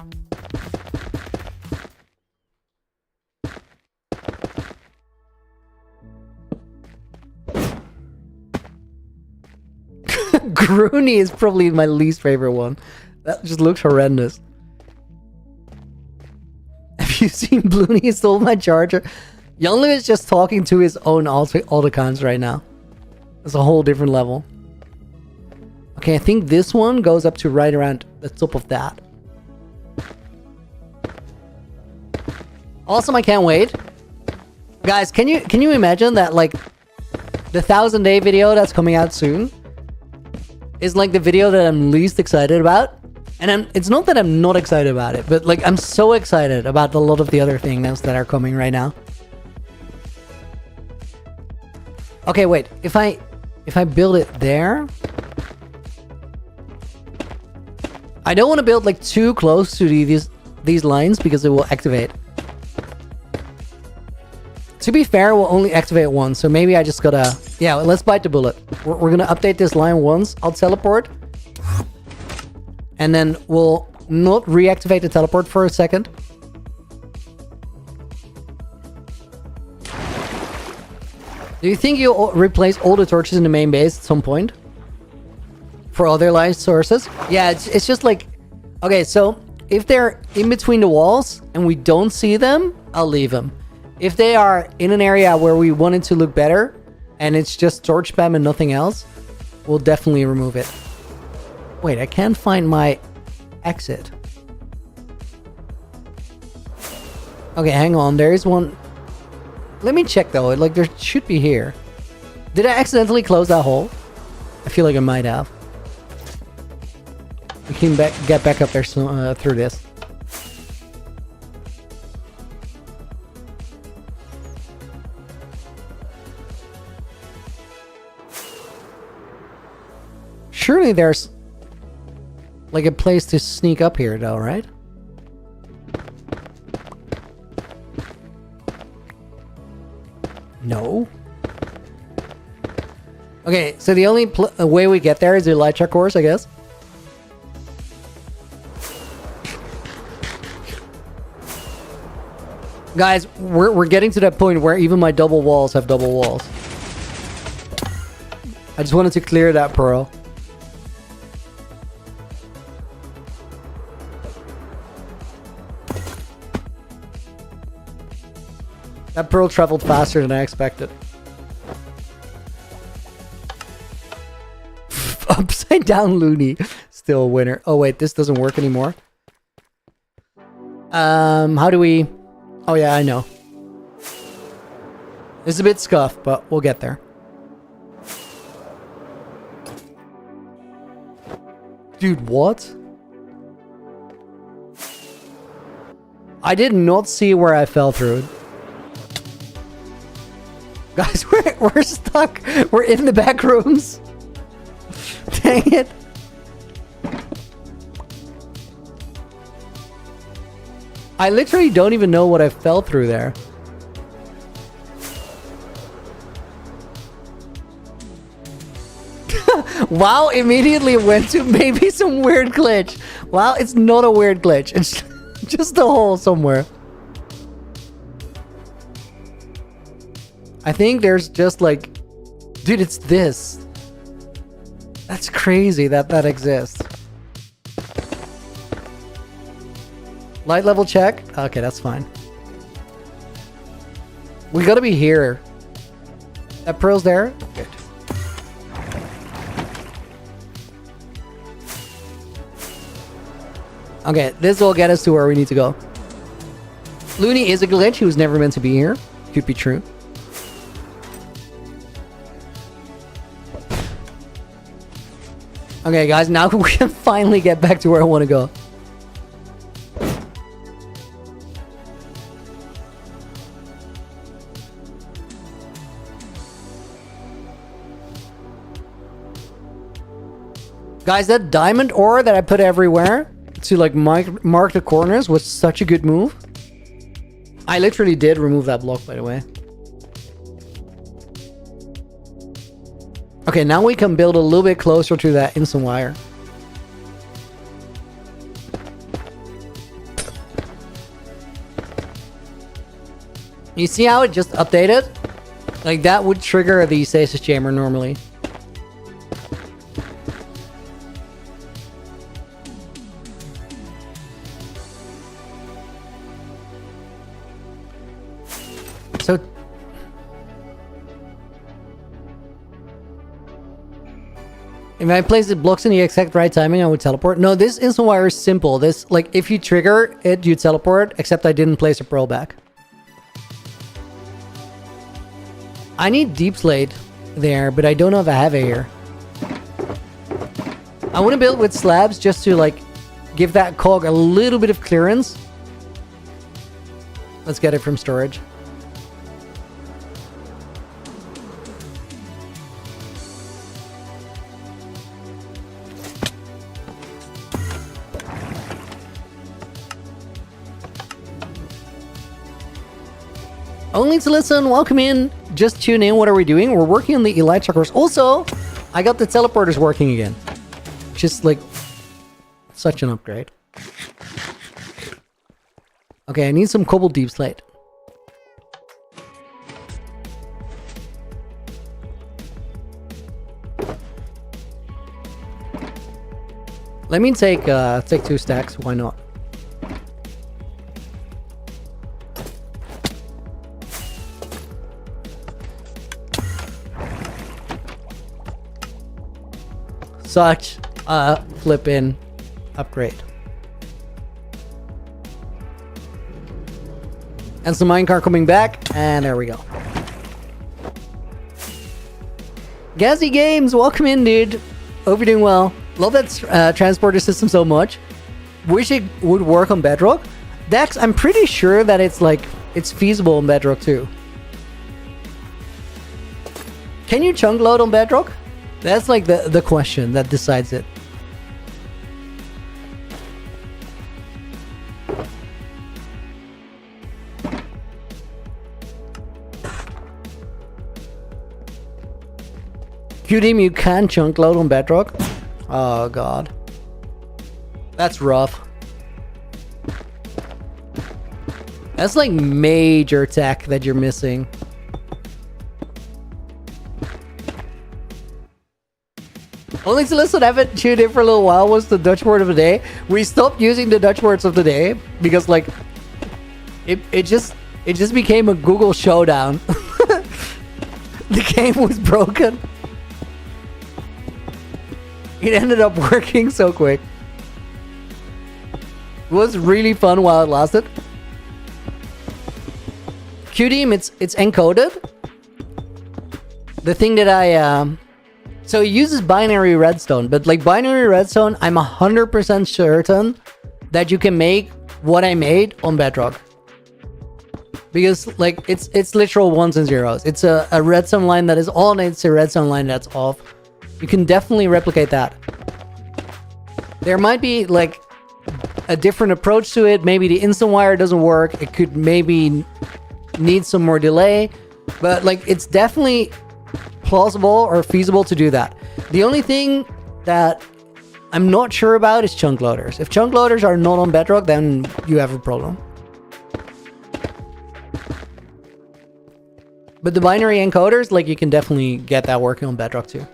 Groony is probably my least favorite one. That just looks horrendous. Have you seen Blooney stole my charger? Younglu is just talking to his own autocons right now. It's a whole different level. Okay, I think this one goes up to right around the top of that. Awesome, I can't wait. Guys, can you imagine that like the 1000-day video that's coming out soon is like the video that I'm least excited about? And it's not that I'm not excited about it, but like I'm so excited about a lot of the other things that are coming right now. Okay, wait. If I build it there, I don't want to build like too close to these lines because it will activate. To be fair, we'll only activate once, so maybe I just gotta... Yeah, let's bite the bullet. We're gonna update this line once. I'll teleport. And then we'll not reactivate the teleport for a second. Do you think you'll replace all the torches in the main base at some point? For other light sources? Yeah, it's just like... Okay, so if they're in between the walls and we don't see them, I'll leave them. If they are in an area where we want it to look better and it's just torch spam and nothing else, we'll definitely remove it. Wait, I can't find my exit. Okay, hang on. There is one. Let me check though. Like there should be here. Did I accidentally close that hole? I feel like I might have. We can get back up there through this. Surely there's like a place to sneak up here though, right? No. Okay, so the only way we get there is the Elytra course, I guess. Guys, we're getting to that point where even my double walls have double walls. I just wanted to clear that pearl. That pearl traveled faster than I expected. Upside down Looney. Still a winner. Oh wait, this doesn't work anymore. How do we... Oh yeah, I know. It's a bit scuffed, but we'll get there. Dude, what? I did not see where I fell through. Guys, we're stuck. We're in the back rooms. Dang it. I literally don't even know what I fell through there. Wow, immediately went to maybe some weird glitch. Wow, it's not a weird glitch. It's just a hole somewhere. I think there's just like... Dude, it's this. That's crazy that that exists. Light level check? Okay, that's fine. We gotta be here. That pearl's there? Good. Okay, this will get us to where we need to go. Looney is a glitch. He was never meant to be here. Could be true. Okay, guys, now we can finally get back to where I want to go. Guys, that diamond ore that I put everywhere to like mark the corners was such a good move. I literally did remove that block, by the way. Okay, now we can build a little bit closer to that instant wire. You see how it just updated? Like that would trigger the stasis chamber normally. So if I place the blocks in the exact right timing, I would teleport. No, this instant wire is simple. This, like, if you trigger it, you teleport, except I didn't place a pearl back. I need deep slate there, but I don't know if I have it here. I want to build with slabs just to, like, give that cog a little bit of clearance. Let's get it from storage. Only to listen, welcome in. Just tune in. What are we doing? We're working on the Elytra course. Also, I got the teleporters working again. Just like such an upgrade. Okay, I need some cobble deep slate. Let me take 2 stacks. Why not? Such a flippin' upgrade. And some minecart coming back, and there we go. Gazzy Games, welcome in, dude. Hope you're doing well. Love that transporter system so much. Wish it would work on Bedrock. Dex, I'm pretty sure that it's feasible on Bedrock too. Can you chunk load on Bedrock? That's like the question that decides it. QDM, you can chunk load on Bedrock? Oh god. That's rough. That's like major tech that you're missing. Only to listen, I haven't tuned in for a little while, was the Dutch word of the day. We stopped using the Dutch words of the day because like it just became a Google showdown. The game was broken. It ended up working so quick. It was really fun while it lasted. QDeem, it's encoded. The thing that I so it uses binary redstone, but like binary redstone, I'm 100% certain that you can make what I made on Bedrock. Because like it's literal ones and zeros. It's a redstone line that is on, it's a redstone line that's off. You can definitely replicate that. There might be like a different approach to it. Maybe the instant wire doesn't work. It could maybe need some more delay, but like it's definitely plausible or feasible to do that. The only thing that I'm not sure about is chunk loaders. If chunk loaders are not on Bedrock, then you have a problem. But the binary encoders, like you can definitely get that working on Bedrock too.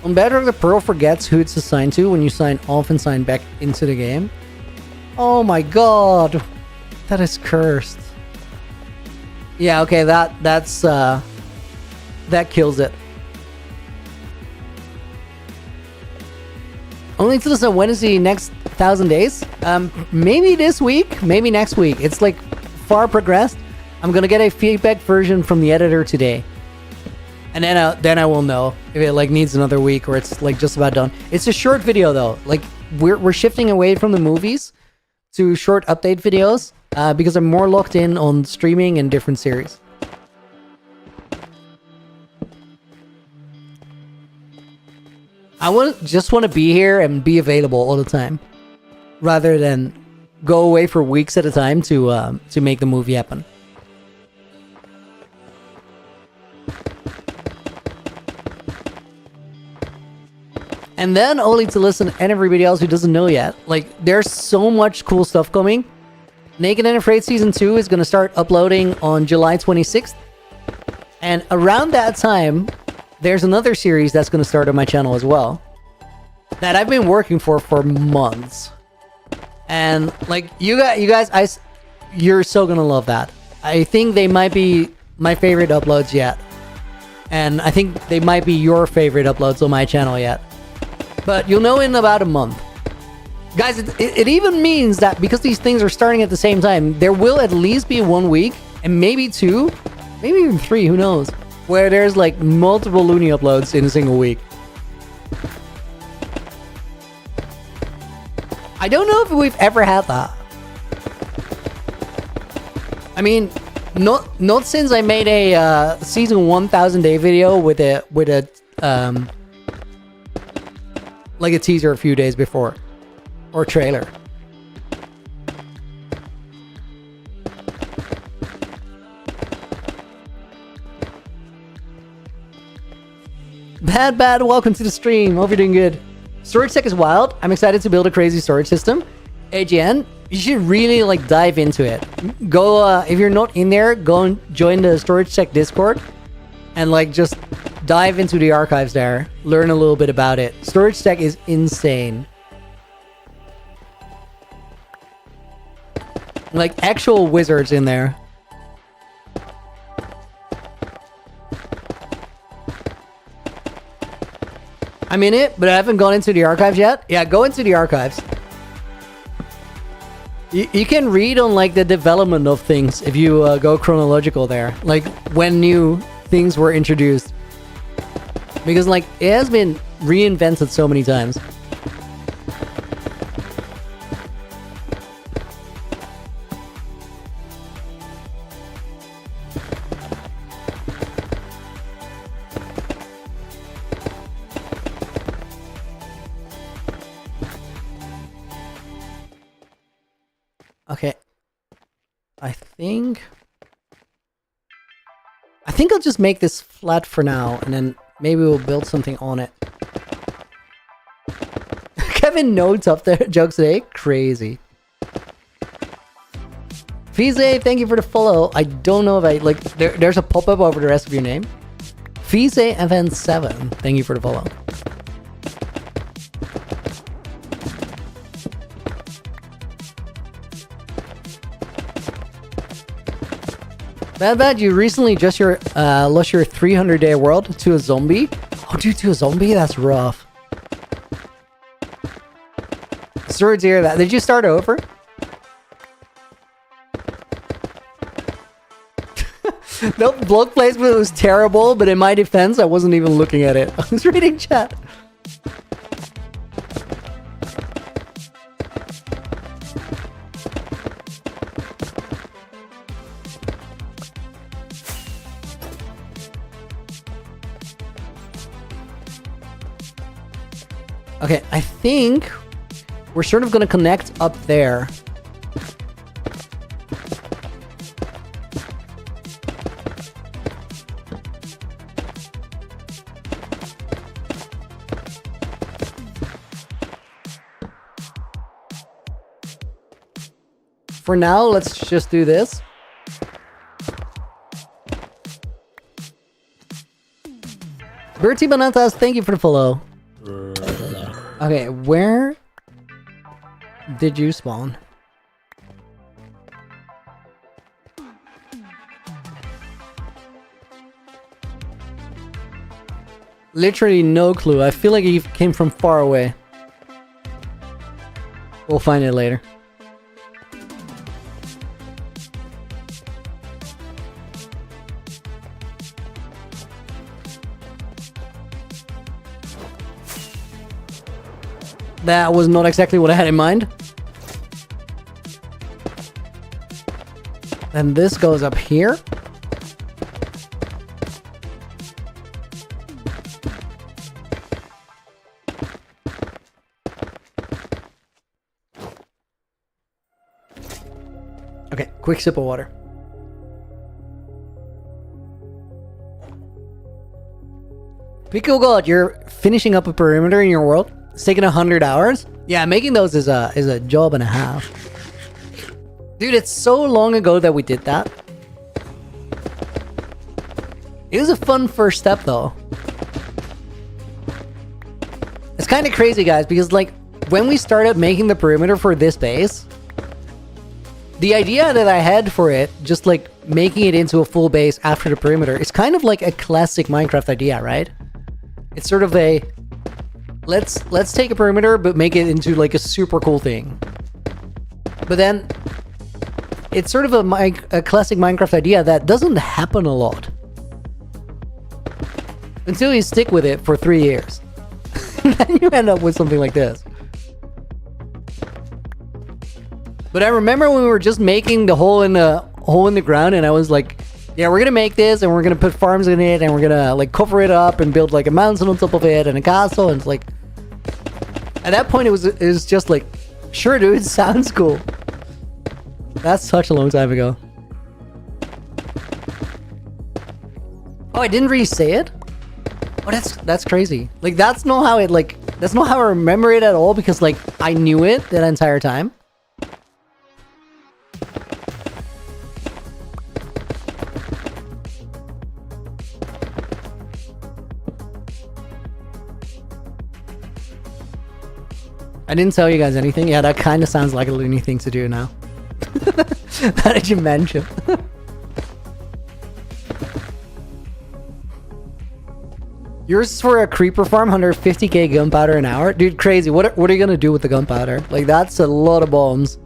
On Bedrock, the Pearl forgets who it's assigned to when you sign off and sign back into the game. Oh my god. That is cursed. Yeah, okay, that's that kills it. Only to listen, when is the next 1,000 days? Maybe this week, maybe next week. It's like far progressed. I'm gonna get a feedback version from the editor today. And then I will know if it like needs another week or it's like just about done. It's a short video though. Like we're shifting away from the movies to short update videos because I'm more locked in on streaming and different series. I just want to be here and be available all the time, rather than go away for weeks at a time to make the movie happen. And then only to listen and everybody else who doesn't know yet. Like, there's so much cool stuff coming. Naked and Afraid Season 2 is going to start uploading on July 26th. And around that time, there's another series that's going to start on my channel as well. That I've been working for months. And, like, you guys, you're so going to love that. I think they might be my favorite uploads yet. And I think they might be your favorite uploads on my channel yet. But you'll know in about a month. Guys, it even means that because these things are starting at the same time, there will at least be 1 week, and maybe 2, maybe even 3, who knows, where there's like multiple Looney uploads in a single week. I don't know if we've ever had that. I mean, not since I made a season 1000 day video with a like a teaser a few days before, or trailer. Bad, welcome to the stream. Hope you're doing good. Storage tech is wild. I'm excited to build a crazy storage system. AGN, you should really like dive into it. Go, if you're not in there, go and join the Storage Tech Discord and like just dive into the archives there. Learn a little bit about it. Storage tech is insane. Like actual wizards in there. I'm in it, but I haven't gone into the archives yet. Yeah, go into the archives. You can read on like the development of things if you go chronological there. Like when new things were introduced. Because like it has been reinvented so many times. Okay. I think I'll just make this flat for now, and then maybe we'll build something on it. 7 notes up there, jokes today. Crazy. Fize, thank you for the follow. I don't know if I like. There's a pop-up over the rest of your name. Fize FN7, thank you for the follow. Bad, you recently just lost your 300-day world to a zombie. Oh, dude, to a zombie? That's rough. Sorry to hear that. Did you start over? The block placement was terrible, but in my defense, I wasn't even looking at it. I was reading chat. Okay, I think we're sort of gonna connect up there. For now, let's just do this. Bertie Banatas, thank you for the follow. Okay, where did you spawn? Literally no clue. I feel like he came from far away. We'll find it later. That was not exactly what I had in mind. And this goes up here. Okay, quick sip of water. Pico God, you're finishing up a perimeter in your world? It's taking 100 hours? Yeah, making those is a job and a half. Dude, it's so long ago that we did that. It was a fun first step, though. It's kind of crazy, guys, because, like, when we started making the perimeter for this base, the idea that I had for it, just, like, making it into a full base after the perimeter, is kind of like a classic Minecraft idea, right? It's sort of a... Let's take a perimeter, but make it into, like, a super cool thing. But then... it's sort of a classic Minecraft idea that doesn't happen a lot. Until you stick with it for 3 years. Then you end up with something like this. But I remember when we were just making the hole in the ground, and I was like, yeah, we're gonna make this, and we're gonna put farms in it, and we're gonna, like, cover it up and build, like, a mountain on top of it and a castle, and it's like... At that point, it was just like, sure, dude, sounds cool. That's such a long time ago. Oh, I didn't really say it? Oh, that's crazy. Like, that's not how it, like... That's not how I remember it at all, because, like, I knew it that entire time. I didn't tell you guys anything. Yeah, that kind of sounds like a loony thing to do now. How did you mention? Yours for a creeper farm, 150k gunpowder an hour? Dude, crazy. What are you gonna do with the gunpowder? Like, that's a lot of bombs.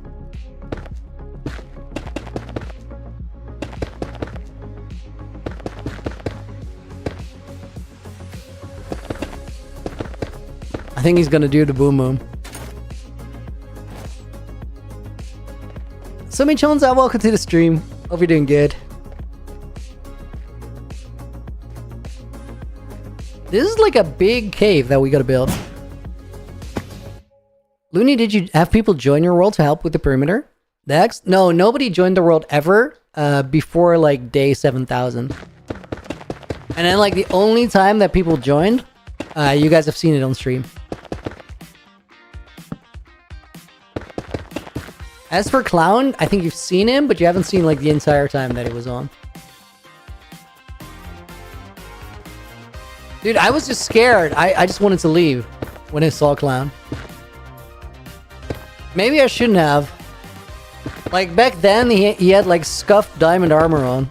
I think he's gonna do the boom boom. So many Jones, welcome to the stream. Hope you're doing good. This is like a big cave that we gotta build. Looney, did you have people join your world to help with the perimeter? Dex? No, nobody joined the world ever before like day 7,000. And then like the only time that people joined, you guys have seen it on stream. As for Clown, I think you've seen him, but you haven't seen like the entire time that he was on. Dude, I was just scared. I just wanted to leave when I saw Clown. Maybe I shouldn't have. Like, back then, he had, like, scuffed diamond armor on.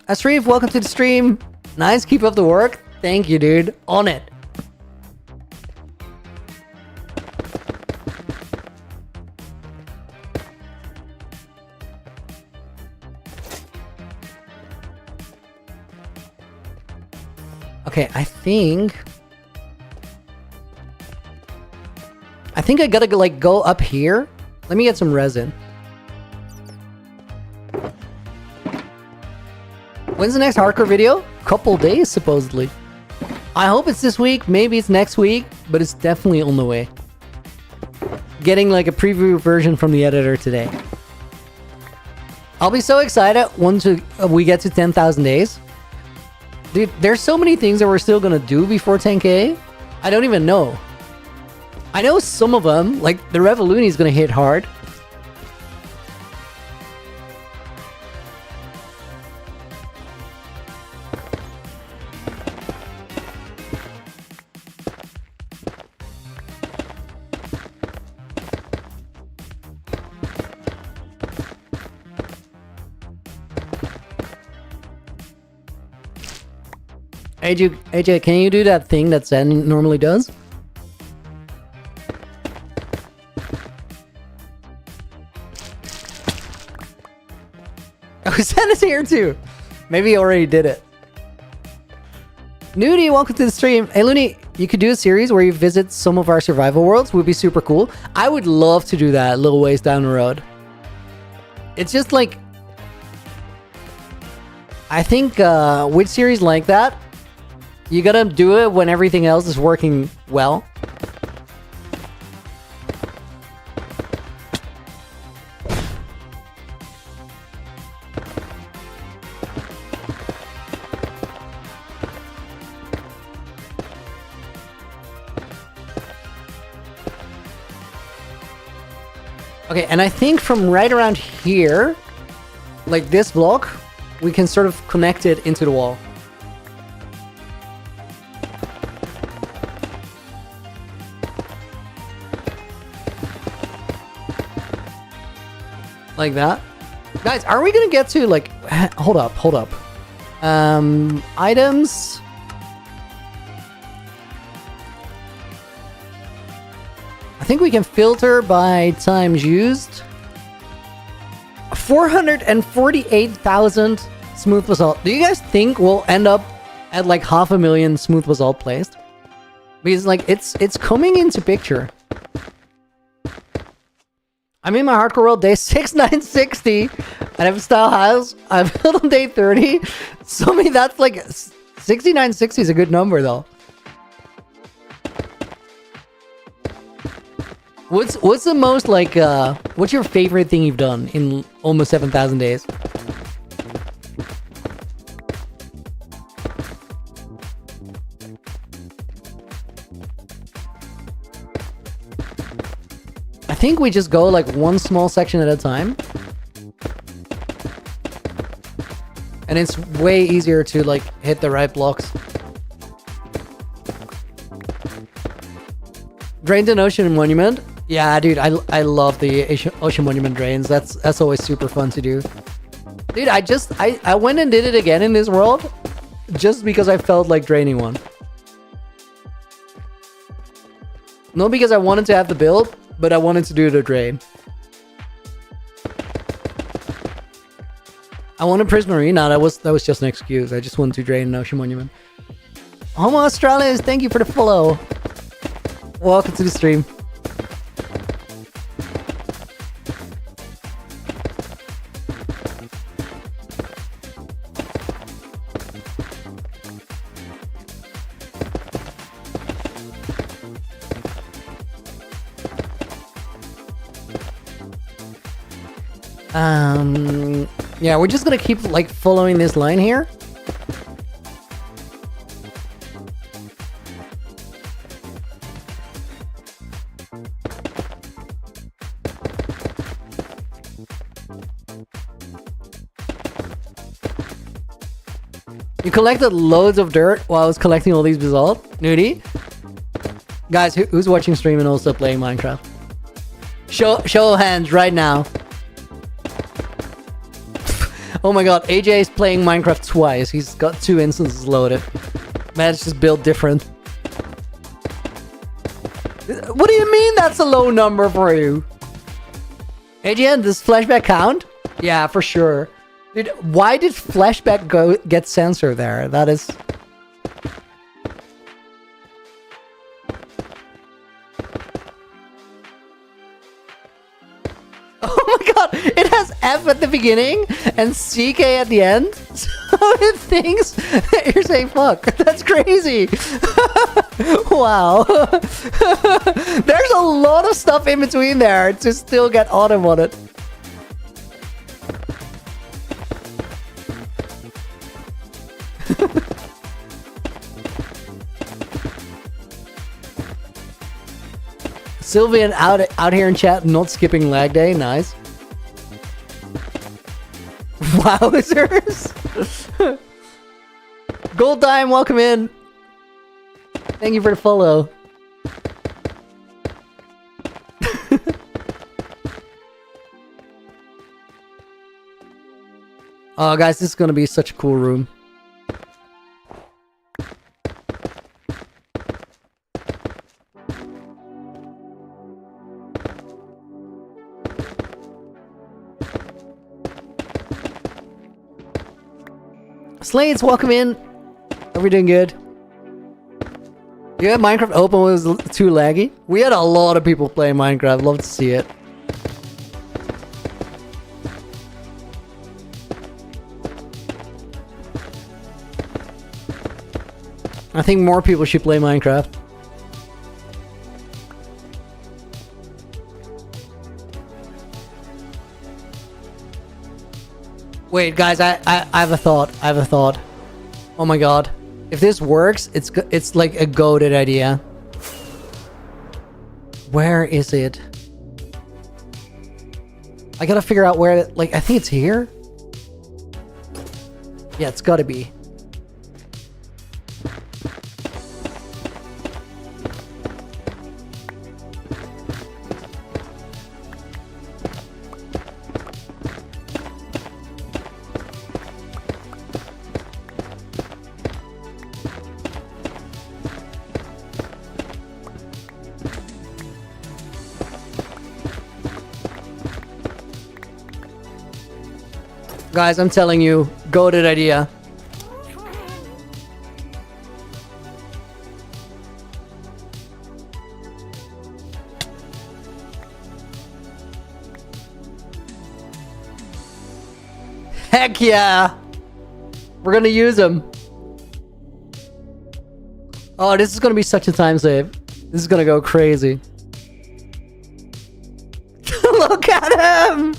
Ashrif, welcome to the stream. Nice, keep up the work. Thank you, dude. On it. Okay, I think I gotta like go up here. Let me get some resin. When's the next hardcore video? Couple days, supposedly. I hope it's this week. Maybe it's next week, but it's definitely on the way. Getting like a preview version from the editor today. I'll be so excited once we get to 10,000 days. Dude, there's so many things that we're still gonna do before 10k. I don't even know. I know some of them, like the Revoluni is gonna hit hard. AJ, can you do that thing that Zen normally does? Oh, Zen is here too. Maybe he already did it. Nudie, welcome to the stream. Hey, Looney, you could do a series where you visit some of our survival worlds. Would be super cool. I would love to do that a little ways down the road. It's just like... I think with series like that, you gotta do it when everything else is working well. Okay, and I think from right around here, like this block, we can sort of connect it into the wall. Like that. Guys, are we gonna get to like... Hold up. Items. I think we can filter by times used. 448,000 smooth basalt. Do you guys think we'll end up at like 500,000 smooth basalt placed? Because like it's coming into picture. I'm in my hardcore world day 6960 and I have a style house. I'm built on day 30. So I mean that's like 6960 is a good number though. What's the most like what's your favorite thing you've done in almost 7,000 days? I think we just go like one small section at a time. And it's way easier to like hit the right blocks. Drained an ocean monument. Yeah, dude, I love the ocean monument drains. That's always super fun to do. Dude, I went and did it again in this world just because I felt like draining one. Not because I wanted to have the build, but I wanted to do the drain. I want a prismarine. No, that was just an excuse. I just wanted to drain an ocean monument. Homo Australis, thank you for the follow. Welcome to the stream. Yeah, we're just gonna keep like following this line here. You collected loads of dirt while I was collecting all these basalt? Nudie? Guys, who's watching stream and also playing Minecraft? Show of hands right now. Oh my god, AJ is playing Minecraft twice. He's got 2 instances loaded. Man, it's just built different. What do you mean that's a low number for you? AJ, does flashback count? Yeah, for sure. Dude, why did flashback get censored there? That is... Oh my god, it has F at the beginning and CK at the end. So it thinks you're saying fuck. That's crazy. Wow. There's a lot of stuff in between there to still get autumn on it. Sylvian out here in chat, not skipping lag day. Nice. Wowzers. Gold Dime, welcome in. Thank you for the follow. Oh, guys, this is gonna be such a cool room. Slates, welcome in. Are we doing good? You had Minecraft open was too laggy? We had a lot of people playing Minecraft. Love to see it. I think more people should play Minecraft. Wait, guys, I have a thought. I have a thought. Oh my god. If this works, it's like a goated idea. Where is it? I gotta figure out where, like, I think it's here? Yeah, it's gotta be. Guys, I'm telling you, goated idea. Heck yeah! We're gonna use them. Oh, this is gonna be such a time save. This is gonna go crazy. Look at him!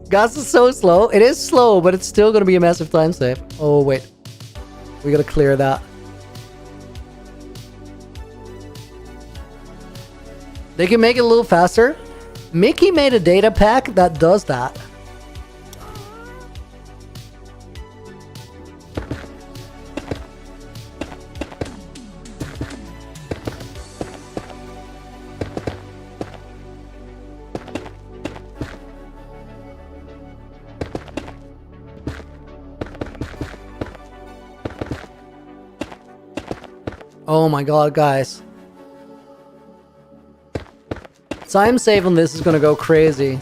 Gas is so slow. It is slow, but it's still gonna be a massive time save. Oh, wait. We gotta clear that. They can make it a little faster. Mickey made a data pack that does that. Oh my god, guys. Time save on this is gonna go crazy.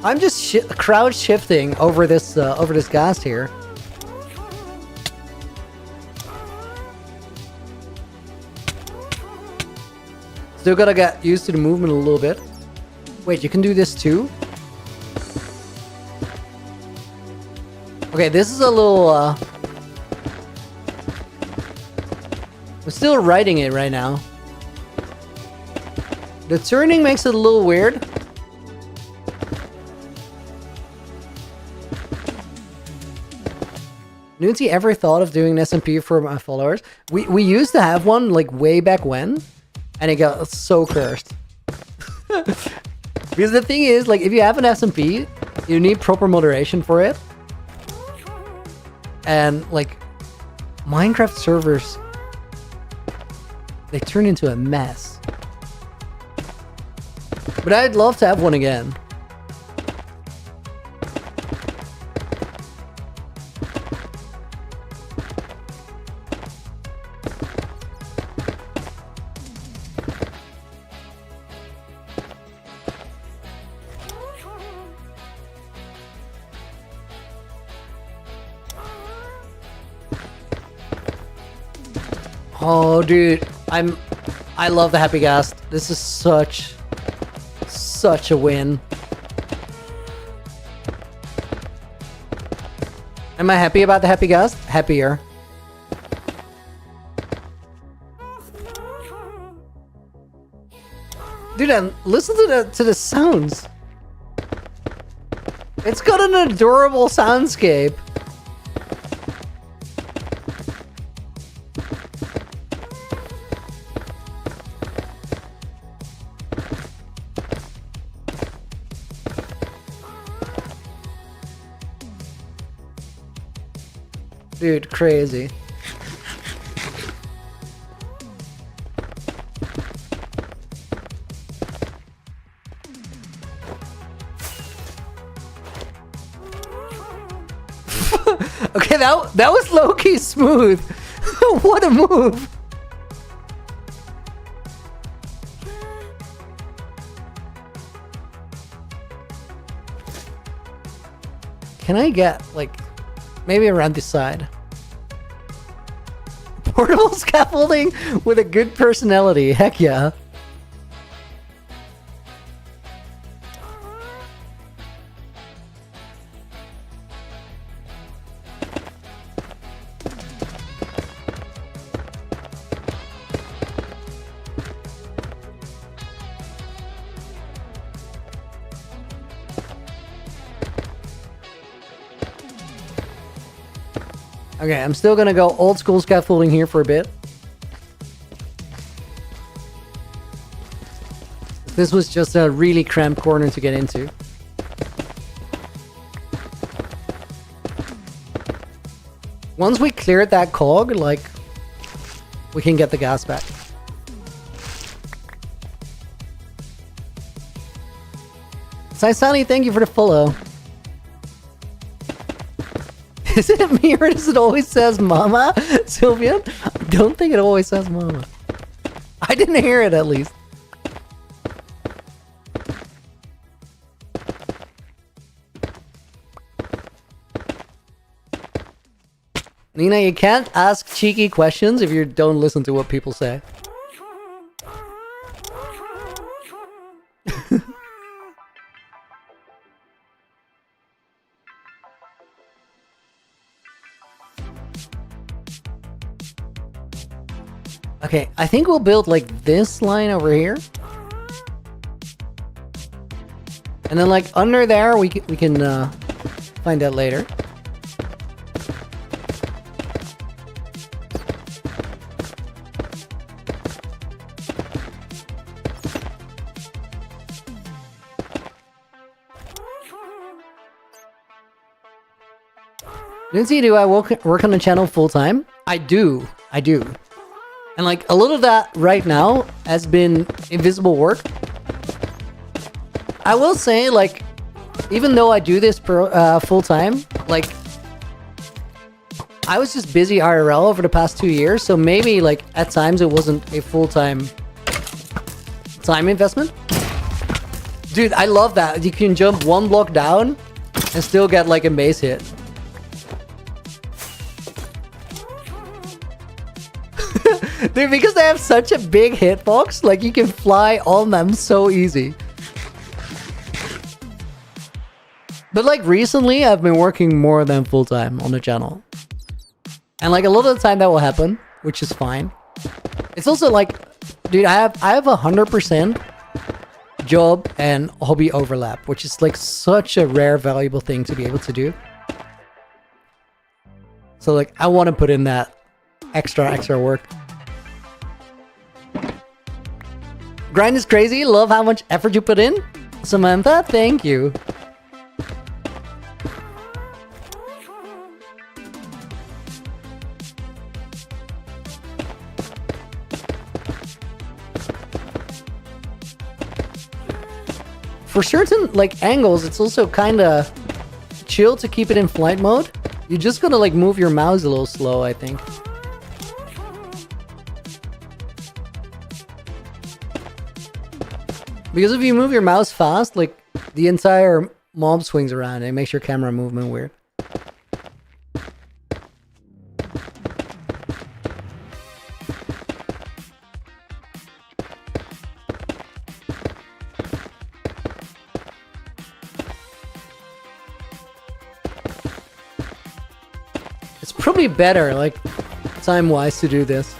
I'm just crowd shifting over this gas here. Still gotta get used to the movement a little bit. Wait, you can do this too? Okay, this is a little I'm still writing it right now. The turning makes it a little weird. Nunzi ever thought of doing an SMP for my followers? We used to have one like way back when, and it got so cursed. Because the thing is, like, if you have an SMP, you need proper moderation for it. And like, Minecraft servers, they turn into a mess. But I'd love to have one again. Oh, dude, I love the Happy Ghast. This is such a win. Am I happy about the Happy Ghast? Happier. Dude, and listen to the sounds. It's got an adorable soundscape. Dude, crazy. Okay, that was low-key smooth. What a move. Can I get, like, maybe around this side? Portable scaffolding with a good personality. Heck yeah. Okay, I'm still gonna go old school scaffolding here for a bit. This was just a really cramped corner to get into. Once we cleared that cog, like, we can get the gas back. Saisani, thank you for the follow. Is it me or does it always says mama, Sylvian? I don't think it always says mama. I didn't hear it at least. Nina, you can't ask cheeky questions if you don't listen to what people say. Okay, I think we'll build like this line over here. And then like under there, we can find out later. Lindsay, do I work on the channel full time? I do. And like a little of that right now has been invisible work. I will say, like, even though I do this full time, like, I was just busy IRL over the past 2 years, so maybe like at times it wasn't a full-time time investment. Dude, I love that. You can jump one block down and still get like a base hit. Dude, because they have such a big hitbox, like you can fly on them so easy. But like recently, I've been working more than full time on the channel. And like a lot of the time that will happen, which is fine. It's also like, dude, I have 100% job and hobby overlap, which is like such a rare, valuable thing to be able to do. So like, I want to put in that extra work. Grind is crazy. Love how much effort you put in. Samantha, thank you. For certain like angles, it's also kind of chill to keep it in flight mode. You're just gonna like move your mouse a little slow, I think. Because if you move your mouse fast, like the entire mob swings around and it makes your camera movement weird. It's probably better, like, time-wise to do this.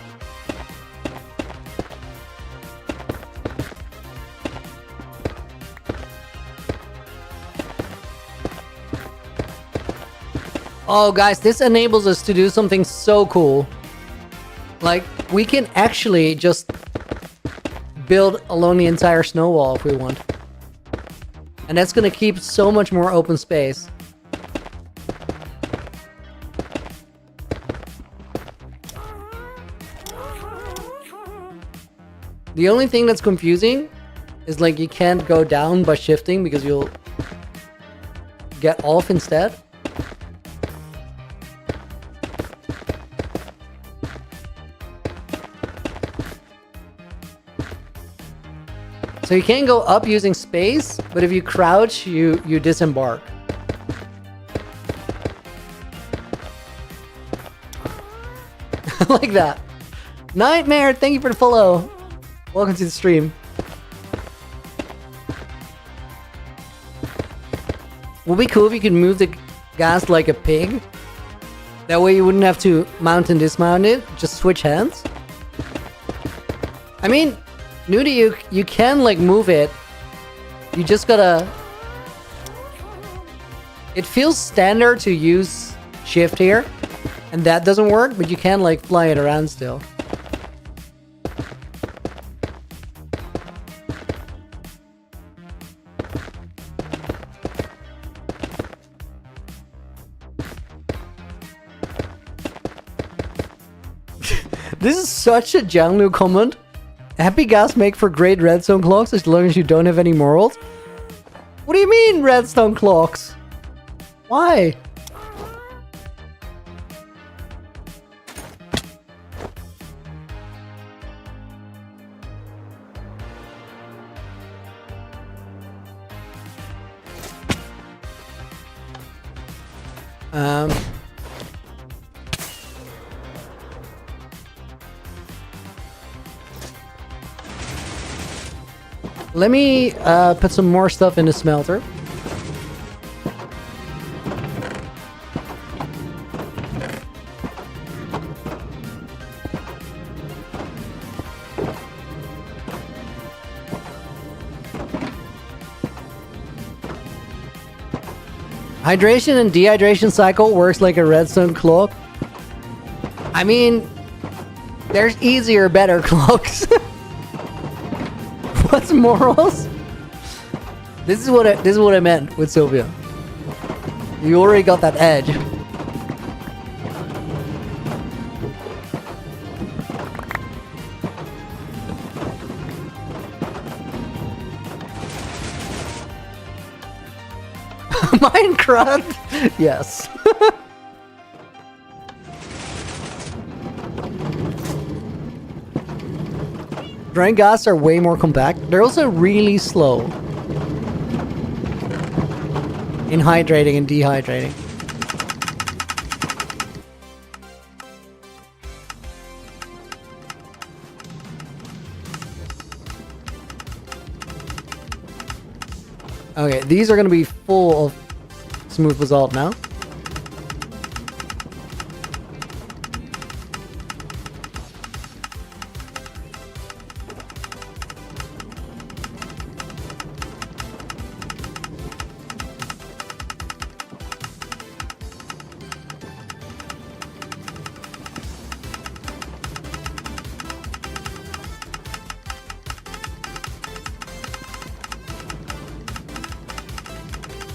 Oh, guys, this enables us to do something so cool. Like, we can actually just build along the entire snow wall if we want. And that's gonna keep so much more open space. The only thing that's confusing is like you can't go down by shifting because you'll get off instead. So you can go up using space, but if you crouch, you disembark. Like that. Nightmare, thank you for the follow. Welcome to the stream. Would be cool if you could move the gas like a pig. That way you wouldn't have to mount and dismount it, just switch hands. I mean, Nudie, you can like move it. You just gotta... It feels standard to use shift here, and that doesn't work, but you can like fly it around still. This is such a Jianglu comment. Happy gas make for great redstone clocks as long as you don't have any morals. What do you mean redstone clocks? Why? Let me put some more stuff in the smelter. Hydration and dehydration cycle works like a redstone clock. I mean, there's easier, better clocks. What's morals? This is what I meant with Sylvia. You already got that edge. Minecraft? Yes. Drying gas are way more compact. They're also really slow in hydrating and dehydrating. Okay, these are going to be full of smooth basalt now.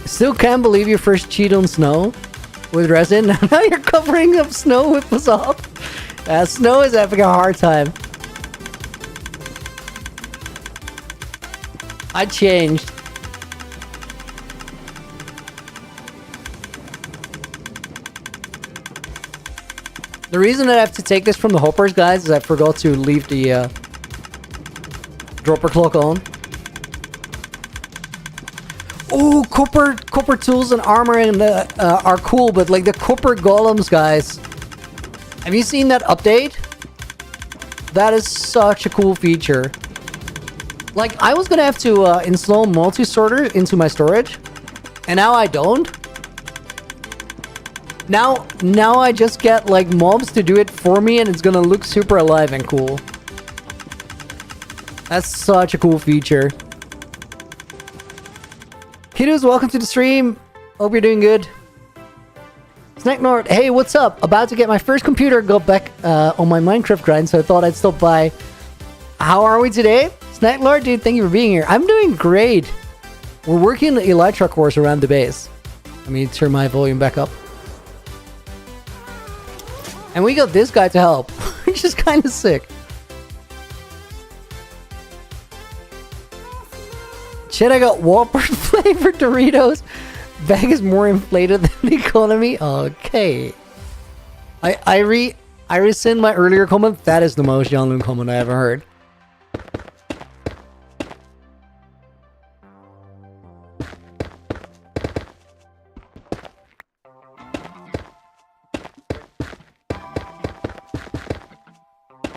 Still can't believe your first cheat on snow with resin. Now you're covering up snow with Basalt. Snow is having a hard time. I changed. The reason that I have to take this from the hoppers, guys, is I forgot to leave the dropper clock on. Oh, copper tools and armor and are cool, but like the copper golems, guys. Have you seen that update? That is such a cool feature. Like, I was gonna have to install multi-sorter into my storage, and now I don't. Now I just get like mobs to do it for me, and it's gonna look super alive and cool. That's such a cool feature. Kiddos, welcome to the stream. Hope you're doing good. Snack Nord, hey, what's up? About to get my first computer, got back on my Minecraft grind, so I thought I'd stop by. How are we today? Snack Lord, dude, thank you for being here. I'm doing great. We're working the Elytra course around the base. Let me turn my volume back up. And we got this guy to help, which is kind of sick. Shit, I got Whopper flavored Doritos. Bag is more inflated than the economy. Okay. I rescind my earlier comment. That is the most Janloon comment I ever heard.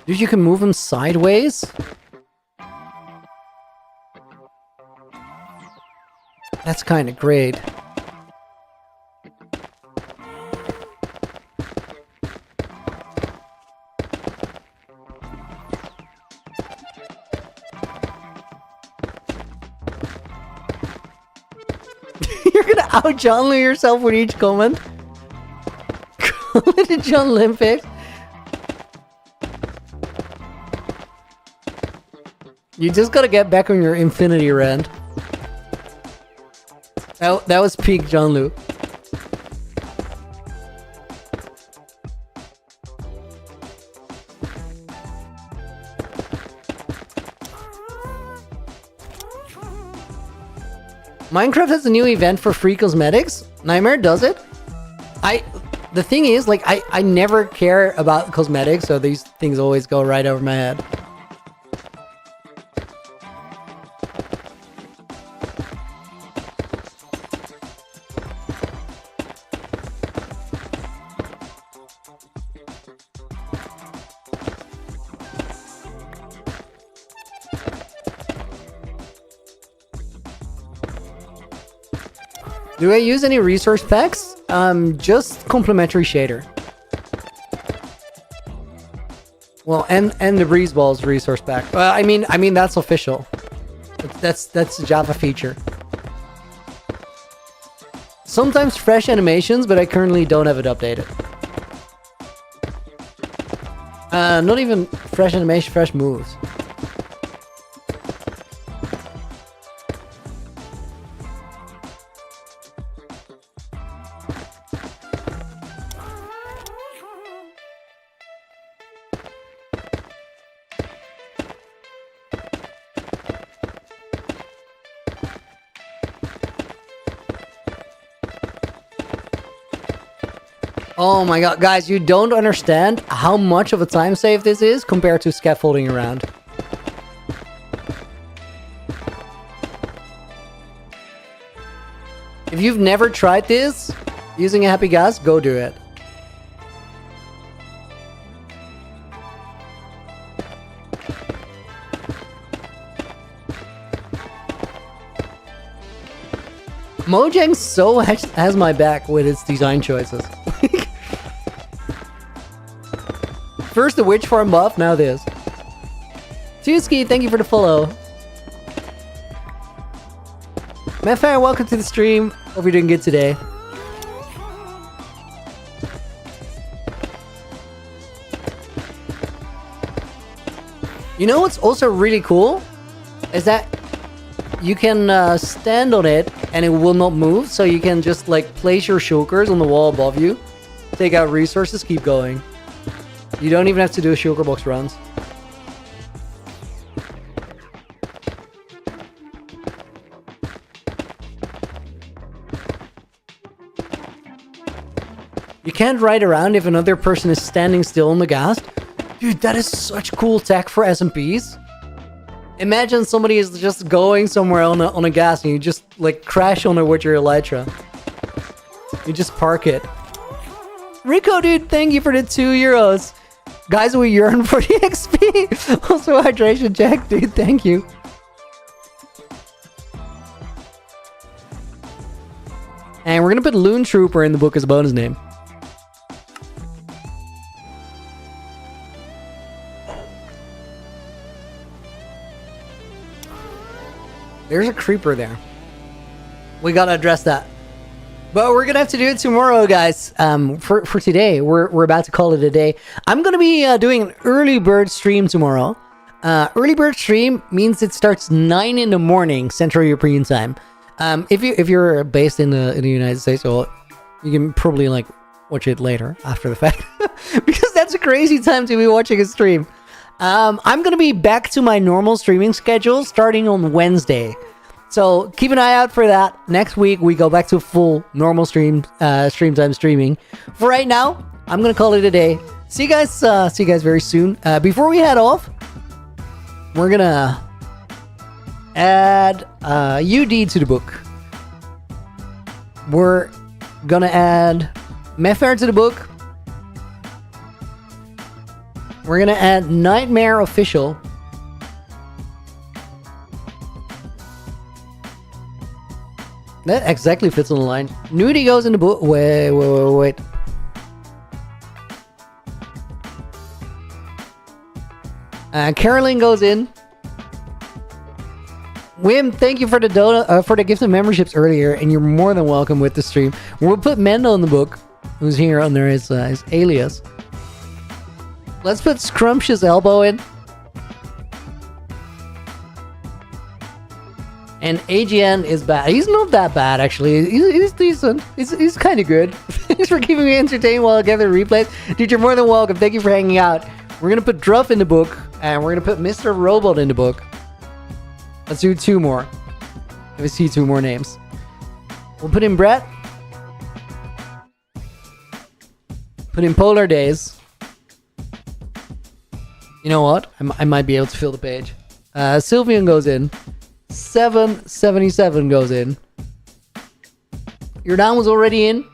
Dude, you can move them sideways? That's kind of great. You're gonna out John Lee yourself with each comment? Call it a John Olympics. You just gotta get back on your infinity rant. That was peak John Lu. Minecraft has a new event for free cosmetics. Nightmare does it. The thing is, like, I never care about cosmetics, so these things always go right over my head. Do I use any resource packs? Just complementary shader. Well, and the breeze balls resource pack. I mean that's official. That's a Java feature. Sometimes fresh animations, but I currently don't have it updated. Not even fresh animation, fresh moves. Oh my god, guys, you don't understand how much of a time save this is compared to scaffolding around. If you've never tried this, using a happy gas, go do it. Mojang so has my back with its design choices. First the witch farm buff, now this. Tuski, thank you for the follow. Mefire, welcome to the stream. Hope you're doing good today. You know what's also really cool? Is that you can stand on it and it will not move. So you can just like place your shulkers on the wall above you, take out resources, keep going. You don't even have to do shulker box runs. You can't ride around if another person is standing still on the gas. Dude, that is such cool tech for SMPs. Imagine somebody is just going somewhere on a gas and you just like crash on it with your Elytra. You just park it. Rico, dude, thank you for the €2. Guys, we yearn for the XP. Also, hydration check, dude, thank you. And we're gonna put Loon Trooper in the book as a bonus name. There's a creeper there. We gotta address that. But we're gonna have to do it tomorrow, guys. For today, we're about to call it a day. I'm gonna be doing an early bird stream tomorrow. Early bird stream means it starts 9 in the morning Central European time. If you're based in the United States, well, you can probably like watch it later after the fact because that's a crazy time to be watching a stream. I'm gonna be back to my normal streaming schedule starting on Wednesday, so keep an eye out for that. Next week we go back to full normal stream time streaming. For right now, I'm gonna call it a day. See you guys very soon. Before we head off, we're gonna add UD to the book. We're gonna add Meffair to the book. We're gonna add Nightmare Official. That exactly fits on the line. Nudie goes in the book. Wait. Caroline goes in. Wim, thank you for the gift of memberships earlier, and you're more than welcome with the stream. We'll put Mendel in the book, who's here under his alias. Let's put Scrumptious Elbow in. And AGN is bad. He's not that bad, actually. He's decent. He's kind of good. Thanks for keeping me entertained while I gather replays. Dude, you're more than welcome. Thank you for hanging out. We're going to put Druff in the book, and we're going to put Mr. Robot in the book. Let's do 2 more. Let me see 2 more names. We'll put in Brett. Put in Polar Days. You know what? I might be able to fill the page. Sylvian goes in. 777 goes in. Your down was already in.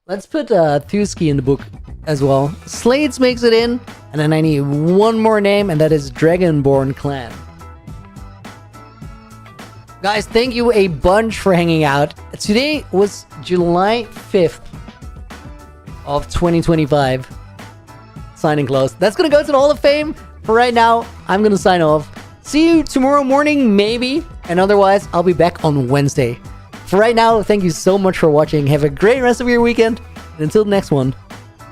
Let's put Thusky in the book as well. Slades makes it in. And then I need 1 more name, and that is Dragonborn Clan. Guys, thank you a bunch for hanging out. Today was July 5th of 2025. Signing close. That's gonna go to the Hall of Fame. For right now, I'm gonna sign off. See you tomorrow morning, maybe. And otherwise, I'll be back on Wednesday. For right now, thank you so much for watching. Have a great rest of your weekend. And until the next one,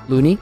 Looney